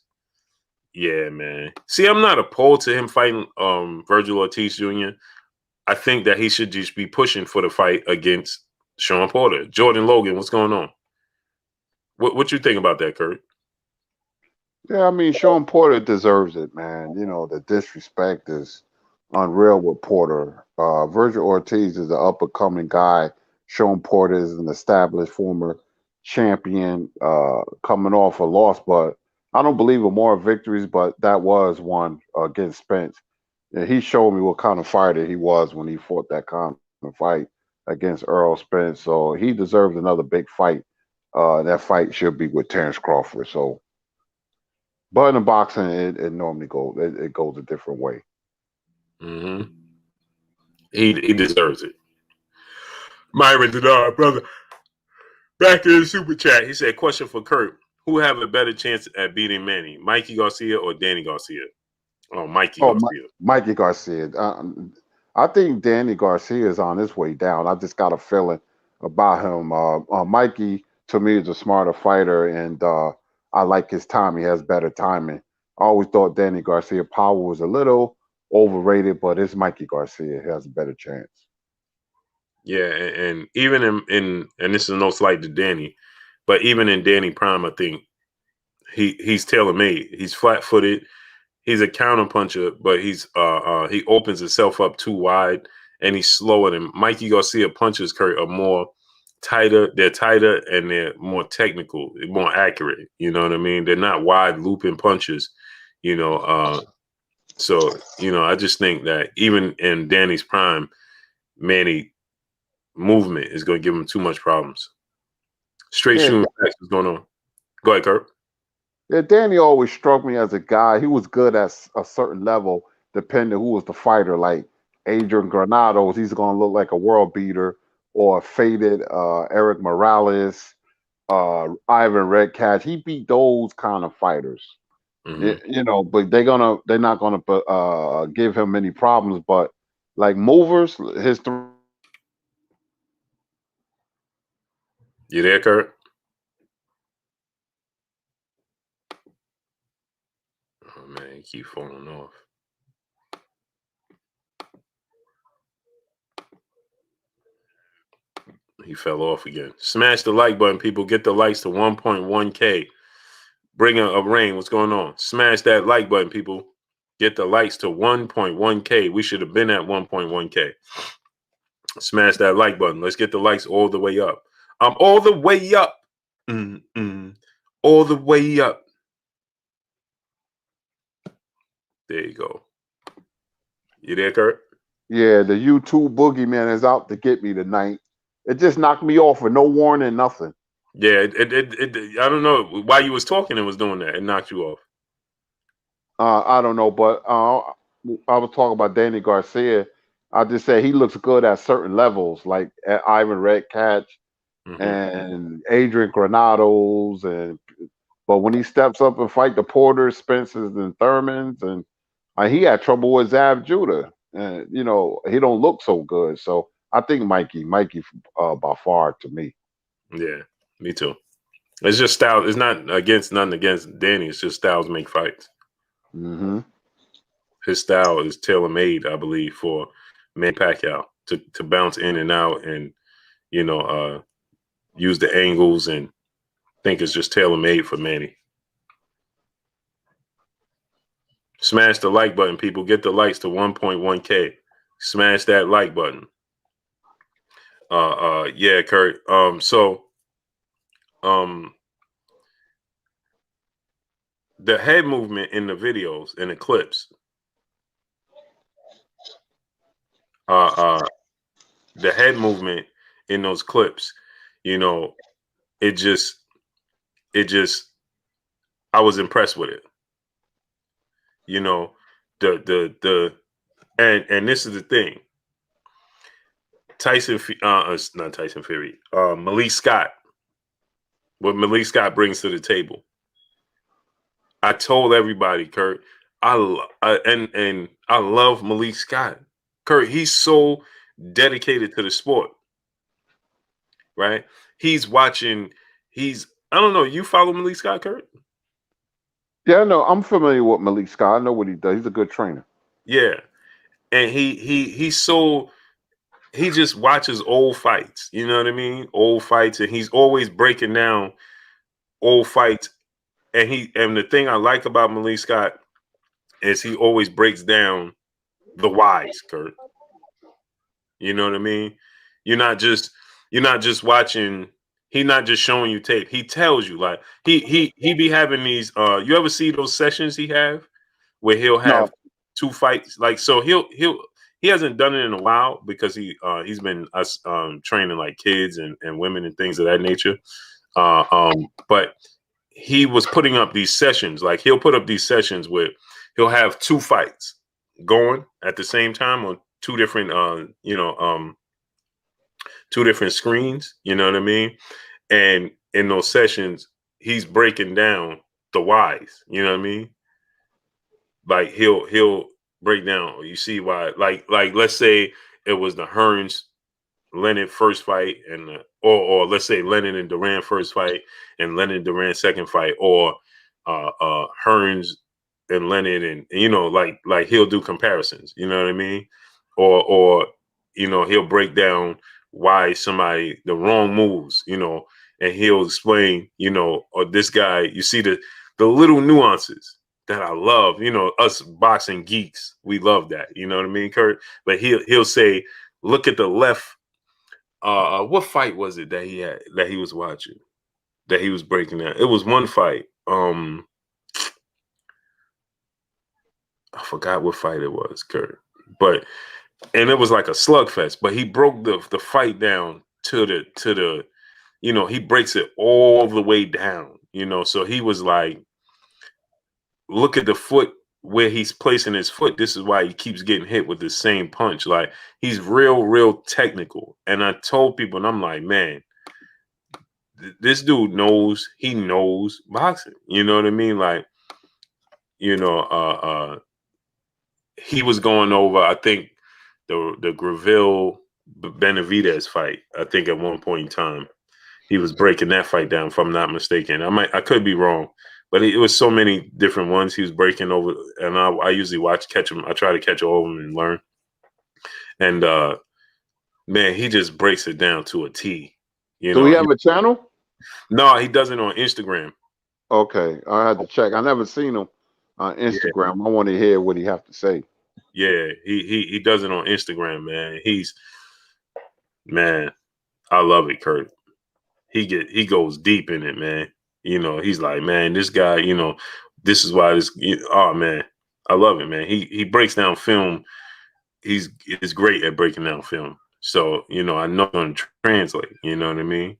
Yeah, man. See, I'm not opposed to him fighting Virgil Ortiz Jr. I think that he should just be pushing for the fight against Sean Porter. Jordan Logan, what's going on? What you think about that, Kurt? Yeah, I mean, Sean Porter deserves it, man. You know, the disrespect is unreal with Porter. Virgil Ortiz is an up and coming guy. Sean Porter is an established former champion coming off a loss, but I don't believe in more victories, but that was one against Spence. And he showed me what kind of fighter he was when he fought that kind of fight against Earl Spence. So he deserves another big fight. That fight should be with Terrence Crawford. So, but in boxing, it normally goes it goes a different way. Mm-hmm. He deserves it. Myron Denard, brother, back in the super chat. He said, question for Kurt. Who have a better chance at beating Manny, Mikey Garcia or Danny Garcia? Oh, Mikey Garcia. Mikey Garcia. I think Danny Garcia is on his way down. I just got a feeling about him. Mikey, to me, is a smarter fighter, and I like his time. He has better timing. I always thought Danny Garcia power was a little overrated, but it's Mikey Garcia. He has a better chance. Yeah, and even in and this is no slight to Danny, but even in Danny Prime, I think he's tailor made. He's flat footed. He's a counter puncher, but he opens himself up too wide, and he's slower than Mikey Garcia. Punches, Kurt, are more tighter. They're tighter and they're more technical, more accurate. You know what I mean? They're not wide looping punches. You know, so I just think that even in Danny's prime, Manny movement is going to give him too much problems. Straight shooting facts. What's going on? Go ahead, Kurt. Yeah, Danny always struck me as a guy. He was good at a certain level, depending who was the fighter. Like Adrian Granados, he's going to look like a world beater, or faded Eric Morales, Ivan Redcatch. He beat those kind of fighters. Mm-hmm. But they're not gonna give him any problems. But like movers, his You there, Kurt? Oh man, he keep falling off. He fell off again. Smash the like button, people. Get the likes to 1.1K. Bring a rain. What's going on? Smash that like button, people. Get the likes to 1.1K. We should have been at 1.1K. Smash that like button. Let's get the likes all the way up. I'm all the way up. All the way up. There you go. You there, Kurt? Yeah, the YouTube boogeyman is out to get me tonight. It just knocked me off with no warning, nothing. Yeah, I don't know why you was talking and was doing that. It knocked you off. I don't know, but I was talking about Danny Garcia. I just said he looks good at certain levels, like at Ivan Redcatch and Adrian Granados, but when he steps up and fight the Porters, Spencers, and Thurmans, and he had trouble with Zav Judah, and he don't look so good. So I think Mikey by far to me. Yeah, me too. It's just styles. It's not nothing against Danny. It's just styles make fights. Mm-hmm. His style is tailor made, I believe, for Manny Pacquiao to bounce in and out and use the angles, and think it's just tailor made for Manny. Smash the like button, people. Get the likes to 1.1K. Smash that like button. Yeah, Kurt. The head movement in the videos and the clips. The head movement in those clips, it just I was impressed with it. And this is the thing. Not Tyson Fury. Malik Scott. What Malik Scott brings to the table. I told everybody, Kurt. I love Malik Scott. Kurt, he's so dedicated to the sport. Right? He's watching. I don't know. You follow Malik Scott, Kurt? Yeah, no, I'm familiar with Malik Scott. I know what he does. He's a good trainer. Yeah, and he just watches old fights. You know what I mean? Old fights, and he's always breaking down old fights. And the thing I like about Malik Scott is he always breaks down the whys, Kurt. You know what I mean? You're not just watching. He's not just showing you tape. He tells you, like, he be having these. You ever see those sessions he have where he'll have two fights? Like, so he hasn't done it in a while because he's been training like kids and women and things of that nature. But he was putting up these sessions. Like, he'll put up these sessions where he'll have two fights going at the same time on two different two different screens, you know what I mean? And in those sessions, he's breaking down the whys, you know what I mean? Like, he'll break down, you see why, like let's say it was the Hearns Leonard first fight, and or let's say Leonard and Duran first fight and Leonard Duran second fight, or Hearns and Leonard, and like he'll do comparisons, you know what I mean? Or he'll break down why somebody the wrong moves, and he'll explain, or this guy, you see the little nuances that I love, us boxing geeks, we love that, you know what I mean, Kurt? But he'll say, look at the left. What fight was it that he had, that he was watching, that he was breaking down? It was one fight. I forgot what fight it was, Kurt. And it was like a slugfest. But he broke the fight down to the he breaks it all the way down. So he was like, look at the foot where he's placing his foot. This is why he keeps getting hit with the same punch. Like, he's real technical. And I told people, and I'm like, man, this dude knows boxing. You know what I mean? Like, he was going over, I think, the Graville Benavidez fight. I think at one point in time, he was breaking that fight down, if I'm not mistaken. I could be wrong. But it was so many different ones he was breaking over, and I usually catch them. I try to catch all of them and learn. And man, he just breaks it down to a T. Do we have a channel? No, he does it on Instagram. Okay, I had to check. I never seen him on Instagram. Yeah. I want to hear what he have to say. Yeah, he does it on Instagram, man. Man, I love it, Kurt. He goes deep in it, man. He's like, man, this guy, this is why this. Oh man, I love it, man. He breaks down film. He's great at breaking down film. So I know I'm gonna translate. You know what I mean?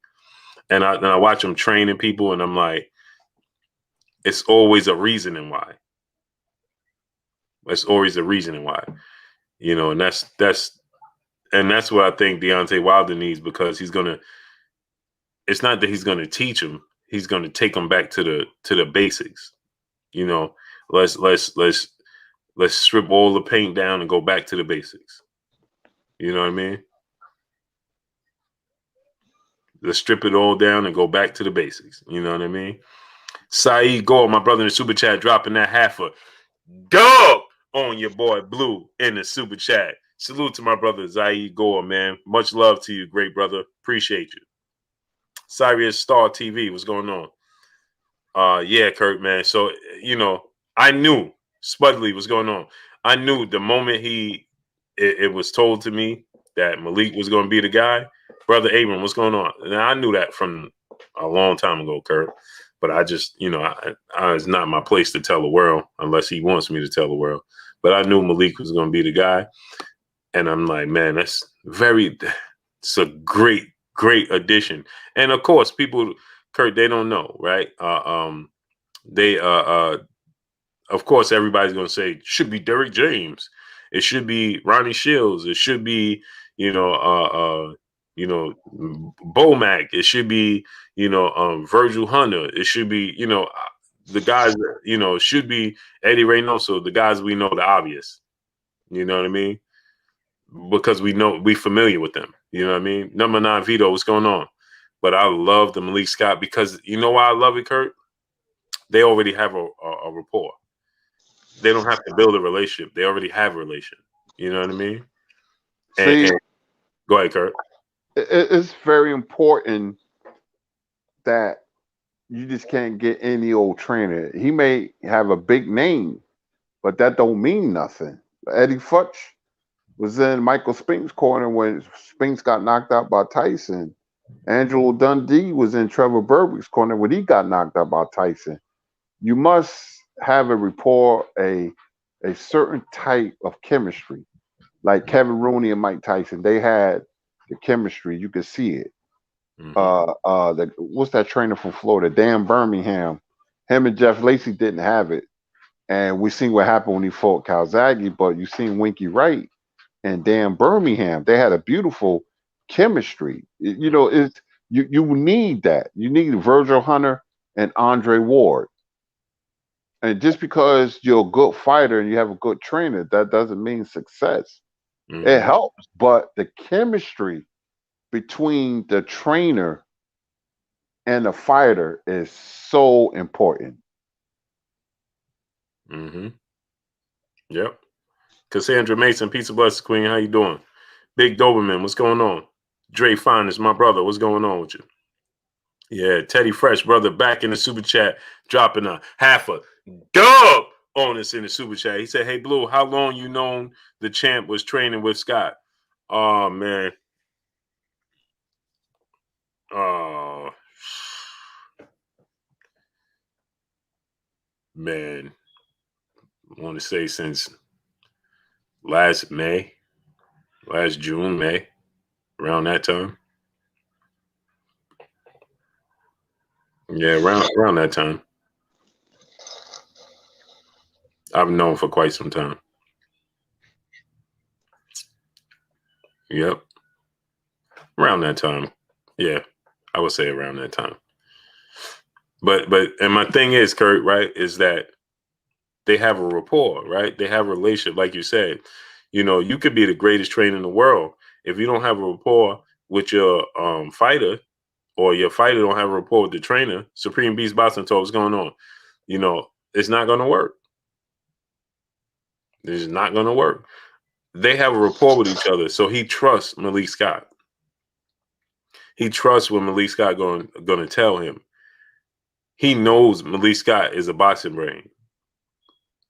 And I watch him training people, and I'm like, it's always a reasoning why. It's always a reasoning why. And that's what I think Deontay Wilder needs, because he's gonna. It's not that he's gonna teach him. He's going to take them back to the basics. Let's strip all the paint down and go back to the basics. You know what I mean? let's strip it all down and go back to the basics. You know what I mean? Saeed Gore, my brother in the super chat, dropping that half a dub on your boy Blue in the super chat. Salute to my brother Saeed Gore, man. Much love to you, great brother. Appreciate you. Sirius Star TV, what's going on? Yeah, Kurt, man. So, you know, I knew Spudley was going on. I knew the moment it was told to me that Malik was going to be the guy. Brother Abram, what's going on? And I knew that from a long time ago, Kurt. But I just, you know, it's not my place to tell the world unless he wants me to tell the world. But I knew Malik was going to be the guy. And I'm like, man, it's a great, great addition. And of course, people, Kurt, they don't know, right? Of course, everybody's going to say, it should be Derrick James. It should be Ronnie Shields. It should be, Bomac. It should be, Virgil Hunter. It should be, the guys that, it should be Eddie Reynoso, the guys we know, the obvious. You know what I mean? Because we familiar with them. You know what I mean? Number 9 Vito, what's going on? But I love the Malik Scott because you know why I love it, Kurt? They already have a rapport. They don't have to build a relationship. They already have a relationship. You know what I mean? And go ahead, Kurt. It's very important that you just can't get any old trainer. He may have a big name, but that don't mean nothing. Eddie Futch was in Michael Spink's corner when Spinks got knocked out by Tyson. Angelo Dundee was in Trevor Berbick's corner when he got knocked out by Tyson. You must have a rapport, a certain type of chemistry. Like Kevin Rooney and Mike Tyson, they had the chemistry. You could see it. Mm-hmm. What's that trainer from Florida? Dan Birmingham. Him and Jeff Lacey didn't have it. And we seen what happened when he fought Calzaghe, but you seen Winky Wright and Dan Birmingham. They had a beautiful chemistry. You need that. You need Virgil Hunter and Andre Ward. And just because you're a good fighter and you have a good trainer, that doesn't mean success. Mm-hmm. It helps, but the chemistry between the trainer and the fighter is so important. Mm-hmm. Yep. Cassandra Mason, Pizza Bless Queen, how you doing? Big Doberman, what's going on? Dre Finest, my brother, what's going on with you? Yeah, Teddy Fresh, brother, back in the super chat, dropping a half a dub on us in the super chat. He said, hey, Blue, how long you known the champ was training with Scott? Oh, man. Man, I want to say since last June, May, around that time. Yeah, around that time. I've known for quite some time. Yep. Around that time. Yeah, I would say around that time. But and my thing is, Kurt, right, is that they have a rapport, right? They have a relationship, like you said. You could be the greatest trainer in the world. If you don't have a rapport with your fighter, or your fighter don't have a rapport with the trainer, Supreme Beast Boxing Talk, what's going on? It's not going to work. It's not going to work. They have a rapport with each other, so he trusts Malik Scott. He trusts what Malik Scott going to tell him. He knows Malik Scott is a boxing brain.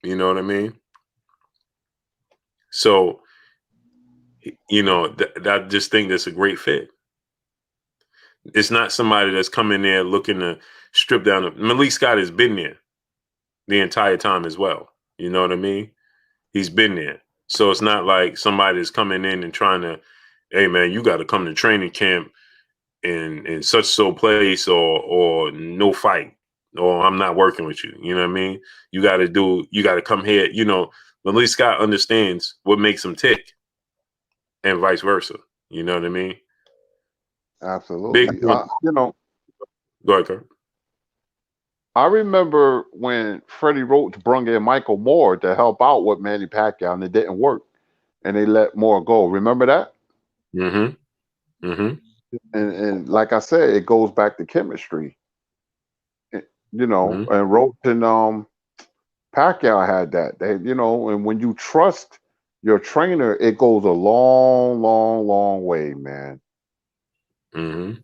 You know what I mean? So, I just think that's a great fit. It's not somebody that's coming there looking to strip down. Malik Scott has been there the entire time as well. You know what I mean? He's been there. So it's not like somebody's coming in and trying to, hey, man, you got to come to training camp in such so place or no fight, or I'm not working with you. You know what I mean? You got to come here. Malik Scott understands what makes him tick and vice versa. You know what I mean? Absolutely. Go ahead, Kurt. I remember when Freddie Roach brung in Michael Moore to help out with Manny Pacquiao, and it didn't work, and they let Moore go. Remember that? Mm-hmm. Mm-hmm. And like I said, it goes back to chemistry. You know, Mm-hmm. and Roach and Pacquiao had that. They, you know, and when you trust your trainer, it goes a long, long, long way, man. Mm-hmm.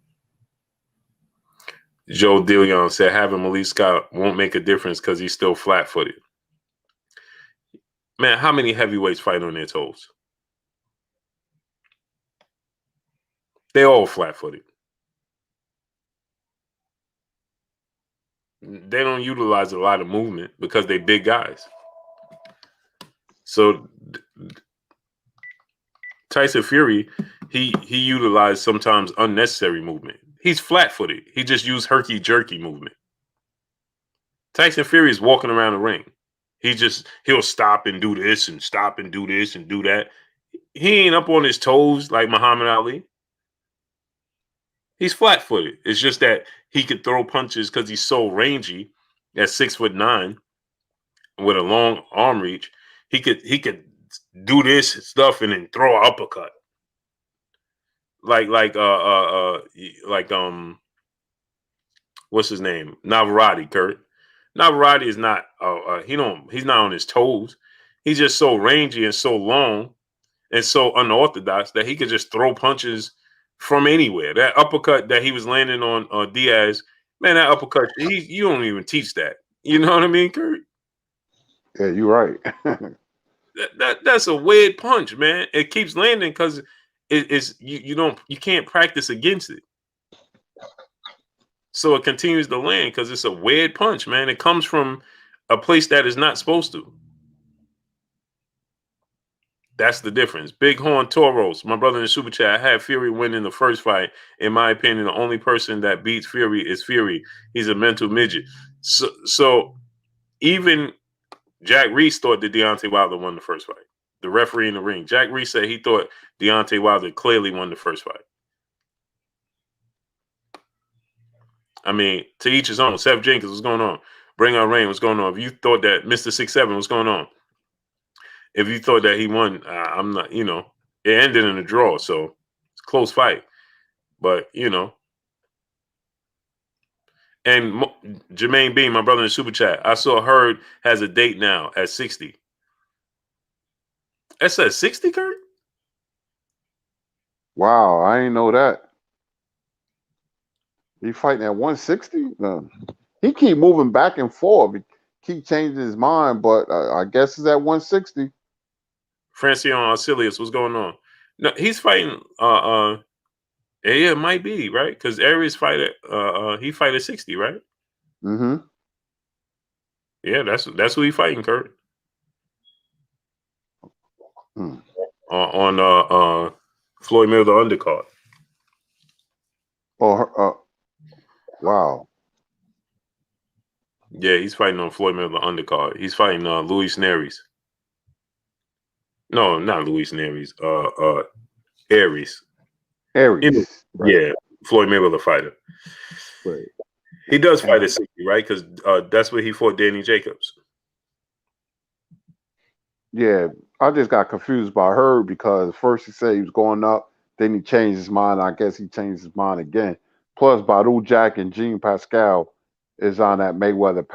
Joe Dillon said having Malik Scott won't make a difference because he's still flat-footed. Man, how many heavyweights fight on their toes? They all flat-footed. They don't utilize a lot of movement because they big guys. So Tyson Fury, he utilized sometimes unnecessary movement. He's flat-footed. He just used herky-jerky movement. Tyson Fury is walking around the ring. He'll stop and do this and stop and do this and do that. He ain't up on his toes like Muhammad Ali. He's flat-footed. It's just that he could throw punches because he's so rangy at 6'9" with a long arm reach. He could do this stuff and then throw an uppercut. Like what's his name? Navarrete, Kurt. Navarrete is not he's not on his toes. He's just so rangy and so long and so unorthodox that he could just throw punches from anywhere. That uppercut that he was landing on Diaz, man, that uppercut, you don't even teach that. You know what I mean, Kurt? Yeah, you're right. That's a weird punch, man. It keeps landing because it's you can't practice against it. So it continues to land because it's a weird punch, man. It comes from a place that is not supposed to. That's the difference. Big Horn Toros, my brother in the super chat, I had Fury win in the first fight. In my opinion, the only person that beats Fury is Fury. He's a mental midget. So even Jack Reese thought that Deontay Wilder won the first fight. The referee in the ring. Jack Reese said he thought Deontay Wilder clearly won the first fight. I mean, to each his own. Seth Jenkins, what's going on? Bring Out Rain, what's going on? If you thought that Mr. 6'7", what's going on? If you thought that he won, I'm not, it ended in a draw, so it's a close fight. But, and Jermaine Bean, my brother in the super chat, I saw Hurd has a date now at 60. That's at 60, Kurt? Wow, I ain't know that. He fighting at 160? No. He keep moving back and forth. He keep changing his mind, but I guess it's at 160. Francione Arcelius, what's going on? No, he's fighting. Yeah, it might be right because Aries fight at he fight at 60, right? Mm-hmm. Yeah, that's who he fighting, Kurt. On Floyd Mayweather undercard. Oh, wow. Yeah, he's fighting on Floyd Mayweather undercard. He's fighting Luis Neris. No, not Luis Neris. Aries. Aries. Right. Yeah, Floyd Mayweather fighter. Right. He does fight at 60, right? Because that's where he fought Danny Jacobs. Yeah, I just got confused by Hurd because first he said he was going up, then he changed his mind. I guess he changed his mind again. Plus, Badu Jack and Jean Pascal is on that Mayweather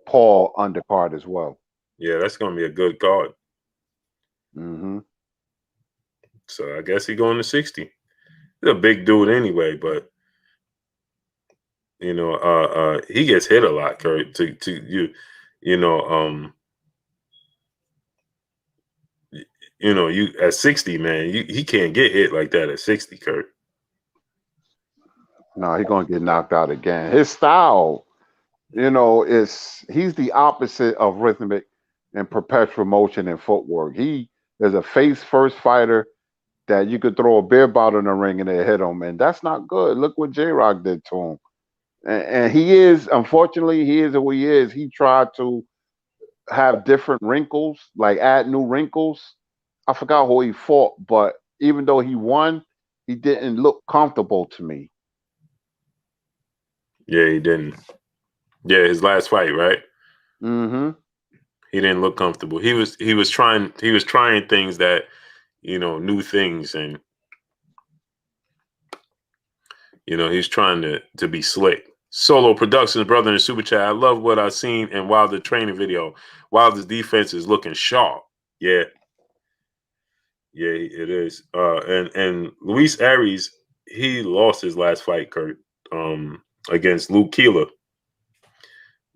Paul undercard as well. Yeah, that's gonna be a good card. Mm-hmm. So I guess he's going to 60. He's a big dude anyway, but he gets hit a lot, Kurt. You at 60, man, he can't get hit like that at 60, Kurt. No, he's gonna get knocked out again. His style, he's the opposite of rhythmic and perpetual motion and footwork. He is a face first fighter that you could throw a beer bottle in the ring and they hit him, and that's not good. Look what J-Rock did to him. And he is, unfortunately, he is who he is. He tried to have different wrinkles, like add new wrinkles. I forgot who he fought, but even though he won, he didn't look comfortable to me. Yeah, he didn't. Yeah, his last fight, right? Mm-hmm. He didn't look comfortable. He was trying things that, new things, and You know, he's trying to be slick. Solo Productions, brother in the super chat. I love what I've seen in Wilder training video. Wilder's defense is looking sharp. Yeah. Yeah, it is. And Luis Aries, he lost his last fight, Kurt, against Luke Keeler.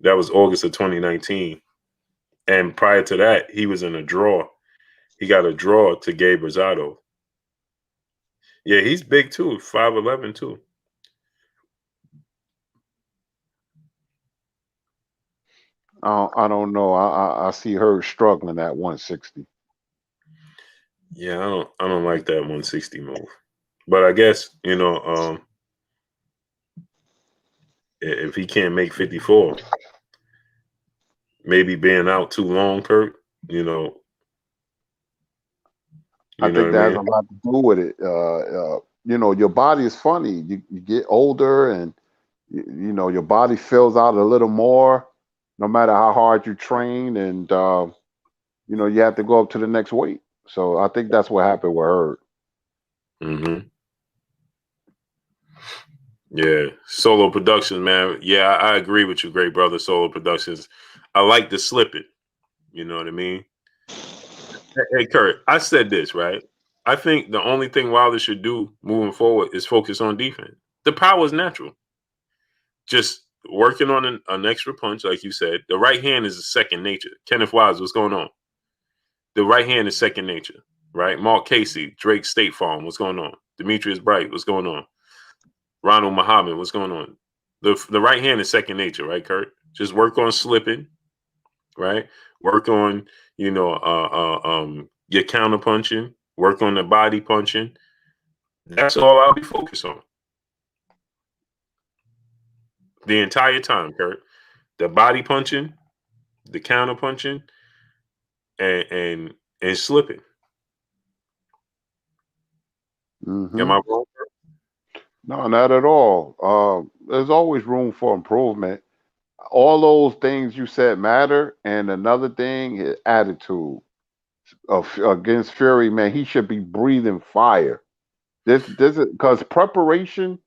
That was August of 2019. And prior to that, he was in a draw. He got a draw to Gabe Rosado. Yeah, he's big too, 5'11" too. I don't know. I see her struggling at 160. Yeah, I don't like that 160 move. But I guess, you know, if he can't make 54, maybe being out too long, Kurt, you know I think what I that has mean? a lot to do with it. You know, your body is funny. You get older, and you know your body fills out a little more, no matter how hard you train, and you know you have to go up to the next weight. So I think that's what happened with her. Mm-hmm. Yeah, Solo Productions, man. Yeah, I agree with you, great brother. Solo Productions. I like to slip it. You know what I mean? Hey, Kurt, I said this, right? I think the only thing Wilder should do moving forward is focus on defense. The power is natural. Just working on an extra punch, like you said. The right hand is a second nature. Kenneth Wise, what's going on? The right hand is second nature, right? Mark Casey, Drake State Farm, what's going on? Demetrius Bright, what's going on? Ronald Muhammad, what's going on? The right hand is second nature, right, Kurt? Just work on slipping, right? Work on, you know, your counter punching, work on the body punching. That's all I'll be focused on. The entire time, Kurt. The body punching, the counter punching, and slipping. Mm-hmm. Am I wrong? No, not at all. There's always room for improvement. All those things you said matter, and another thing is attitude. Against Fury, man, he should be breathing fire. This is because preparation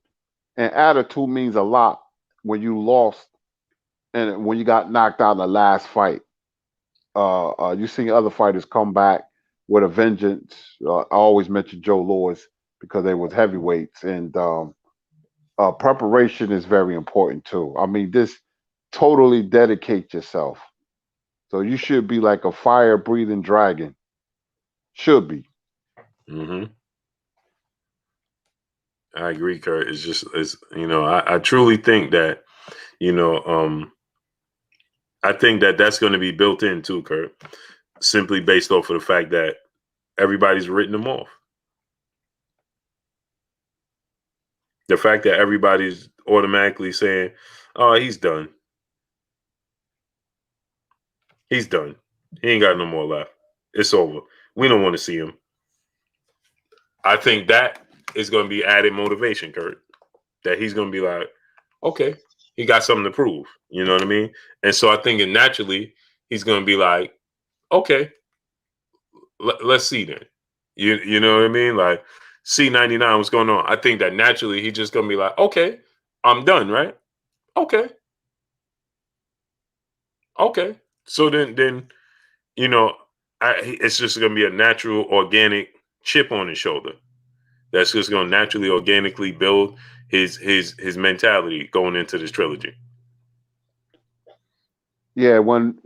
and attitude means a lot when you lost and when you got knocked out in the last fight. You see other fighters come back with a vengeance. I always mention Joe Louis because they was heavyweights, and preparation is very important too. I mean, this totally dedicate yourself. So you should be like a fire breathing dragon. Should be. Mm-hmm. I agree, Kurt. It's you know, I truly think that, you know, I think that that's going to be built in too, Kurt, simply based off of the fact that everybody's written him off. The fact that everybody's automatically saying, "Oh, he's done. He's done. He ain't got no more left. It's over. We don't want to see him." I think that is going to be added motivation, Kurt. That he's going to be like, okay, he got something to prove. You know what I mean? And so I think naturally he's going to be like, okay, let's see then. You know what I mean? Like C99, what's going on? I think that naturally he's just going to be like, okay, I'm done, right? Okay. Okay. So then you know, it's just going to be a natural, organic chip on his shoulder. That's just going to naturally, organically build his mentality going into this trilogy. Yeah, when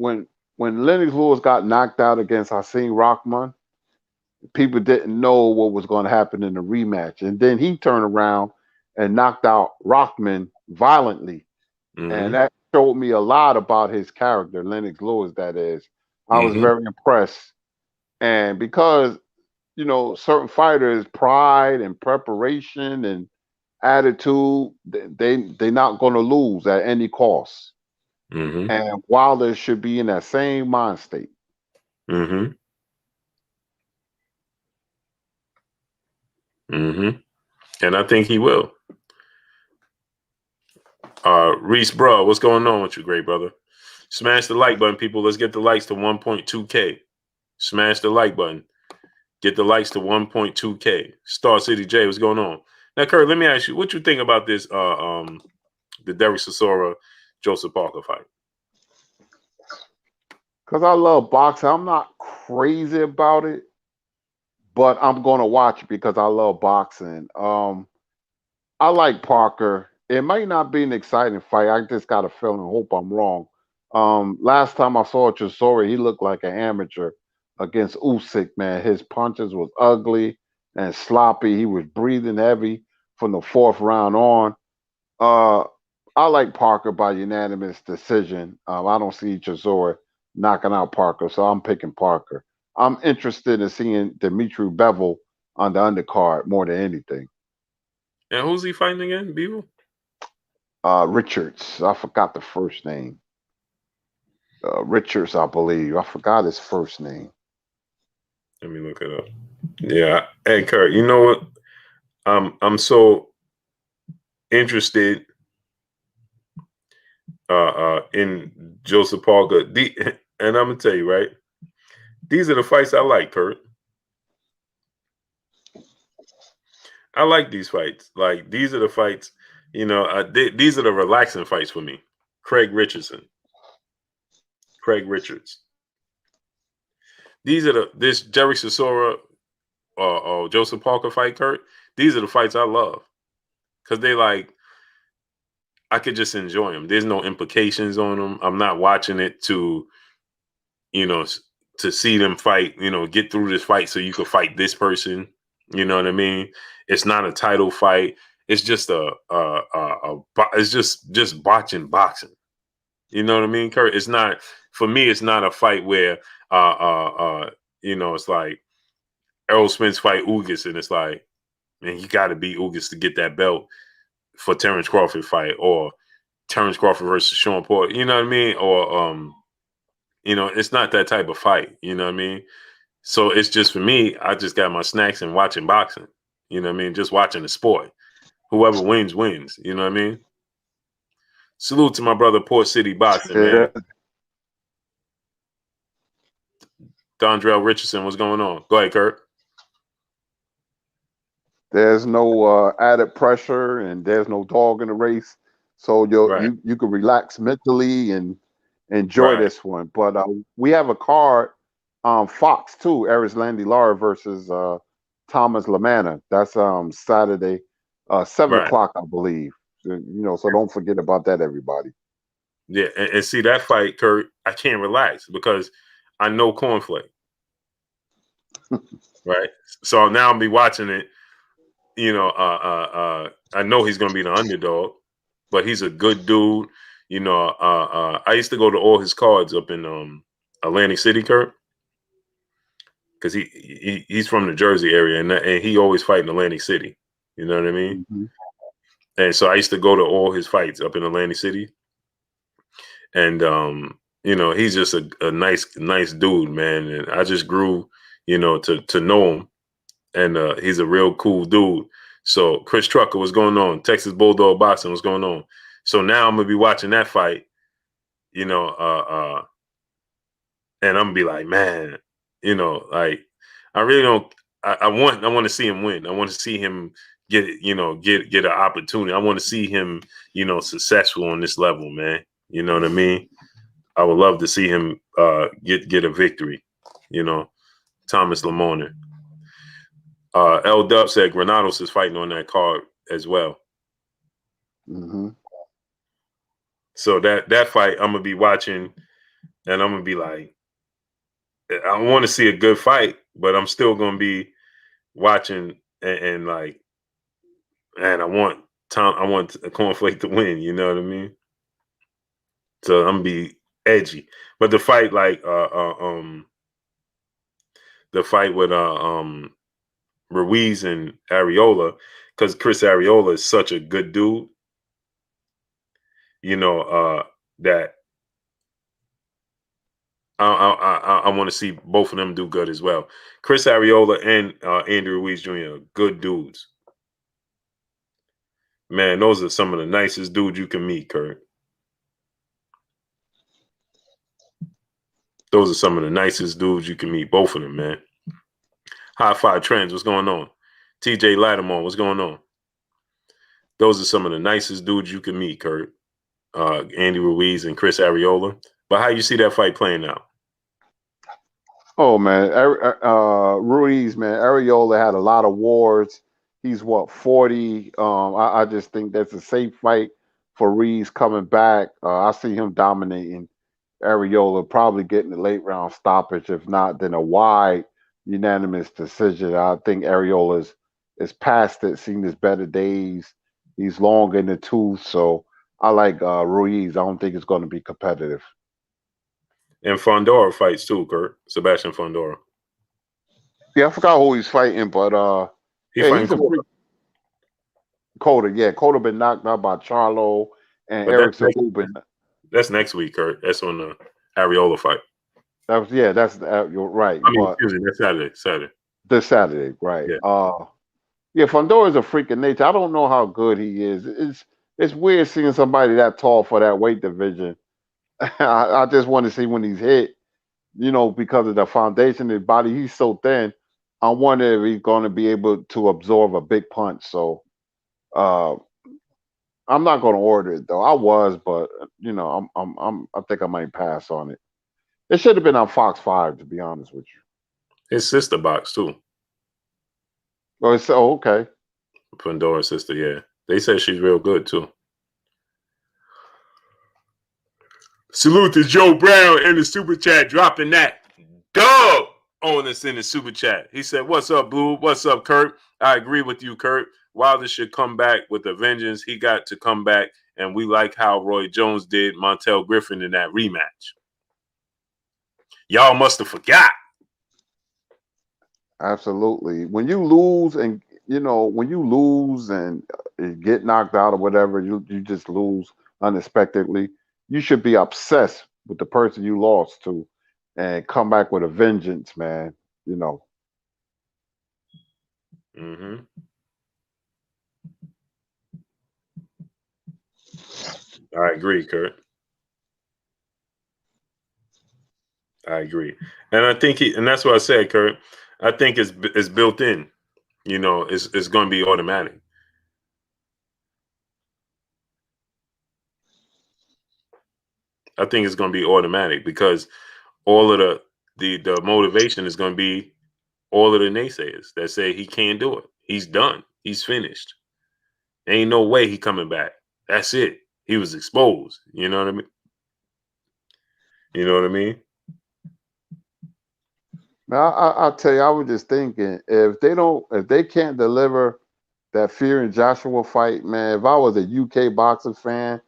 Lennox Lewis got knocked out against Hasim Rahman, people didn't know what was going to happen in the rematch, and then he turned around and knocked out Rahman violently, and that showed me a lot about his character, Lennox Lewis. That is, I was very impressed, and because you know certain fighters' pride and preparation and attitude, they not going to lose at any cost. And Wilder should be in that same mind state. And I think he will. Reese, bro, what's going on with you, great brother? Smash the like button, people. Let's get the likes to 1.2K. Smash the like button. Get the likes to 1.2K. Star City J, what's going on? Now, Kurt, let me ask you, what you think about this? The Derek Chisora Joseph Parker fight. Because I love boxing. I'm not crazy about it, but I'm going to watch it because I love boxing. I like Parker. It might not be an exciting fight. I just got a feeling. Hope I'm wrong. Last time I saw Chisora, he looked like an amateur against Usyk. Man, his punches was ugly and sloppy. He was breathing heavy from the fourth round on. I like Parker by unanimous decision. I don't see Chisora knocking out Parker, so I'm picking Parker. I'm interested in seeing Dimitri Bivol on the undercard more than anything. And who's he fighting again, Bivol? Richards. I forgot the first name. Richards, I believe. I forgot his first name. Let me look it up. Yeah. Hey, Kurt, you know what? I'm so interested in Joseph Parker. And I'm gonna tell you, right? These are the fights I like, Kurt. I like these fights. Like, these are the fights, these are the relaxing fights for me. Craig Richards. This Jerry Chisora Joseph Parker fight, Kurt. These are the fights I love. Because they I could just enjoy them. There's no implications on them. I'm not watching it to see them fight, get through this fight so you could fight this person. You know what I mean? It's not a title fight. It's just it's just watching boxing. You know what I mean, Kurt? It's not, for me, it's not a fight where it's like Errol Spence fight Ugas, and it's like, man, you got to beat Ugas to get that belt for Terrence Crawford fight, or Terrence Crawford versus Sean Porter. You know what I mean? Or it's not that type of fight. You know what I mean? So it's just, for me, I just got my snacks and watching boxing. You know what I mean? Just watching the sport. Whoever wins, wins. You know what I mean? Salute to my brother, Port City Boxing, man. Dondrell Richardson, what's going on? Go ahead, Kurt. There's no added pressure, and there's no dog in the race, so you can relax mentally and enjoy this one. But we have a card, Fox too. Eris Landy Lara versus Thomas Lamanna. That's Saturday, 7 o'clock, I believe. So don't forget about that, everybody. Yeah, and see that fight, Kurt. I can't relax because I know Cornflake. Right. So now I'll be watching it. I know he's gonna be the underdog, but he's a good dude. I used to go to all his cards up in Atlantic City, Kurt, because he's from the Jersey area, and he always fight in Atlantic City. You know what I mean? Mm-hmm. And so I used to go to all his fights up in Atlantic City, and he's just a nice dude, man. And I just grew, to know him, and he's a real cool dude. So Chris Trucker, what's going on? Texas Bulldog Boxing, what's going on? So now I'm gonna be watching that fight, and I'm gonna be like, man, I really don't. I want to see him win. I want to see him get an opportunity. I want to see him, successful on this level, man. You know what I mean? I would love to see him get a victory. Thomas Lamorne. L Dub said Granados is fighting on that card as well. Mm-hmm. So that fight I'm gonna be watching, and I'm gonna be like, I want to see a good fight, but I'm still gonna be watching and like, man, I want a Cornflake to win. You know what I mean? So I'm gonna be edgy, but the fight with Ruíz and Areola, because Chris Areola is such a good dude, that I want to see both of them do good as well. Chris Areola and Andrew Ruíz Jr. good dudes. Man, those are some of the nicest dudes you can meet, Kurt. Those are some of the nicest dudes you can meet, both of them, man. High Five Trends, what's going on? TJ Lattimore, what's going on? Those are some of the nicest dudes you can meet, Kurt. Andy Ruiz and Chris Arreola. But how you see that fight playing out? Oh man, Ruiz, man, Areola had a lot of wars. He's what 40. I just think that's a safe fight for Ruiz coming back. I see him dominating Areola, probably getting the late round stoppage. If not, then a wide unanimous decision. I think Areola is past it, seen his better days. He's long in the tooth, so I like Ruiz. I don't think it's going to be competitive. And Fondora fights too, Kurt. Sebastian Fondora. Yeah, I forgot who he's fighting, but He's he's a Cotto. freak. Cotto, yeah, Cotto been knocked out by Charlo and But Eric Sabubin. That's next week, Kurt. That's on the Arreola fight. You're right. I mean, excuse me, that's Saturday. This Saturday, right? Yeah, Fondora's a freak of nature. I don't know how good he is. It's weird seeing somebody that tall for that weight division. I just want to see when he's hit, because of the foundation of his body. He's so thin. I wonder if he's going to be able to absorb a big punch. So, I'm not going to order it though. I was, but I think I might pass on it. It should have been on Fox 5, to be honest with you. His sister box too. Okay. Fondora's sister, yeah. They said she's real good too. Salute to Joe Brown in the super chat, dropping that dub on us in the super chat. He said, "What's up, Blue? What's up, Kurt? I agree with you, Kurt. Wilder should come back with a vengeance. He got to come back, and we like how Roy Jones did Montel Griffin in that rematch. Y'all must have forgot." Absolutely. When you lose and get knocked out or whatever, you just lose unexpectedly. You should be obsessed with the person you lost to and come back with a vengeance, man. Mm-hmm. I agree, Kurt. I agree. And I think and that's what I said, Kurt. I think it's built in. It's going to be automatic. I think it's going to be automatic because all of the motivation is going to be all of the naysayers that say he can't do it. He's done. He's finished. Ain't no way he coming back. That's it. He was exposed. You know what I mean? You know what I mean? Now, I'll tell you, I was just thinking, if they can't deliver that Fury and Joshua fight, man, if I was a UK boxing fan,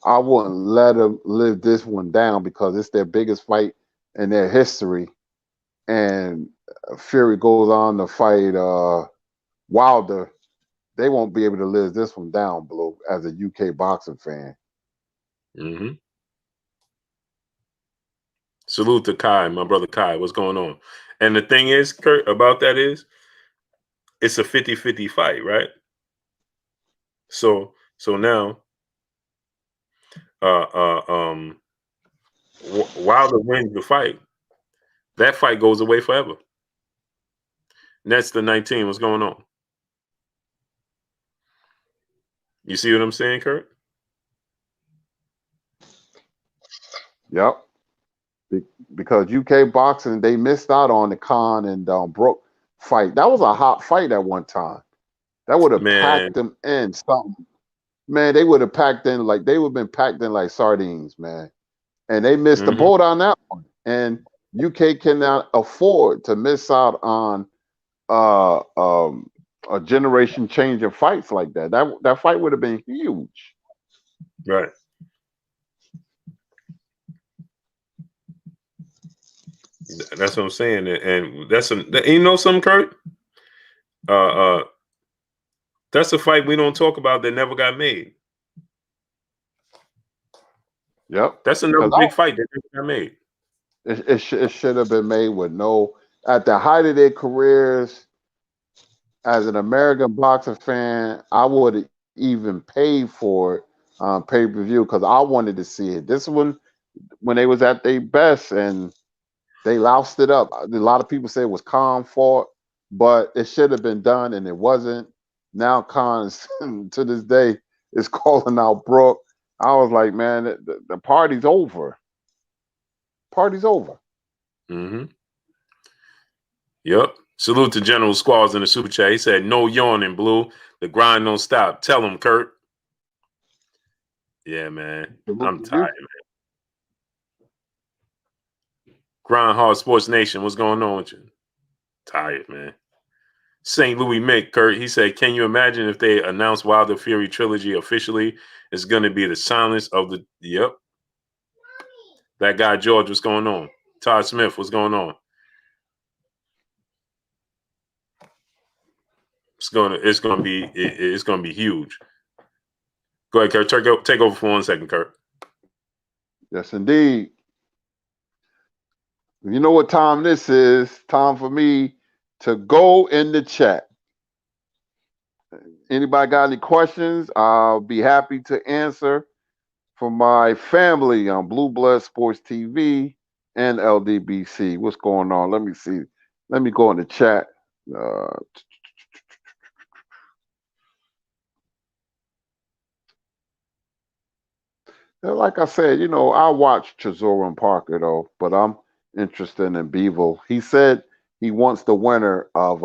I wouldn't let them live this one down because it's their biggest fight in their history. And Fury goes on to fight Wilder. They won't be able to live this one down, Blue, as a UK boxing fan. Mm-hmm. Salute to Kai, my brother Kai. What's going on? And the thing is, Kurt, about that is, it's a 50-50 fight, right? So now, Wilder wins the fight. That fight goes away forever. That's the 19. What's going on? You see what I'm saying, Kurt? Yep. Because UK boxing, they missed out on the Khan and Brook fight. That was a hot fight at one time. That would have packed them in something. Man, they would have packed in like they would have been packed in like sardines, man. And they missed the boat on that one. And UK cannot afford to miss out on a generation changing fights like that. That fight would have been huge. Right. That's what I'm saying, and that's something, Kurt. That's a fight we don't talk about that never got made. Yep, that's another big fight that never got made. It should have been made with at the height of their careers. As an American boxing fan, I would have even paid for it on pay-per-view because I wanted to see it. This one, when they was at their best and they loused it up. A lot of people say it was calm fought, but it should have been done and it wasn't. Now Khan is, to this day is calling out Brooke. I was like, man, the party's over. Party's over. Mm-hmm. Yep. Salute to General Squalls in the super chat. He said, "No yawning, Blue. The grind don't stop. Tell him, Kurt." Yeah, man. I'm tired, man. Grind hard, Sports Nation. What's going on with you? Tired, man. St. Louis Mick, Kurt. He said, "Can you imagine if they announce Wilder Fury trilogy officially? It's going to be the silence of the." Yep. That guy George, what's going on? Todd Smith, what's going on? It's gonna be huge. Go ahead, Kurt. Take over for 1 second, Kurt. Yes, indeed. You know what time this is? Time for me to go in the chat. Anybody got any questions? I'll be happy to answer. For my family on Blue Blood Sports TV and LDBC. What's going on? Let me see. Let me go in the chat. Like I said, I watch Chisora and Parker though, but I'm interested in Bevel. He said he wants the winner of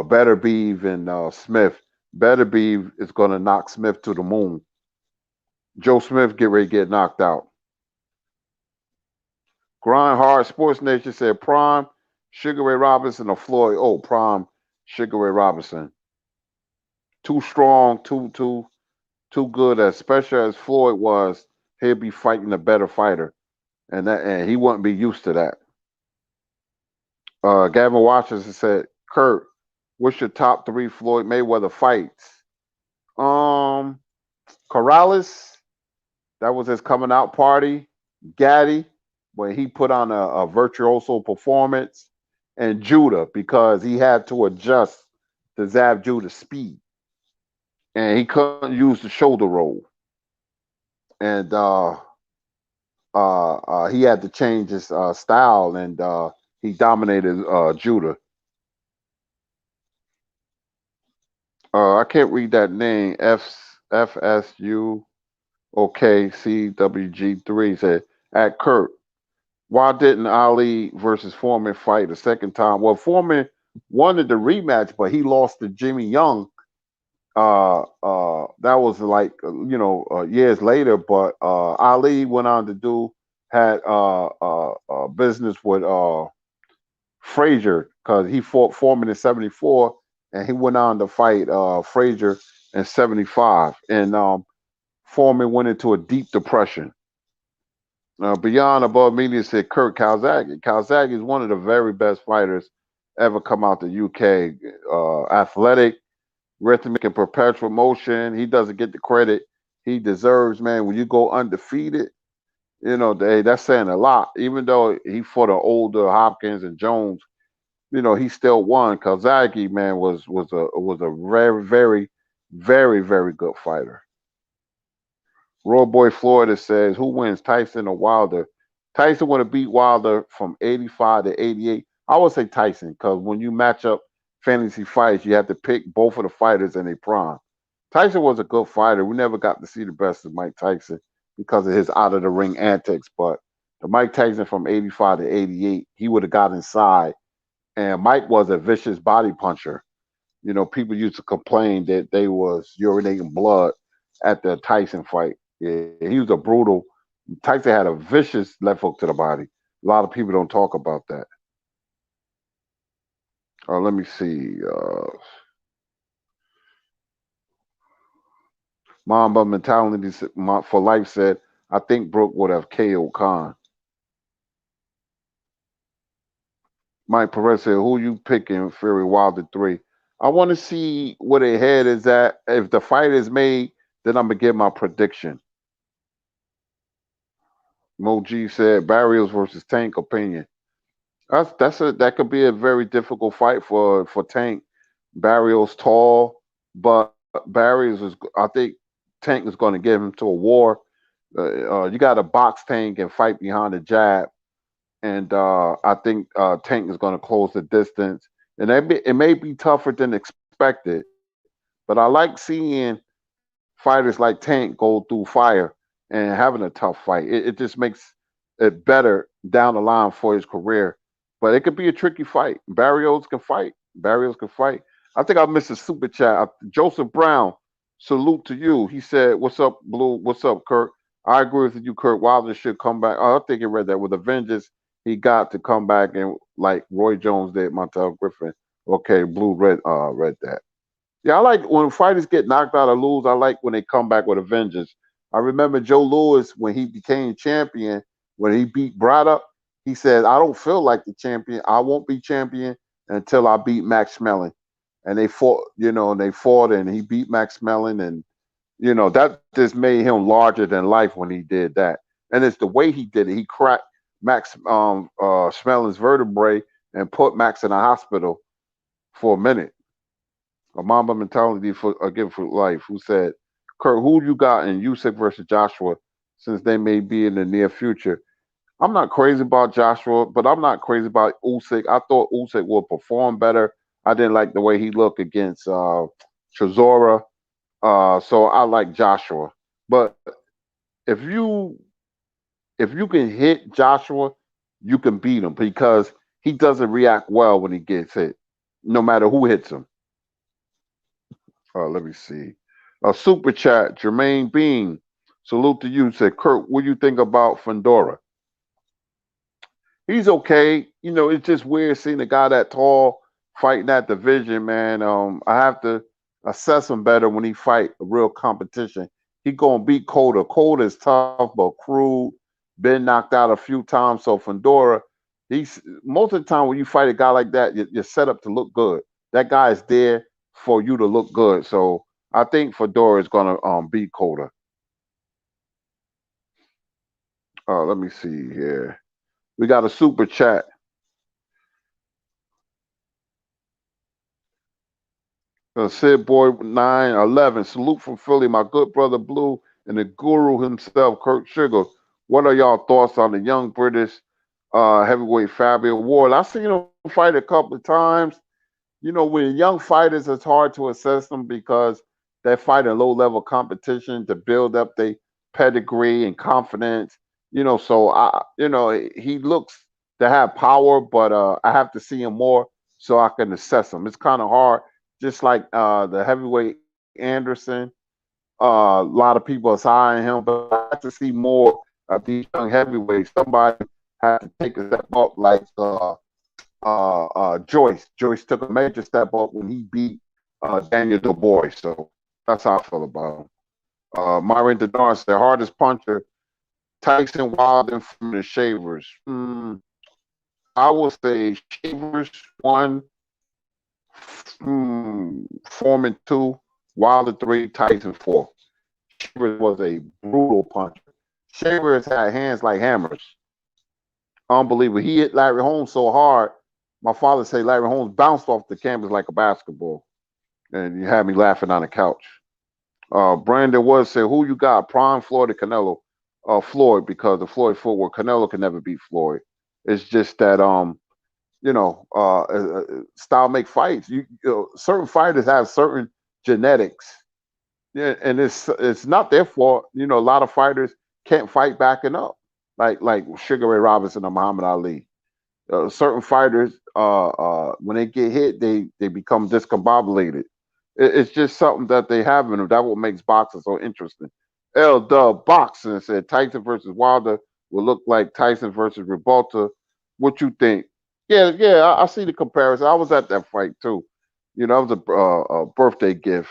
Better Beeve and Smith. Better Beeve is going to knock Smith to the moon. Joe Smith get ready to get knocked out. Grind Hard Sports Nation said Prime, Sugar Ray Robinson or Floyd. Oh, Prime, Sugar Ray Robinson. Too strong, too good. Especially as Floyd was, he'd be fighting a better fighter, and he wouldn't be used to that. Gavin Watchers said, Kurt, what's your top 3 Floyd Mayweather fights? Corrales, that was his coming out party. Gaddy, when he put on a virtuoso performance, and Judah, because he had to adjust to Zab Judah's speed. And he couldn't use the shoulder roll. And he had to change his style, and he dominated Judah. I can't read that name. FSU OKCWG3 said, at Kurt, why didn't Ali versus Foreman fight a second time? Well, Foreman wanted the rematch, but he lost to Jimmy Young. That was like years later. But Ali went on to had business with Frazier, because he fought Foreman in '74, and he went on to fight Frazier in '75, and Foreman went into a deep depression. Beyond Above Media said Kurt Calzaghe. Calzaghe is one of the very best fighters ever come out the UK. Athletic, rhythmic, and perpetual motion. He doesn't get the credit he deserves, man. When you go undefeated, that's saying a lot. Even though he fought the older Hopkins and Jones, he still won. Calzaghe, man, was a very, very, very, very good fighter. Roy Boy Florida says, who wins, Tyson or Wilder? Tyson would have beat Wilder from 85 to 88. I would say Tyson, because when you match up fantasy fights, you have to pick both of the fighters in their prime. Tyson was a good fighter. We never got to see the best of Mike Tyson because of his out-of-the-ring antics. But the Mike Tyson from 85 to 88, he would have got inside. And Mike was a vicious body puncher. People used to complain that they was urinating blood at the Tyson fight. Yeah, he was a brutal. Tyson had a vicious left hook to the body. A lot of people don't talk about that. Let me see. Mamba Mentality for Life said, I think Brooke would have KO'd Khan. Mike Perez said, who you picking, Fury Wilder 3? I want to see where their head is at. If the fight is made, then I'm going to give my prediction. Moji said, Barrios versus Tank opinion. That could be a very difficult fight for Tank. Barrios tall, but Barrios I think Tank is going to get him to a war. You got to box Tank and fight behind the jab, and I think Tank is going to close the distance. And it may be tougher than expected, But I like seeing fighters like Tank go through fire and having a tough fight. It just makes it better down the line for his career. But it could be a tricky fight. Barrios can fight. Barrios can fight. I think I missed a super chat. Joseph Brown, salute to you. He said, "What's up, Blue? What's up, Kurt? I agree with you, Kurt. Wilder should come back. Oh, I think he read that with a vengeance. He got to come back and like Roy Jones did, Montel Griffin. Okay, Blue read that. Yeah, I like when fighters get knocked out or lose. I like when they come back with a vengeance. I remember Joe Louis when he became champion, when he beat Braddock, he said, "I don't feel like the champion. I won't be champion until I beat Max Mellon." And they fought, and they fought, and he beat Max Mellon, and that just made him larger than life when he did that. And it's the way he did it. He cracked Max Mellon's vertebrae and put Max in the hospital for a minute. A Mamba mentality for again for life. Who said, "Kurt, who you got in Usyk versus Joshua, since they may be in the near future?" I'm not crazy about Joshua, but I'm not crazy about Usyk. I thought Usyk would perform better. I didn't like the way he looked against Chisora, so I like Joshua. But if you if you can hit Joshua, you can beat him because he doesn't react well when he gets hit, no matter who hits him. Let me see. Super chat, Jermaine Bean. Salute to you. Said, "Kurt, what do you think about Fedora?" He's okay. It's just weird seeing a guy that tall fighting that division, man. I have to assess him better when he fight a real competition. He gonna beat Coda. Coda is tough but crude. Been knocked out a few times. So Fedora, he's most of the time when you fight a guy like that, you're set up to look good. That guy is there for you to look good. So I think Fedora is gonna beat Coda. Let me see here. We got a super chat. Sid Boy 911. Salute from Philly, my good brother Blue and the guru himself, Kurt Sugar. What are y'all thoughts on the young British heavyweight Fabio Ward? I've seen him fight a couple of times. When young fighters, it's hard to assess them because they're fighting low level competition to build up their pedigree and confidence. So he looks to have power, but I have to see him more so I can assess him. It's kind of hard, just like the heavyweight Anderson. A lot of people are eyeing him, but I have to see more of these young heavyweights. Somebody had to take a step up, like Joyce. Joyce took a major step up when he beat Daniel Dubois. So that's how I feel about him. Myron Denard, the hardest puncher, Tyson, Wilder, and Foreman and Shavers. I will say Shavers 1, Foreman 2, Wilder 3, Tyson 4. Shavers was a brutal puncher. Shavers had hands like hammers. Unbelievable. He hit Larry Holmes so hard. My father said Larry Holmes bounced off the canvas like a basketball. And you had me laughing on the couch. Brandon Woods said, "Who you got? Prime, Floyd, or Canelo?" Floyd, because the Floyd footwork. Canelo can never beat Floyd. It's just that style make fights. Certain fighters have certain genetics. Yeah, and it's not their fault. A lot of fighters can't fight backing up, like Sugar Ray Robinson or Muhammad Ali. Certain fighters, when they get hit, they become discombobulated. It's just something that they have in them. That's what makes boxing so interesting. L Dub Boxing said Tyson versus Wilder will look like Tyson versus Revolta. What you think? Yeah, I see the comparison. I was at that fight too. It was a birthday gift.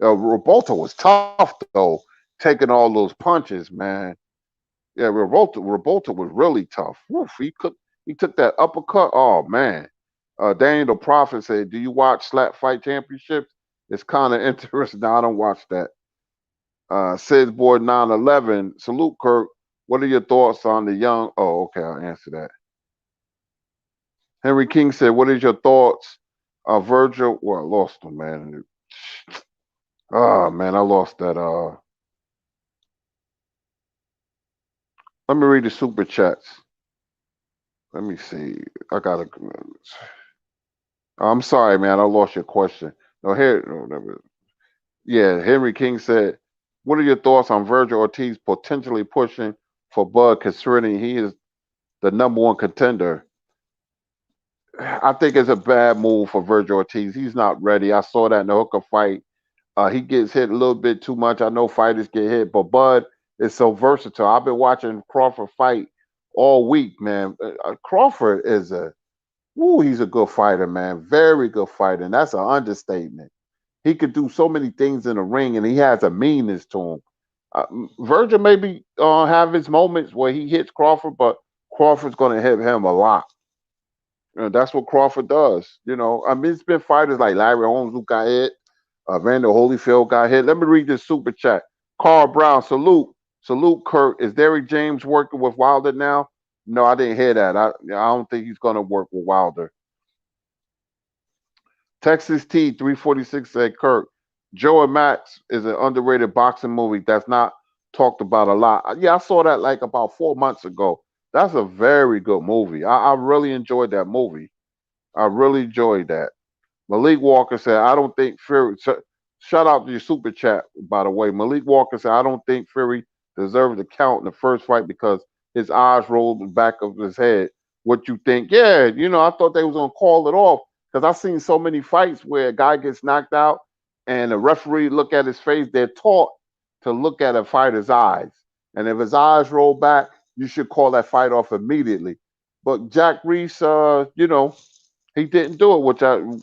Revolta was tough though, taking all those punches, man. Yeah, Revolta was really tough. Woof, he took that uppercut. Oh man. Daniel the Prophet said, "Do you watch Slap Fight Championships? It's kind of interesting." No, I don't watch that. Says Board 911. Salute, Kirk. What are your thoughts on the young? Oh, okay, I'll answer that. Henry King said, "What is your thoughts?" Virgil. Well, I lost him, man. Oh man, I lost that. Let me read the super chats. Let me see. I gotta. I'm sorry, man. I lost your question. No, here. No, never. Yeah, Henry King said, "What are your thoughts on Virgil Ortiz potentially pushing for Bud, considering he is the number one contender?" I think it's a bad move for Virgil Ortiz. He's not ready. I saw that in the Hooker fight. He gets hit a little bit too much. I know fighters get hit, but Bud is so versatile. I've been watching Crawford fight all week, man. Crawford is he's a good fighter, man. Very good fighter, and that's an understatement. He could do so many things in the ring, and he has a meanness to him. Uh, Virgil maybe have his moments where he hits Crawford, but Crawford's going to hit him a lot. That's what Crawford does. I mean, it's been fighters like Larry Holmes who got hit. Vander Holyfield got hit. Let me read this super chat. Carl Brown, salute, Kurt. Is Derrick James working with Wilder now? No, I didn't hear that. I don't think he's going to work with Wilder. Texas T 346 said, Kirk, Joe and Max is an underrated boxing movie that's not talked about a lot. Yeah, I saw that like about 4 months ago. That's a very good movie. I really enjoyed that movie. I really enjoyed that. Malik Walker said, I don't think Fury. Shout out to your super chat, by the way. Malik Walker said, I don't think Fury deserves to count in the first fight because his eyes rolled the back of his head. What you think? Yeah, I thought they was gonna call it off because I've seen so many fights where a guy gets knocked out and the referee look at his face. They're taught to look at a fighter's eyes, and if his eyes roll back, you should call that fight off immediately. But Jack Reese, he didn't do it,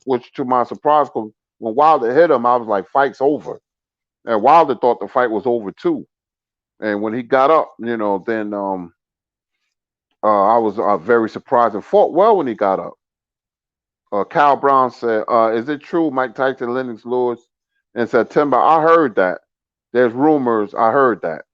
which to my surprise, because when Wilder hit him, I was like, fight's over. And Wilder thought the fight was over too. And when he got up, then I was very surprised and fought well when he got up. Cal Brown said, is it true Mike Tyson, Lennox Lewis in September? I heard that. There's rumors. I heard that.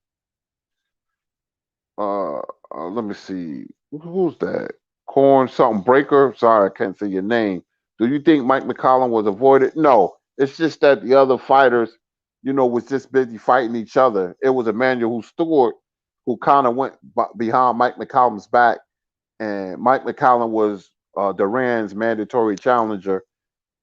Let me see. Who's that? Corn something breaker. Sorry, I can't say your name. Do you think Mike McCollum was avoided? No. It's just that the other fighters, was just busy fighting each other. It was Emmanuel Stewart who kind of went behind Mike McCollum's back, and Mike McCollum was Duran's mandatory challenger,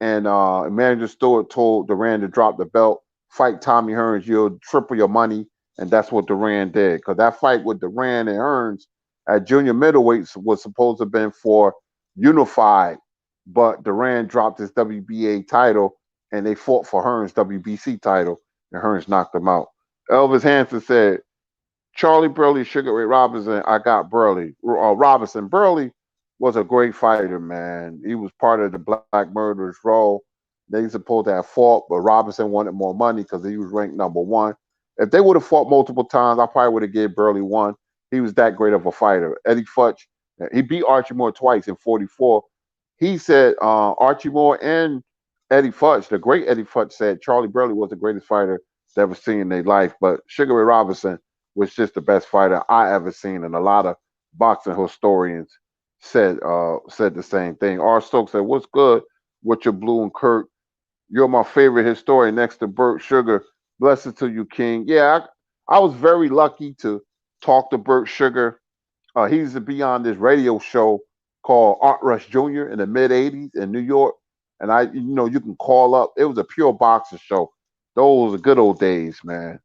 and Emmanuel Stewart told Duran to drop the belt, fight Tommy Hearns, you'll triple your money, and that's what Duran did. Because that fight with Duran and Hearns at junior middleweights was supposed to have been for unified, but Duran dropped his WBA title, and they fought for Hearns' WBC title, and Hearns knocked him out. Elvis Hansen said, Charlie Burley, Sugar Ray Robinson, I got Burley. Robinson. Burley was a great fighter, man. He was part of the Black Murderers role. They supposed to have fought, but Robinson wanted more money because he was ranked number one. If they would have fought multiple times, I probably would have given Burley one. He was that great of a fighter. Eddie Futch, he beat Archie Moore twice in 44. He said Archie Moore and Eddie Futch, the great Eddie Futch, said Charlie Burley was the greatest fighter they ever seen in their life. But Sugar Ray Robinson was just the best fighter I ever seen, and a lot of boxing historians said the same thing. R. Stokes said, "What's good with your Blue and Kurt? You're my favorite historian next to Burt Sugar. Blessings to you, King." Yeah, I was very lucky to talk to Burt Sugar. He used to be on this radio show called Art Rush Jr. in the mid '80s in New York, and you can call up. It was a pure boxing show. Those were the good old days, man.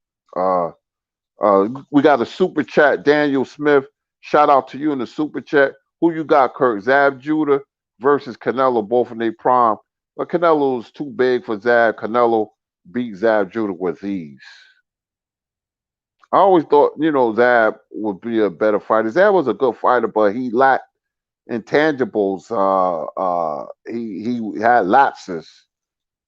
We got a super chat. Daniel Smith, shout out to you in the super chat. Who you got, Kurt? Zab Judah versus Canelo, both in their prime. But Canelo's too big for Zab. Canelo beat Zab Judah with ease. I always thought, Zab would be a better fighter. Zab was a good fighter, but he lacked intangibles. He had lapses,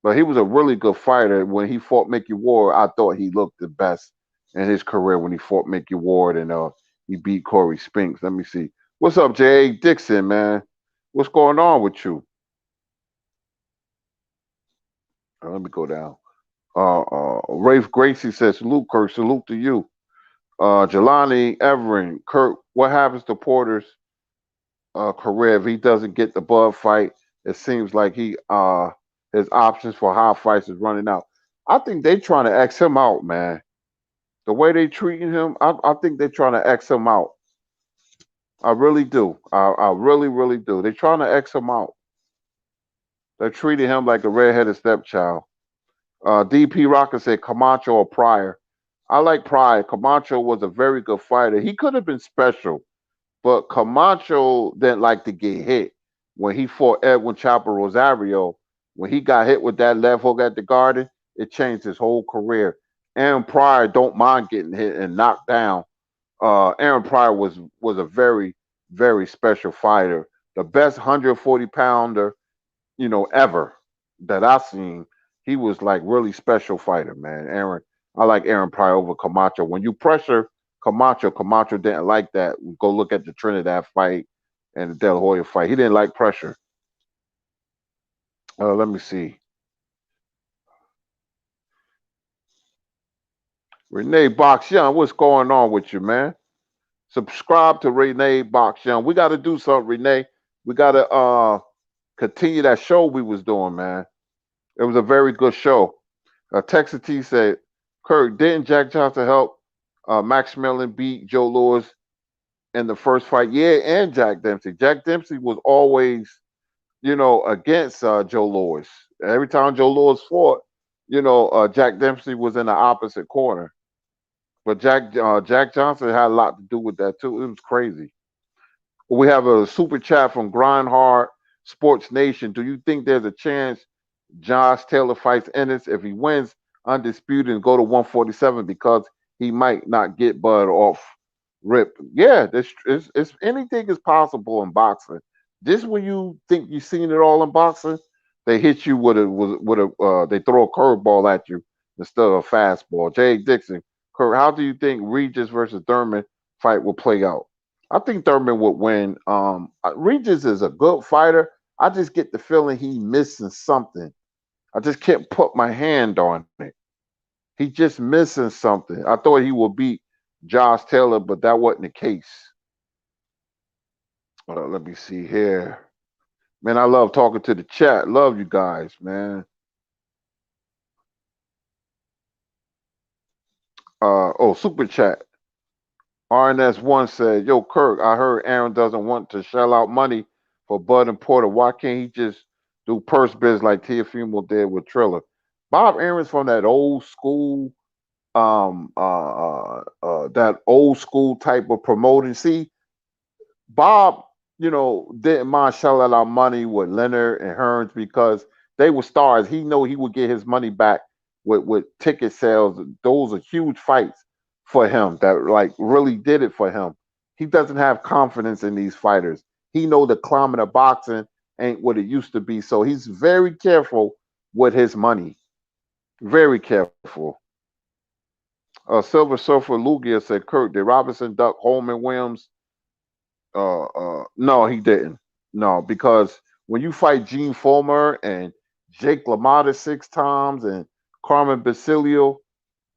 but he was a really good fighter. When he fought Mickey Ward, I thought he looked the best in his career when he fought Mickey Ward and he beat Corey Spinks. Let me see. What's up, J.A. Dixon, man? What's going on with you? Let me go down. Rafe Gracie says, salute, Kurt. Salute to you. Jelani Everin, Kurt, what happens to Porter's career if he doesn't get the Bud fight? It seems like his options for high fights is running out. I think they're trying to X him out, man. The way they treating him, I think they're trying to X him out. I really do. I really, really do. They're trying to X him out. They're treating him like a redheaded stepchild. DP Rocker said Camacho or Pryor. I like Pryor. Camacho was a very good fighter. He could have been special, but Camacho didn't like to get hit. When he fought Edwin Chopper Rosario, when he got hit with that left hook at the Garden, it changed his whole career. Aaron Pryor don't mind getting hit and knocked down. Aaron Pryor was a very special fighter, the best 140 pounder ever that I've seen. He was like really special fighter, man. I like Aaron Pryor over Camacho. When you pressure Camacho, Camacho didn't like that. Go look at the Trinidad fight and the De La Hoya fight. He didn't like pressure. Let me see. Renee Box Young, what's going on with you, man? Subscribe to Renee Box Young. We got to do something, Renee. We got to continue that show we was doing, man. It was a very good show. Texas T said, Kirk, didn't Jack Johnson help Maximilian beat Joe Louis in the first fight? Yeah, and Jack Dempsey. Jack Dempsey was always, against Joe Louis. Every time Joe Louis fought, Jack Dempsey was in the opposite corner. But Jack Johnson had a lot to do with that too. It was crazy. We have a super chat from Grindhard Sports Nation. Do you think there's a chance Josh Taylor fights Ennis? If he wins, Undisputed and go to 147 because he might not get Bud off rip? Yeah, it's anything is possible in boxing. This when you think you've seen it all in boxing, they hit you they throw a curveball at you instead of a fastball. Jay Dixon, Kurt, how do you think Regis versus Thurman fight will play out? I think Thurman would win. Regis is a good fighter. I just get the feeling he missing something. I just can't put my hand on it. He just missing something. I thought he would beat Josh Taylor, but that wasn't the case. Let me see here. Man, I love talking to the chat. Love you guys, man. Super chat. RNS1 said, Yo, Kirk, I heard Aaron doesn't want to shell out money for Bud and Porter. Why can't he just do purse biz like Teofimo did with Triller? Bob Aaron's from that old school, that old school type of promoting. See, Bob, didn't mind shelling out money with Leonard and Hearns because they were stars. He know he would get his money back with ticket sales. Those are huge fights for him that like really did it for him. He doesn't have confidence in these fighters. He know the climate of boxing ain't what it used to be. So he's very careful with his money. Very careful. Silver Surfer Lugia said, Kurt, did Robinson duck Holman Williams? No, he didn't. No, because when you fight Gene Fulmer and Jake LaMotta 6 times and Carmen Basilio,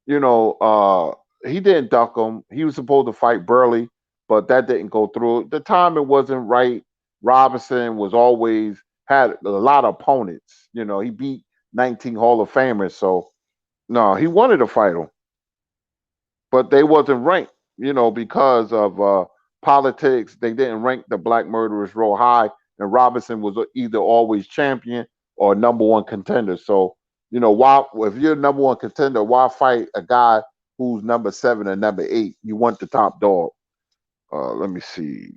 he didn't duck him. He was supposed to fight Burley, but that didn't go through. The timing wasn't right. Robinson was always had a lot of opponents. He beat 19 Hall of Famers. So no, he wanted to fight him, but they wasn't ranked. Because of politics, they didn't rank the black murderers real high, and Robinson was either always champion or number one contender. So why if you're number one contender, why fight a guy who's number 7 and number 8? You want the top dog. Let me see.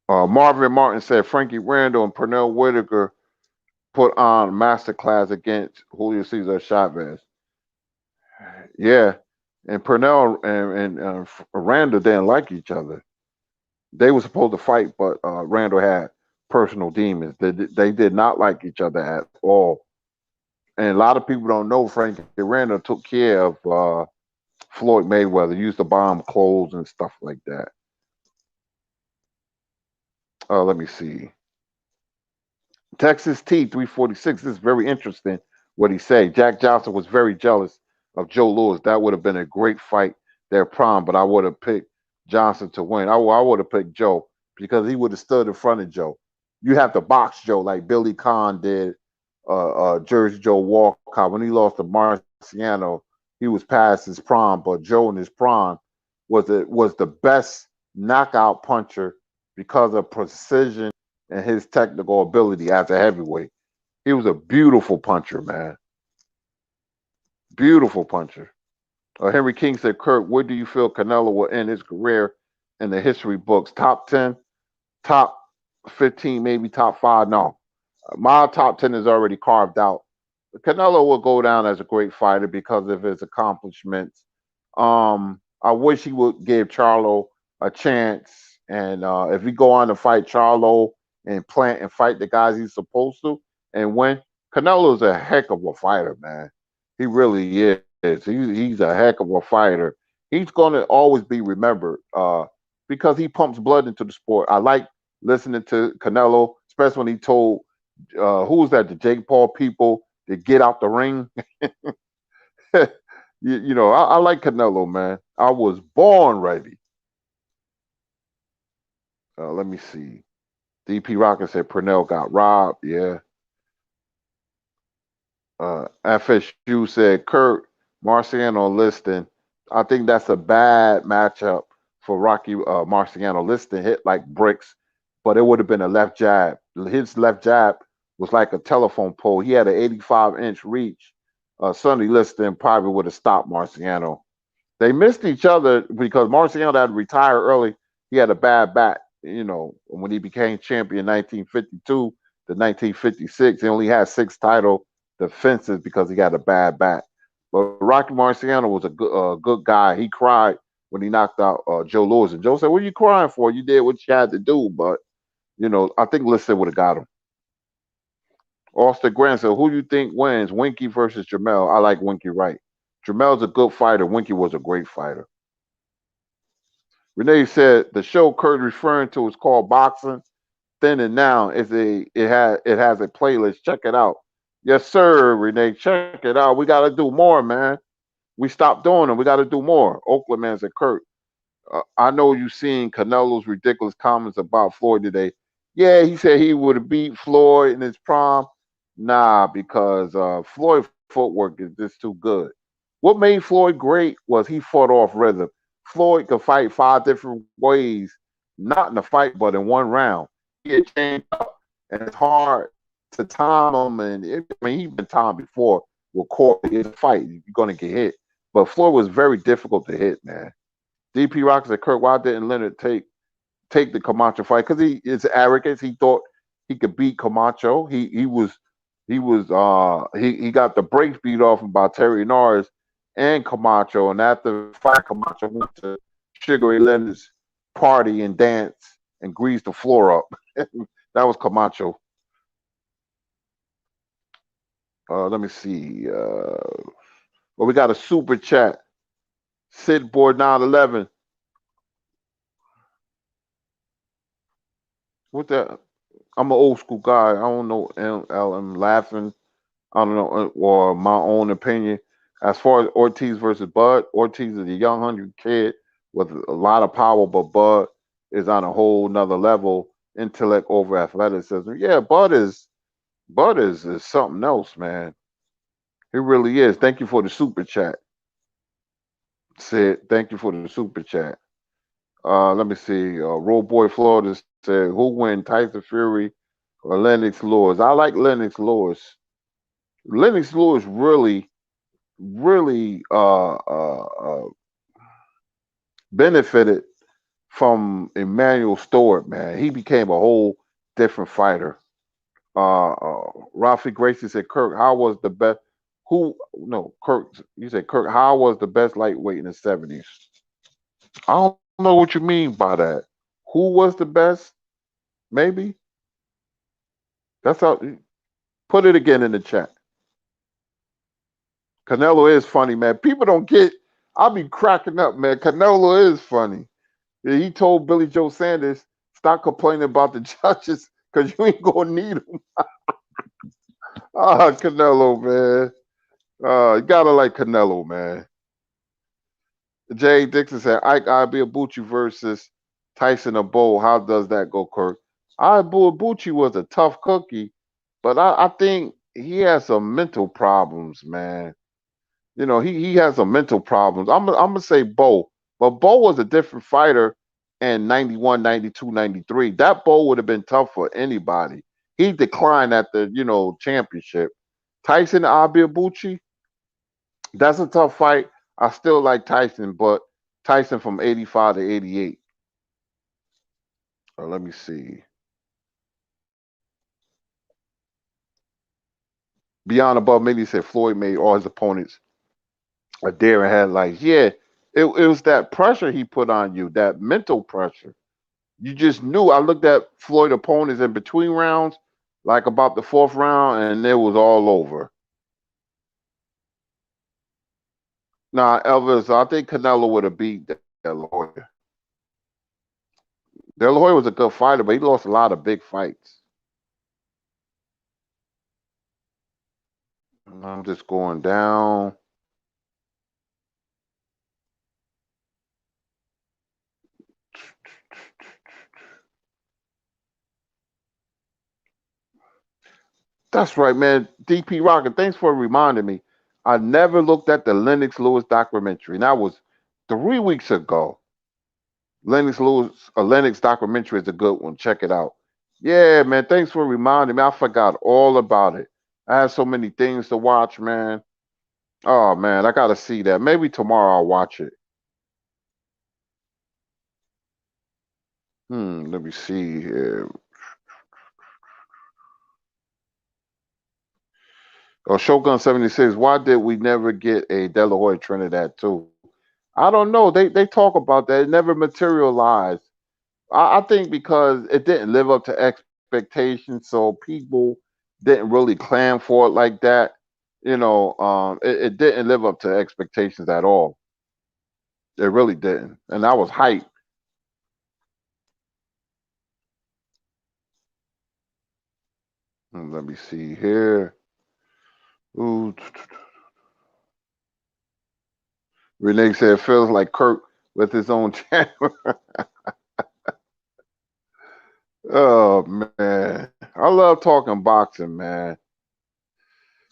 Marvin Martin said Frankie Randall and Pernell Whitaker put on masterclass against Julio Cesar Chavez. Yeah, and Pernell and Randall didn't like each other. They were supposed to fight, but Randall had personal demons. They did not like each other at all. And a lot of people don't know Frankie Randall took care of Floyd Mayweather, used to bomb clothes and stuff like that. Let me see. Texas T 346. This is very interesting what he said. Jack Johnson was very jealous of Joe Louis. That would have been a great fight, their prime, but I would have picked Johnson to win. I would have picked Joe because he would have stood in front of Joe. You have to box Joe like Billy Conn did, Jersey Joe Walcott. When he lost to Marciano, he was past his prime, but Joe in his prime was the best knockout puncher because of precision and his technical ability as a heavyweight. He was a beautiful puncher, man. Beautiful puncher. Henry King said, Kurt, where do you feel Canelo will end his career in the history books? Top 10, top 15, maybe top 5? No. My top 10 is already carved out. Canelo will go down as a great fighter because of his accomplishments. I wish he would give Charlo a chance. And if we go on to fight Charlo and plant and fight the guys he's supposed to and win, Canelo's a heck of a fighter, man. He really is. He's a heck of a fighter. He's going to always be remembered because he pumps blood into the sport. I like listening to Canelo, especially when he told who was that? The Jake Paul people to get out the ring. I like Canelo, man. I was born ready. Let me see. DP Rocket said Purnell got robbed. Yeah. FSU said Kurt Marciano Liston. I think that's a bad matchup for Rocky Marciano. Liston hit like bricks, but it would have been a left jab. His left jab was like a telephone pole. He had an 85-inch reach. Sonny Liston probably would have stopped Marciano. They missed each other because Marciano had retired early. He had a bad back. When he became champion in 1952 to 1956, he only had 6 title defenses because he had a bad back. But Rocky Marciano was a good guy. He cried when he knocked out Joe Louis. And Joe said, what are you crying for? You did what you had to do. But, I think Liston would have got him. Austin Grant said, who do you think wins, Winky versus Jamel? I like Winky Wright. Jamel's a good fighter. Winky was a great fighter. Renee said, the show Kurt referring to is called Boxing. Then and Now. It has a playlist. Check it out. Yes, sir, Renee. Check it out. We got to do more, man. We stopped doing it. We got to do more. Oakland man said, Kurt, I know you seen Canelo's ridiculous comments about Floyd today. Yeah, he said he would have beat Floyd in his prime. Nah, because Floyd's footwork is just too good. What made Floyd great was he fought off rhythm. Floyd could fight 5 different ways, not in a fight, but in one round. He had changed up, and it's hard to time him. And he's been timed before with Corey. It's a fight. You're going to get hit. But Floyd was very difficult to hit, man. DP Rock said, Kurt, why didn't Leonard take the Camacho fight? Because his arrogance. He thought he could beat Camacho. He got the brakes beat off him by Terry Norris and Camacho. And after the fight, Camacho went to Sugar Ray Leonard's party and dance and grease the floor up. That was Camacho. Let me see. We got a super chat. Sid Board 911. What that? I'm an old school guy. I don't know. I'm laughing. I don't know, or my own opinion. As far as Ortiz versus Bud, Ortiz is a young, hungry kid with a lot of power, but Bud is on a whole nother level. Intellect over athleticism. Yeah, Bud is something else, man. He really is. Thank you for the super chat. Sid, thank you for the super chat. Let me see. Roll Boy Florida said, who win, Tyson Fury or Lennox Lewis? I like Lennox Lewis. Lennox Lewis really benefited from Emmanuel Stewart, man. He became a whole different fighter. Rafi Gracie said, Kirk, how was the best? Kirk, you said, Kirk, how was the best lightweight in the 70s? I don't know what you mean by that. Who was the best? Maybe? That's how. Put it again in the chat. Canelo is funny, man. People don't get. I'll be cracking up, man. Canelo is funny. He told Billy Joe Sanders, stop complaining about the judges because you ain't going to need them. Canelo, man. You got to like Canelo, man. Jay Dixon said, Ike Ibeabuchi versus Tyson or Bowe. How does that go, Kirk? Ibeabuchi was a tough cookie, but I think he has some mental problems, man. He has some mental problems. I'm gonna say Bowe, but Bowe was a different fighter and 91, 92, 93. That bowl would have been tough for anybody. He declined at the, championship. Tyson Abiabuchi, that's a tough fight. I still like Tyson, but Tyson from 85 to 88. Let me see. Beyond Above Many said Floyd made all his opponents a deer in headlights. Yeah, it was that pressure he put on you, that mental pressure. You just knew. I looked at Floyd opponents in between rounds, like about the fourth round, and it was all over. Nah, Elvis, I think Canelo would have beat De La Hoya. De La Hoya was a good fighter, but he lost a lot of big fights. I'm just going down. That's right, man. DP Rocket, thanks for reminding me. I never looked at the Lennox Lewis documentary, and that was 3 weeks ago. Lennox Lewis, a Lennox documentary is a good one. Check it out. Yeah, man. Thanks for reminding me. I forgot all about it. I have so many things to watch, man. Oh man, I gotta see that. Maybe tomorrow I'll watch it. Let me see here. Oh, Shogun 76. Why did we never get a De La Hoya Trinidad too? I don't know. They talk about that. It never materialized. I think because it didn't live up to expectations, so people didn't really clam for it like that. It didn't live up to expectations at all. It really didn't, and I was hyped. Let me see here. Ooh. Renee said it feels like Kirk with his own channel. Oh man, I love talking boxing, man.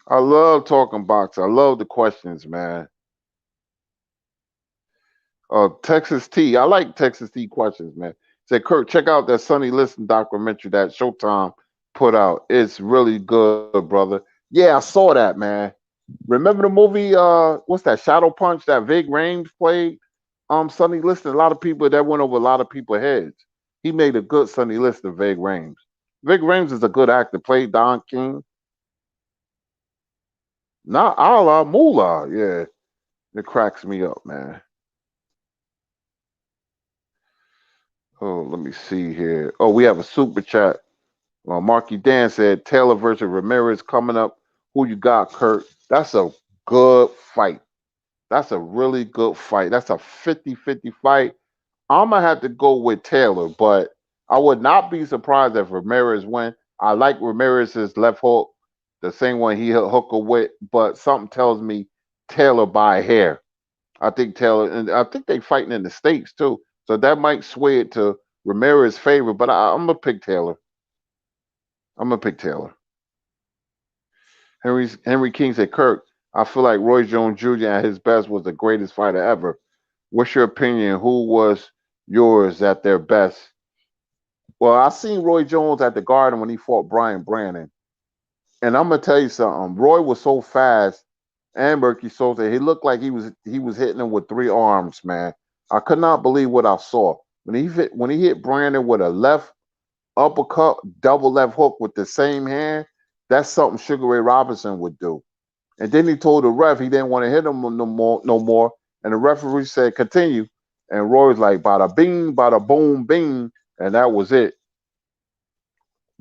I love talking boxing. I love the questions, man. Texas T. I like Texas T questions, man. Said Kirk, check out that Sonny Liston documentary that Showtime put out. It's really good, brother. Yeah, I saw that, man. Remember the movie? What's that? Shadow Punch that Vig Rhames played. Sonny Liston. A lot of people that went over a lot of people's heads. He made a good Sonny Liston. Vig Rhames. Vig Rhames is a good actor. Played Don King. Not Allah Moolah. Yeah, it cracks me up, man. Oh, let me see here. Oh, we have a super chat. Marky Dan said Taylor versus Ramirez coming up. Who you got, Kurt? That's a good fight. That's a really good fight. That's a 50-50 fight. I'm going to have to go with Taylor, but I would not be surprised if Ramirez win. I like Ramirez's left hook, the same one he hit Hooker with, but something tells me Taylor by a hair. I think Taylor, and I think they fighting in the States too, so that might sway it to Ramirez's favor, but I'm going to pick Taylor. Henry King said, Kirk, I feel like Roy Jones Jr. at his best was the greatest fighter ever. What's your opinion? Who was yours at their best? Well, I seen Roy Jones at the Garden when he fought Brian Brannon. And I'm gonna tell you something. Roy was so fast and Murky Sosa, he looked like he was hitting him with three arms, man. I could not believe what I saw. When he hit Brandon with a left uppercut, double left hook with the same hand, that's something Sugar Ray Robinson would do. And then he told the ref he didn't want to hit him no more. And the referee said, continue. And Roy was like, bada bing, bada boom, bing. And that was it.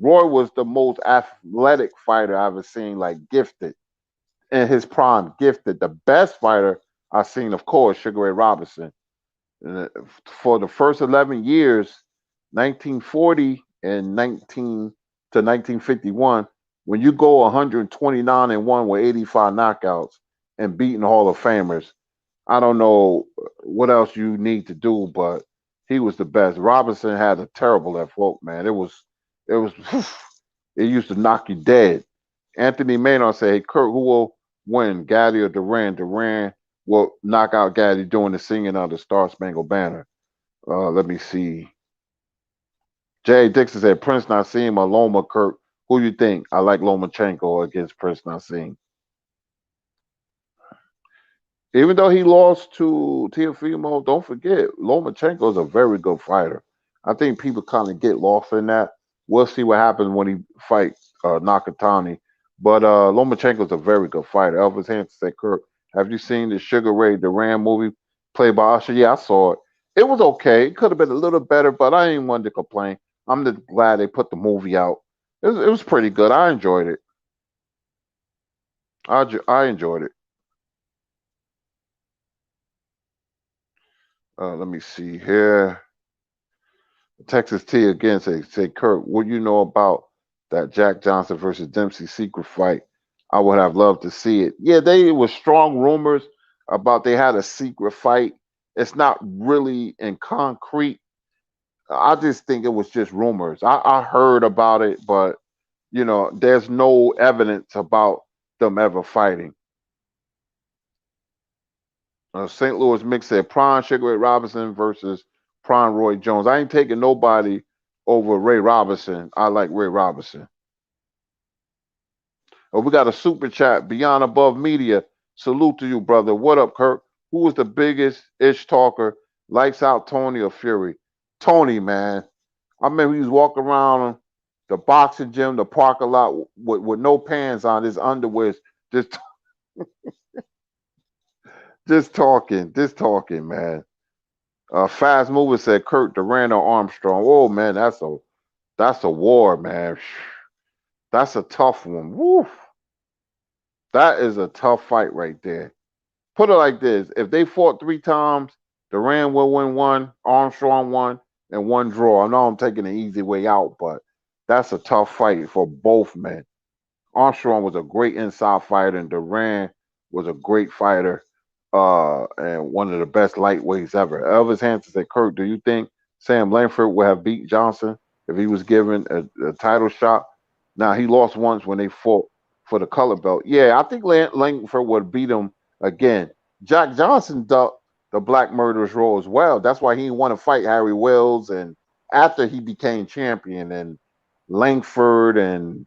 Roy was the most athletic fighter I've ever seen, like gifted. In his prime, gifted. The best fighter I've seen, of course, Sugar Ray Robinson. For the first 11 years, 1940 and 1951, when you go 129 and 1 with 85 knockouts and beating Hall of Famers, I don't know what else you need to do, but he was the best. Robinson had a terrible left hook, man. It used to knock you dead. Anthony Maynard said, hey, Kurt, who will win, Gaddy or Duran? Duran will knock out Gaddy doing the singing of the Star Spangled Banner. Let me see. Jay Dixon said Prince Nassim or Loma Kirk. Who you think? I like Lomachenko against Prince Nassim. Even though he lost to Teofimo, don't forget Lomachenko is a very good fighter. I think people kind of get lost in that. We'll see what happens when he fights Nakatani. But Lomachenko is a very good fighter. Elvis Hansen said, Kirk, have you seen the Sugar Ray Duran movie played by Usher? Yeah, I saw it. It was okay. It could have been a little better, but I ain't one to complain. I'm just glad they put the movie out. It was pretty good. I enjoyed it. I enjoyed it. Let me see here. Texas T again say Kurt, what do you know about that Jack Johnson versus Dempsey secret fight? I would have loved to see it. Yeah, they were strong rumors about they had a secret fight. It's not really in concrete. I just think it was just rumors. I heard about it, but there's no evidence about them ever fighting. St. Louis Mix said Prime Sugar Ray Robinson versus Prime Roy Jones. I ain't taking nobody over Ray Robinson. I like Ray Robinson. Oh, we got a super chat. Beyond Above Media. Salute to you, brother. What up, Kirk? Who was the biggest ish talker? Lights Out Tony or Fury? Tony, man. I remember he was walking around the boxing gym, the parking lot with no pants on, his underwear, just just talking, man. Fast Mover said Kurt Durant or Armstrong. Oh man, that's a war, man. That's a tough one. Woo. That is a tough fight right there. Put it like this: if they fought 3 times, Durant will win one, Armstrong one, and one draw. I know I'm taking the easy way out, but that's a tough fight for both men. Armstrong was a great inside fighter, and Durant was a great fighter, and one of the best lightweights ever. Elvis Hansen said, Kirk, do you think Sam Langford would have beat Johnson if he was given a title shot? Now, he lost once when they fought for the color belt. Yeah, I think Langford would beat him again. Jack Johnson ducked the Black Murderers role as well. That's why he didn't want to fight Harry Wells, and after he became champion, and Langford and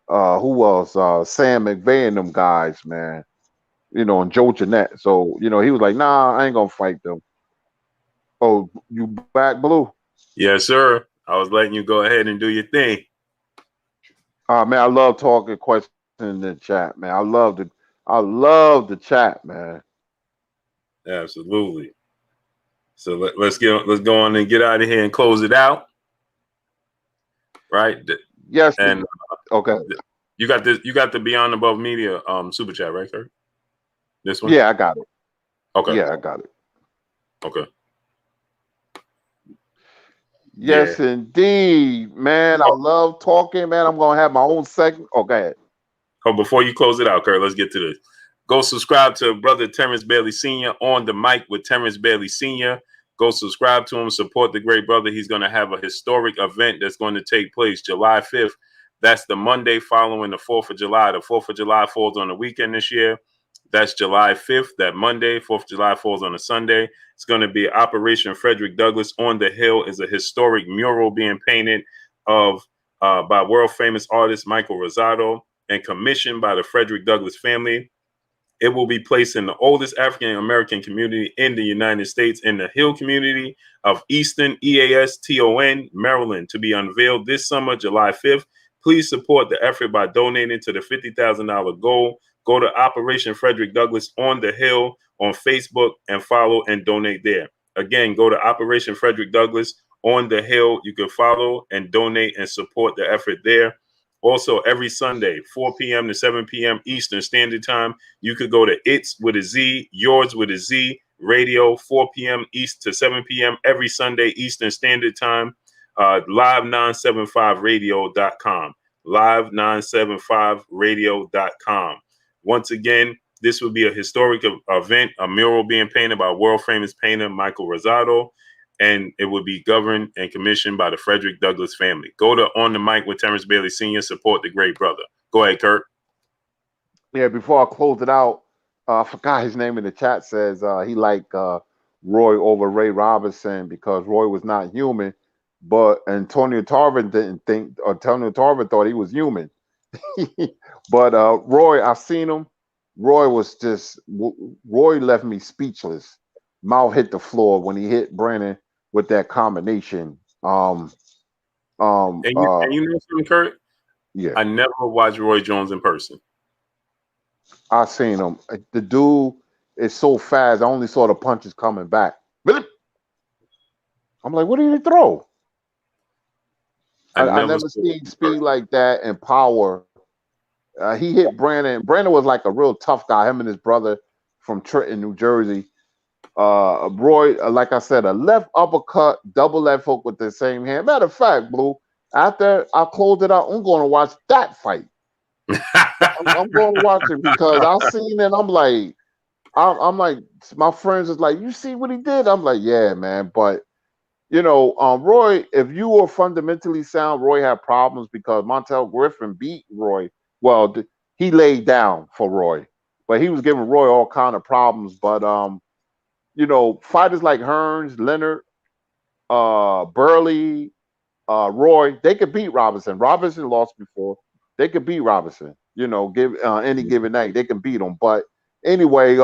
who else? Sam McVay and them guys, man. And Joe Jeanette. So, he was like, nah, I ain't gonna fight them. Oh, you back, Blue? Yes, sir. I was letting you go ahead and do your thing. Man, I love talking questions in the chat, man. I love the chat, man. Absolutely. So let's go on and get out of here and close it out. Right? Yes. And okay. You got this. You got the Beyond Above Media super chat, right, Kirk? This one? Yeah, I got it. Okay. Yeah, I got it. Okay. Yes, indeed, man. I love talking, man. I'm gonna have my own segment. Oh, go ahead. Oh, before you close it out, Kirk, let's get to this. Go subscribe to brother Terrence Bailey Sr. on the mic with Terrence Bailey Sr. Go subscribe to him, support the great brother. He's going to have a historic event that's going to take place July 5th. That's the Monday following the 4th of July. The 4th of July falls on the weekend this year. That's July 5th. That Monday, 4th of July falls on a Sunday. It's going to be Operation Frederick Douglass on the Hill. Is a historic mural being painted by world famous artist Michael Rosado and commissioned by the Frederick Douglass family. It will be placed in the oldest African American community in the United States, in the Hill community of Easton, EASTON, Maryland, to be unveiled this summer, July 5th. Please support the effort by donating to the $50,000 goal. Go to Operation Frederick Douglass on the Hill on Facebook and follow and donate there. Again, go to Operation Frederick Douglass on the Hill. You can follow and donate and support the effort there. Also, every Sunday, 4 p.m. to 7 p.m. Eastern Standard Time, you could go to It's with a Z, Yours with a Z, radio, 4 p.m. East to 7 p.m. every Sunday Eastern Standard Time, live975radio.com, live975radio.com. Once again, this will be a historic event, a mural being painted by world famous painter Michael Rosado, and it will be governed and commissioned by the Frederick Douglass family. Go to On the Mic with Terrence Bailey Sr., support the great brother. Go ahead, Kurt. Yeah, before I close it out, I forgot his name in the chat. Says he like Roy over Ray Robinson because Roy was not human, but Antonio Tarver didn't think. Antonio Tarver thought he was human. But Roy, I seen him. Roy was just Roy left me speechless. Mouth hit the floor when he hit Brandon with that combination. And you know something, Kurt? Yeah, I never watched Roy Jones in person. I seen him. The dude is so fast. I only saw the punches coming back. I'm like, what did he throw? I never seen speed like that and power. He hit Brandon. Brandon was like a real tough guy. Him and his brother from Trenton, New Jersey. Roy, like I said, a left uppercut, double left hook with the same hand. Matter of fact, Blue, after I closed it out, I'm going to watch that fight. I'm going to watch it because I seen it. I'm like, my friends is like, you see what he did? I'm like, yeah, man. But you know, Roy, if you were fundamentally sound, Roy had problems because Montel Griffin beat Roy. Well, he laid down for Roy, but he was giving Roy all kind of problems. But you know, fighters like Hearns, Leonard, Burley, Roy, they could beat Robinson. Robinson lost before. They could beat Robinson. You know, give any given night, they can beat him. But anyway,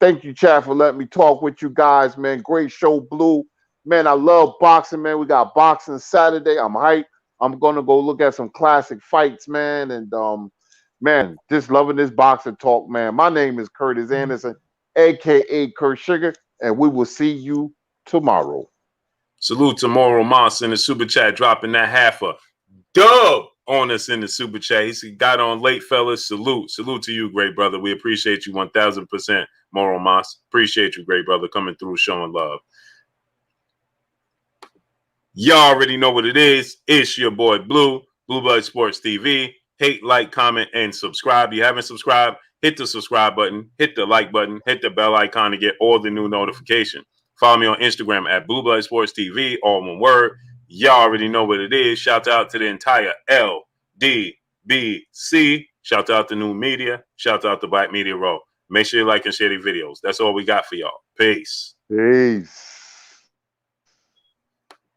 thank you, Chad, for letting me talk with you guys, man. Great show, Blue. Man, I love boxing, man. We got boxing Saturday. I'm hyped. I'm gonna go look at some classic fights, man. And man, just loving this boxing talk, man. My name is Curtis Anderson, aka Kurt Sugar, and we will see you tomorrow. Salute to Moro Moss in the super chat, dropping that half a dub on us in the super chat. He got on late, fellas. Salute to you, great brother. We appreciate you 1000%, Moro Moss. Appreciate you, great brother, coming through, showing love. Y'all already know what it is. It's your boy Blue Blood Sports TV. Hate, like, comment, and subscribe. If you haven't subscribed, hit the subscribe button, hit the like button, hit the bell icon to get all the new notifications. Follow me on Instagram at Blue Blood Sports TV, all one word. Y'all already know what it is. Shout out to the entire LDBC. Shout out to New Media. Shout out to Black Media Row. Make sure you like and share the videos. That's all we got for y'all. Peace. Peace.